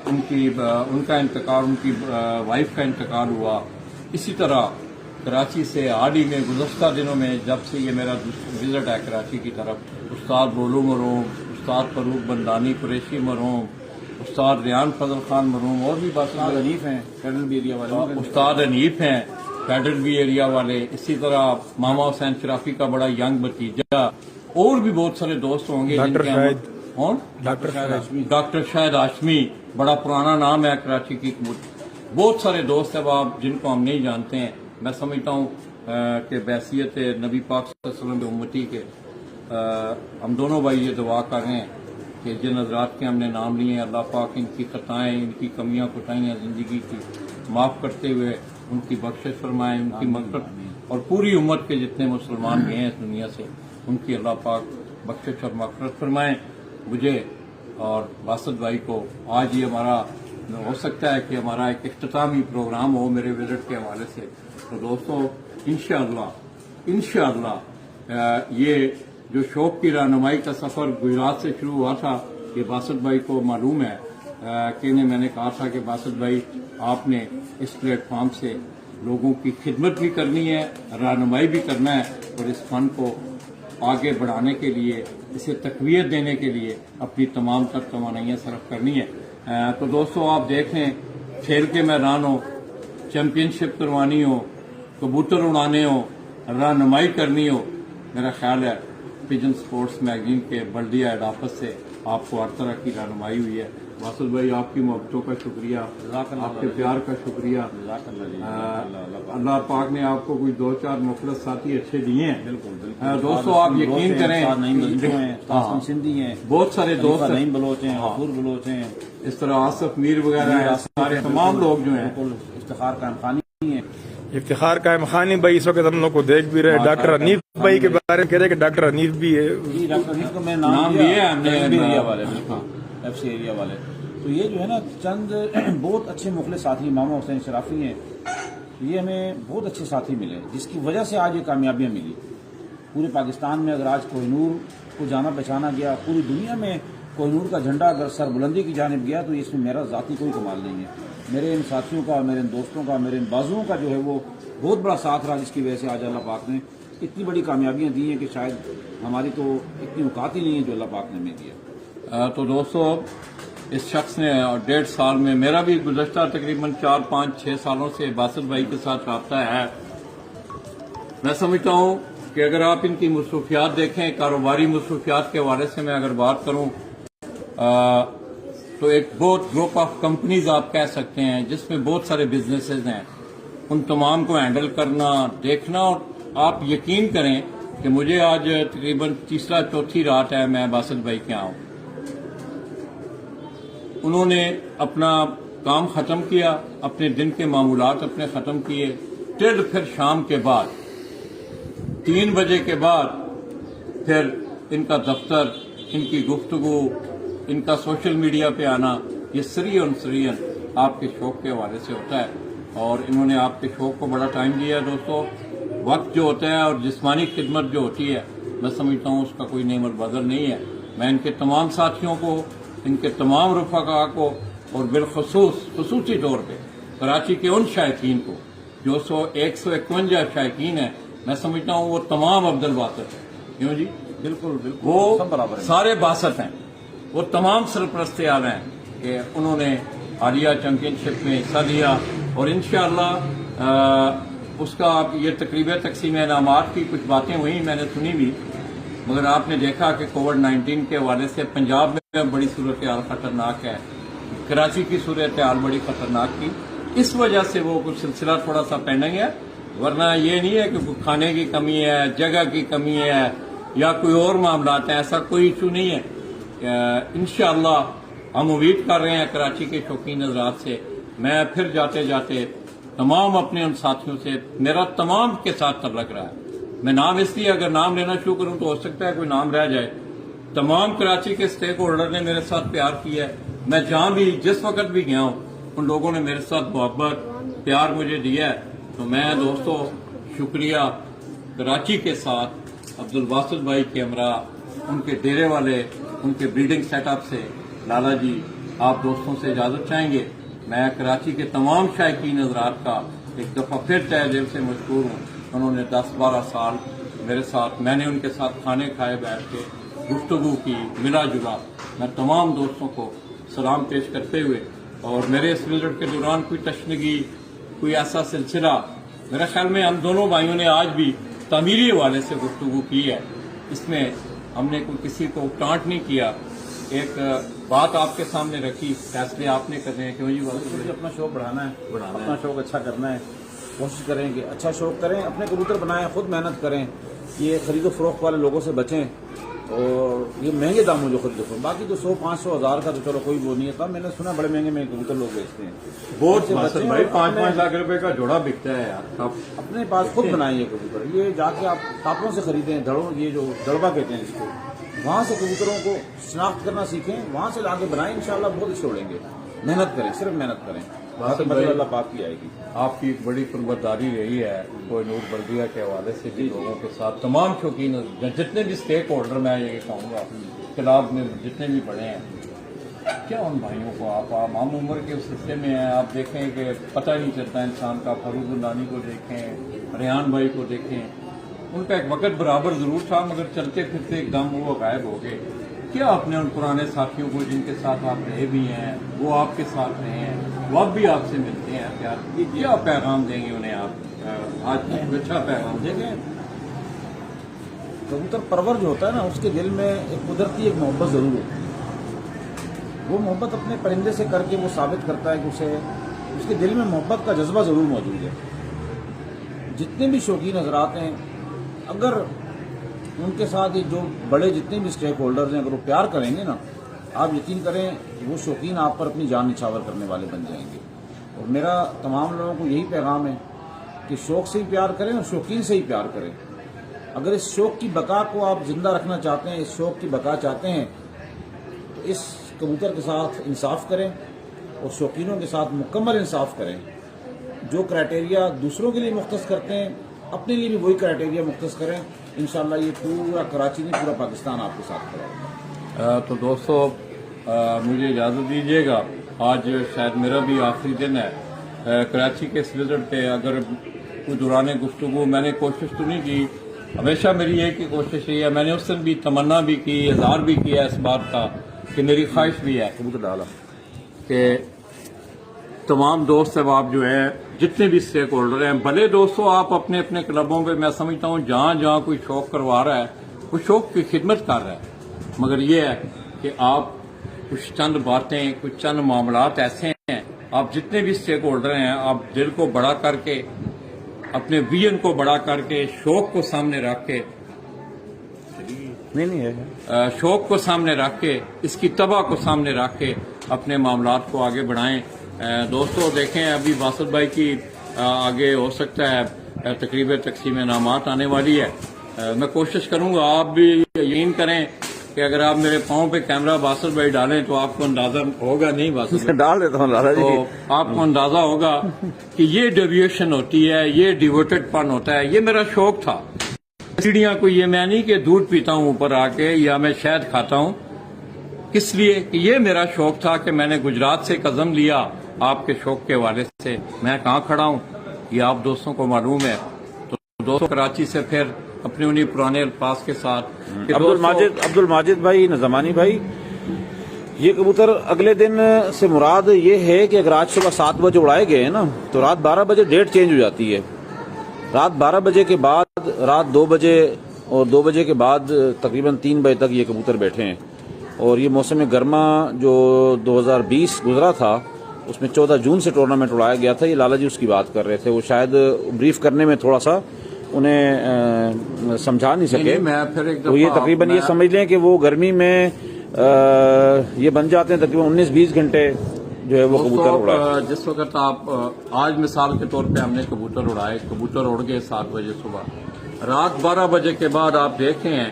उनका इंतकाल, उनकी वाइफ का इंतकाल हुआ। इसी तरह कराची से हाल ही में गुज़श्ता दिनों में जब से ये मेरा विज़िट है कराची की तरफ, उस्ताद बोलू मरूम, उस्ताद फरूक बंदानी कुरैशी मरूम, उस्ताद रियान फजल खान मरूम और भी उस्ताद हनीफ हैं फेडरल बी एरिया वाले, उस्ताद हनीफ हैं फेडरल बी एरिया वाले, इसी तरह मामा हुसैन शराफी का बड़ा यंग भतीजा और भी बहुत सारे दोस्त होंगे कौन? डॉक्टर शाहिद हाशमी। डॉक्टर शाहिद हाशमी, बड़ा पुराना नाम है कराची की कबूतर। बहुत सारे दोस्त हैं आप जिनको हम नहीं जानते हैं। मैं समझता हूँ कि बैसियत नबी पाक सल्लल्लाहु अलैहि वसल्लम के उम्मती के हम दोनों भाई ये दुआ कर रहे हैं कि जिन हज़रात के हमने नाम लिए हैं, अल्लाह पाक इनकी खताएं, इनकी कमियां कुताइयां ज़िंदगी की माफ़ करते हुए उनकी बख्शिश फरमाएं, उनकी मग़फ़िरत और पूरी उम्मत के जितने मुसलमान गए हैं इस दुनिया से उनकी अल्लाह पाक बख्शिश और मग़फ़िरत फरमाएं। मुझे और बासत भाई को आज ये हमारा हो सकता है कि हमारा एक इख्तितामी प्रोग्राम हो मेरे विजिट के हवाले से। तो दोस्तों इंशाअल्लाह ये जो शौक की रहनुमाई का सफ़र गुजरात से शुरू हुआ था, ये बासत भाई को मालूम है कि मैंने कहा था कि बासत भाई आपने इस प्लेटफॉर्म से लोगों की खिदमत भी करनी है, रहनुमाई भी करना है और इस फन को आगे बढ़ाने के लिए, इसे तक़वियत देने के लिए अपनी तमाम तर तवानाइयाँ सर्फ करनी है। तो दोस्तों आप देख लें, खेल के मैदान हो, चैम्पियनशिप करवानी हो, कबूतर उड़ाने हो, रहनुमाई करनी हो, मेरा ख्याल है पिजन स्पोर्ट्स मैगजीन के बल्दिया हेड ऑफिस से आपको हर तरह की रहनुमाई हुई है। वासुद भाई आपकी मोहब्बतों का शुक्रिया, आपके प्यार का शुक्रिया। अल्लाह पाक ने आपको कोई 2-4 मुखलस साथी अच्छे दिए हैं। बिल्कुल दोस्तों आप यकीन करें, सिंधी हैं, बहुत सारे दोस्त नईम बलोच हैं, गफूर बलोच हैं, इस तरह आसफ मीर वगैरह हैं, सारे तमाम लोग जो हैं। इफ्तिखार कायम खानी है, इफ्तिखार कायम खानी भाई इस वक्त हम लोग को देख भी रहे। डॉक्टर हनीफ भाई के बारे में कह रहे हैं कि डॉक्टर हनीफ भी है। जी डॉक्टर हनीफ को मैं नाम दिया हमने एरिया वाले, एफसी एरिया वाले। तो ये जो है ना चंद बहुत अच्छे मुखलिस साथी मामा हुसैन शराफी हैं, ये हमें बहुत अच्छे साथी मिले जिसकी वजह से आज ये कामयाबियाँ मिली। पूरे पाकिस्तान में अगर आज कोहिनूर को जाना पहचाना गया, पूरी दुनिया में कोहिनूर का झंडा अगर सरबुलंदी की जानिब गया, तो इसमें मेरा ज़ाती कोई कमाल नहीं है। मेरे इन साथियों का, मेरे इन दोस्तों का, मेरे इन बाजुओं का जो है वो बहुत बड़ा साथ रहा, जिसकी वजह से आज अल्लाह पाक ने इतनी बड़ी कामयाबियाँ दी हैं कि शायद हमारी तो इतनी औकात ही नहीं है जो अल्लाह पाक ने हमें दिया। तो दोस्तों इस शख्स ने 1.5 साल में, मेरा भी गुज़श्ता तकरीबन 4-5-6 सालों से बासत भाई के साथ रब्ता है। मैं समझता हूँ कि अगर आप इनकी मसरूफियात देखें, कारोबारी मसरूफियात के हवाले से मैं अगर बात करूँ तो एक बहुत ग्रुप ऑफ कंपनीज आप कह सकते हैं जिसमें बहुत सारे बिजनेसेस हैं। उन तमाम को हैंडल करना, देखना, और आप यकीन करें कि मुझे आज तकरीबन तीसरा चौथी रात है मैं बासत भाई के यहाँ हूँ। उन्होंने अपना काम ख़त्म किया, अपने दिन के मामूलात अपने ख़त्म किए, फिर शाम के बाद 3 बजे के बाद फिर इनका दफ्तर, इनकी गुफ्तगू, इनका सोशल मीडिया पे आना, ये सरियन आपके शौक के हवाले से होता है। और इन्होंने आपके शौक को बड़ा टाइम दिया है। दोस्तों वक्त जो होता है और जिस्मानी खिदमत जो होती है, मैं समझता हूँ उसका कोई नेमल बदल नहीं है। मैं इनके तमाम साथियों को, इनके तमाम रफ़ाक़ा को और खसूसी तौर पर कराची के उन शायकीन को जो 151 शायकीन है, मैं समझता हूँ वो तमाम अब्दुल बासत है। क्यों जी? बिल्कुल वो सारे बासत हैं, वो तमाम सरपरस्ते आ रहे हैं कि उन्होंने हालिया चैम्पियनशिप में हिस्सा लिया। और इंशाअल्लाह उसका ये तकरीब तकसीम इनामात की कुछ बातें हुई, मैंने सुनी भी, मगर आपने देखा कि कोविड-19 के हवाले से पंजाब में बड़ी सूरत हाल खतरनाक है, कराची की सूरत हाल बड़ी खतरनाक थी। इस वजह से वो कुछ सिलसिला थोड़ा सा पेंडिंग है, वरना ये नहीं है कि खाने की कमी है, जगह की कमी है या कोई और मामला है, ऐसा कोई इशू नहीं है। इंशाअल्लाह हम उम्मीद कर रहे हैं कराची के शौकीन हज़रात से। मैं फिर जाते जाते तमाम अपने उन साथियों से, मेरा तमाम के साथ तल्लक रहा है। मैं नाम इसलिए अगर नाम लेना शुरू करूं तो हो सकता है कोई नाम रह जाए। तमाम कराची के स्टेक होल्डर ने मेरे साथ प्यार किया है। मैं जहां भी जिस वक्त भी गया हूं उन लोगों ने मेरे साथ मोहब्बत प्यार मुझे दिया है। तो मैं दोस्तों शुक्रिया कराची के साथ अब्दुल बासत भाई के हमरा, उनके डेरे वाले, उनके ब्रीडिंग सेटअप से लाला जी, आप दोस्तों से इजाजत चाहेंगे। मैं कराची के तमाम शायकीन हज़रात का एक दफ़ा फिर तहे दिल से मशकूर हूँ। उन्होंने 10-12 साल मेरे साथ, मैंने उनके साथ खाने खाए, बैठ के गुफ्तगू की, मिला जुला। मैं तमाम दोस्तों को सलाम पेश करते हुए, और मेरे इस विजिट के दौरान कोई तशनगी, कोई ऐसा सिलसिला, मेरे ख्याल में हम दोनों भाइयों ने आज भी तामीरी हवाले से गुफ्तगू की है। इसमें हमने कोई किसी को टांट नहीं किया, एक बात आपके सामने रखी, फैसले आपने करने हैं, क्यों जी मुझे बात अपना शौक बढ़ाना है, बढ़ाना अपना है। शौक अच्छा करना है। कोशिश करें कि अच्छा शौक करें, अपने कबूतर बनाएं, खुद मेहनत करें, ये खरीदो फरोख्त वाले लोगों से बचें। और ये महंगे दामों जो खरीदो फरोख्त, बाकी तो 100, 500, 1000 का तो चलो कोई वो नहीं है। तब मैंने सुना बड़े महंगे महंगे कबूतर लोग बेचते हैं। बहुत उनसे मासर बचें भाई, और 5-5 लाख रुपए का जोड़ा बिकता है यार। आप अपने पास खुद बनाइए कबूतर। ये जाके आप तापों से खरीदें, धड़ों, ये जो दड़बा कहते हैं इसको, वहाँ से कबूतरों को शिनाख्त करना सीखें, वहाँ से लाके बनाएं, इंशाल्लाह बहुत अच्छे उड़ेंगे। मेहनत करें, सिर्फ मेहनत करें, बाकी मदद अल्लाह पाक की आएगी। आपकी एक बड़ी कुर्बतदारी रही है कोहिनूर बल्दिया के हवाले से भी लोगों के साथ, तमाम शौकीन जितने भी स्टेक होल्डर, मैं ये कहूँगा क्लब में जितने भी बड़े हैं, क्या उन भाइयों को आप आम उम्र के उस हिस्से में हैं, आप देखें कि पता ही नहीं चलता इंसान का। फरूजुल्लानी को देखें, रेहान भाई को देखें, उनका एक वक्त बराबर जरूर था, मगर चलते फिरते एकदम वो गायब हो गए। क्या आपने उन पुराने साथियों को जिनके साथ आप रहे भी हैं, वो आपके साथ रहे हैं, वो अब भी आपसे मिलते हैं, क्या पैगाम देंगे उन्हें आप आज कुछ अच्छा पैगाम देंगे? कबूतर परवर जो होता है ना, उसके दिल में एक कुदरती एक मोहब्बत जरूर होती है। वो मोहब्बत अपने परिंदे से करके वो साबित करता है कि उसके दिल में मोहब्बत का जज्बा जरूर मौजूद है। जितने भी शौकीन हजरात हैं, अगर उनके साथ ये जो बड़े जितने भी स्टेक होल्डर्स हैं, अगर वो प्यार करेंगे ना, आप यकीन करें वो शौकीन आप पर अपनी जान निछावर करने वाले बन जाएंगे। और मेरा तमाम लोगों को यही पैगाम है कि शौक से ही प्यार करें और शौकीन से ही प्यार करें। अगर इस शौक की बका को आप जिंदा रखना चाहते हैं, इस शौक की बका चाहते हैं, तो इस कबूतर के साथ इंसाफ करें और शौकीनों के साथ मुकम्मल इंसाफ करें। जो क्राइटेरिया दूसरों के लिए मुख्तस करते हैं, अपने लिए भी वही क्राइटेरिया मुख्तस करें। इंशाल्लाह ये पूरा कराची नहीं, पूरा पाकिस्तान आपके साथ खड़ा होगा। तो दोस्तों, मुझे इजाज़त दीजिएगा, आज शायद मेरा भी आखिरी दिन है कराची के इस विजिट पे। अगर कोई दौरान गुफ्तगू मैंने कोशिश तो नहीं की, हमेशा मेरी एक ही कोशिश रही है, मैंने उस दिन भी तमन्ना भी की, इजहार भी किया इस बात का कि मेरी ख्वाहिश भी है कबूतर डाला कि तमाम दोस्त अहबाब जो है, जितने भी स्टेक होल्डर हैं, भले दोस्तों आप अपने अपने क्लबों पे, मैं समझता हूँ जहाँ जहाँ कोई शौक करवा रहा है, वो शौक की खिदमत कर रहा है, मगर ये है कि आप कुछ चंद बातें, कुछ चंद मामलात ऐसे हैं, आप जितने भी स्टेक होल्डर हैं, आप दिल को बड़ा करके, अपने विजन को बड़ा करके, शौक को सामने रख के, नहीं है, शौक को सामने रख के, इसकी तबाह को सामने रख के अपने मामलात को आगे बढ़ाएं। दोस्तों देखें, अभी बासत भाई की आगे हो सकता है तकरीबन तकसीम इनामात आने वाली है। मैं कोशिश करूंगा, आप भी यकीन करें कि अगर आप मेरे पाँव पे कैमरा बासत भाई डालें तो आपको अंदाजा होगा, नहीं बासत भाई डाल देता हूँ दादा जी। तो आपको अंदाजा होगा कि ये डेविएशन होती है, ये डिवोटेड पन होता है। ये मेरा शौक था। सीढ़ियां कोई ये मैं नहीं कि दूध पीता हूं ऊपर आके या मैं शहद खाता हूं, किस लिए कि ये मेरा शौक था कि मैंने गुजरात से कदम लिया आपके शौक के हवाले से। मैं कहाँ खड़ा हूं ये आप दोस्तों को मालूम है। तो दोस्तों कराची से फिर अपने उन्हीं पुराने अल्फाज के साथ अब्दुल माजिद भाई, नजमानी भाई, ये कबूतर अगले दिन से मुराद ये है कि अगर आज सुबह 7 बजे उड़ाए गए ना, तो रात 12 बजे डेट चेंज हो जाती है। रात 12 बजे के बाद रात 2 बजे और 2 बजे के बाद तकरीबन 3 बजे तक ये कबूतर बैठे हैं। और ये मौसम गर्मा जो 2020 गुजरा था, उसमें 14 जून से टूर्नामेंट उड़ाया गया था। ये लाला जी उसकी बात कर रहे थे, वो शायद ब्रीफ करने में थोड़ा सा उन्हें समझा नहीं सके। मैं फिर एक तो ये तकरीबन ये समझ लें कि वो गर्मी में ये बन जाते हैं तकरीबन 19-20 घंटे जो है वो कबूतर उड़ाए। जिस वक्त आप आज मिसाल के तौर पे हमने कबूतर उड़ाए, कबूतर उड़ गए 7 बजे सुबह, रात 12 बजे के बाद आप देखे हैं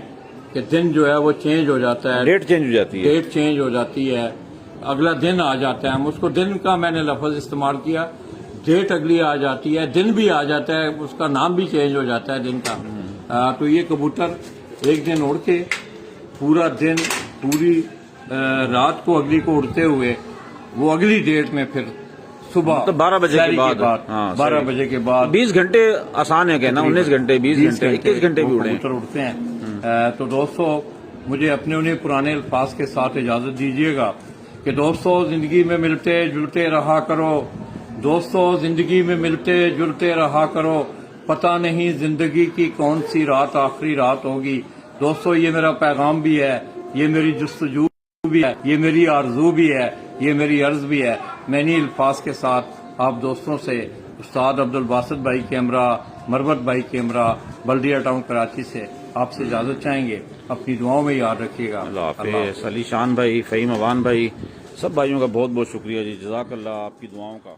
कि दिन जो है वो चेंज हो जाता है, डेट चेंज हो जाती है, डेट चेंज हो जाती है, अगला दिन आ जाता है। हम उसको दिन का मैंने लफ्ज इस्तेमाल किया, डेट अगली आ जाती है, दिन भी आ जाता है, उसका नाम भी चेंज हो जाता है दिन का। तो ये कबूतर एक दिन उड़ के पूरा दिन, पूरी रात को अगली को उड़ते हुए वो अगली डेट में फिर सुबह तो 12 बजे के बाद, 12 बजे के बाद 20 घंटे आसान है कहना, 19 घंटे, 20 घंटे, 21 घंटे भी उड़े कबूतर उड़ते हैं। तो दोस्तों, मुझे अपने उन्हीं पुराने अल्फाज के साथ इजाजत दीजिएगा कि दोस्तों जिंदगी में मिलते जुलते रहा करो, दोस्तों जिंदगी में मिलते जुलते रहा करो, पता नहीं जिंदगी की कौन सी रात आखिरी रात होगी। दोस्तों ये मेरा पैगाम भी है, ये मेरी जुस्तजू भी है, ये मेरी आरजू भी है, ये मेरी अर्ज भी है। मैं इन्हीं अल्फाज के साथ आप दोस्तों से उस्ताद अब्दुल बासित भाई कैमरा, मरवत भाई कैमरा, बल्दिया टाउन कराची से आपसे इजाजत चाहेंगे। अपनी दुआओं में याद रखिएगा। अल्लाह हाफिज़। अली शान भाई, फ़हीम अवान भाई, सब भाइयों का बहुत बहुत शुक्रिया जी। जज़ाकल्लाह आपकी दुआओं का।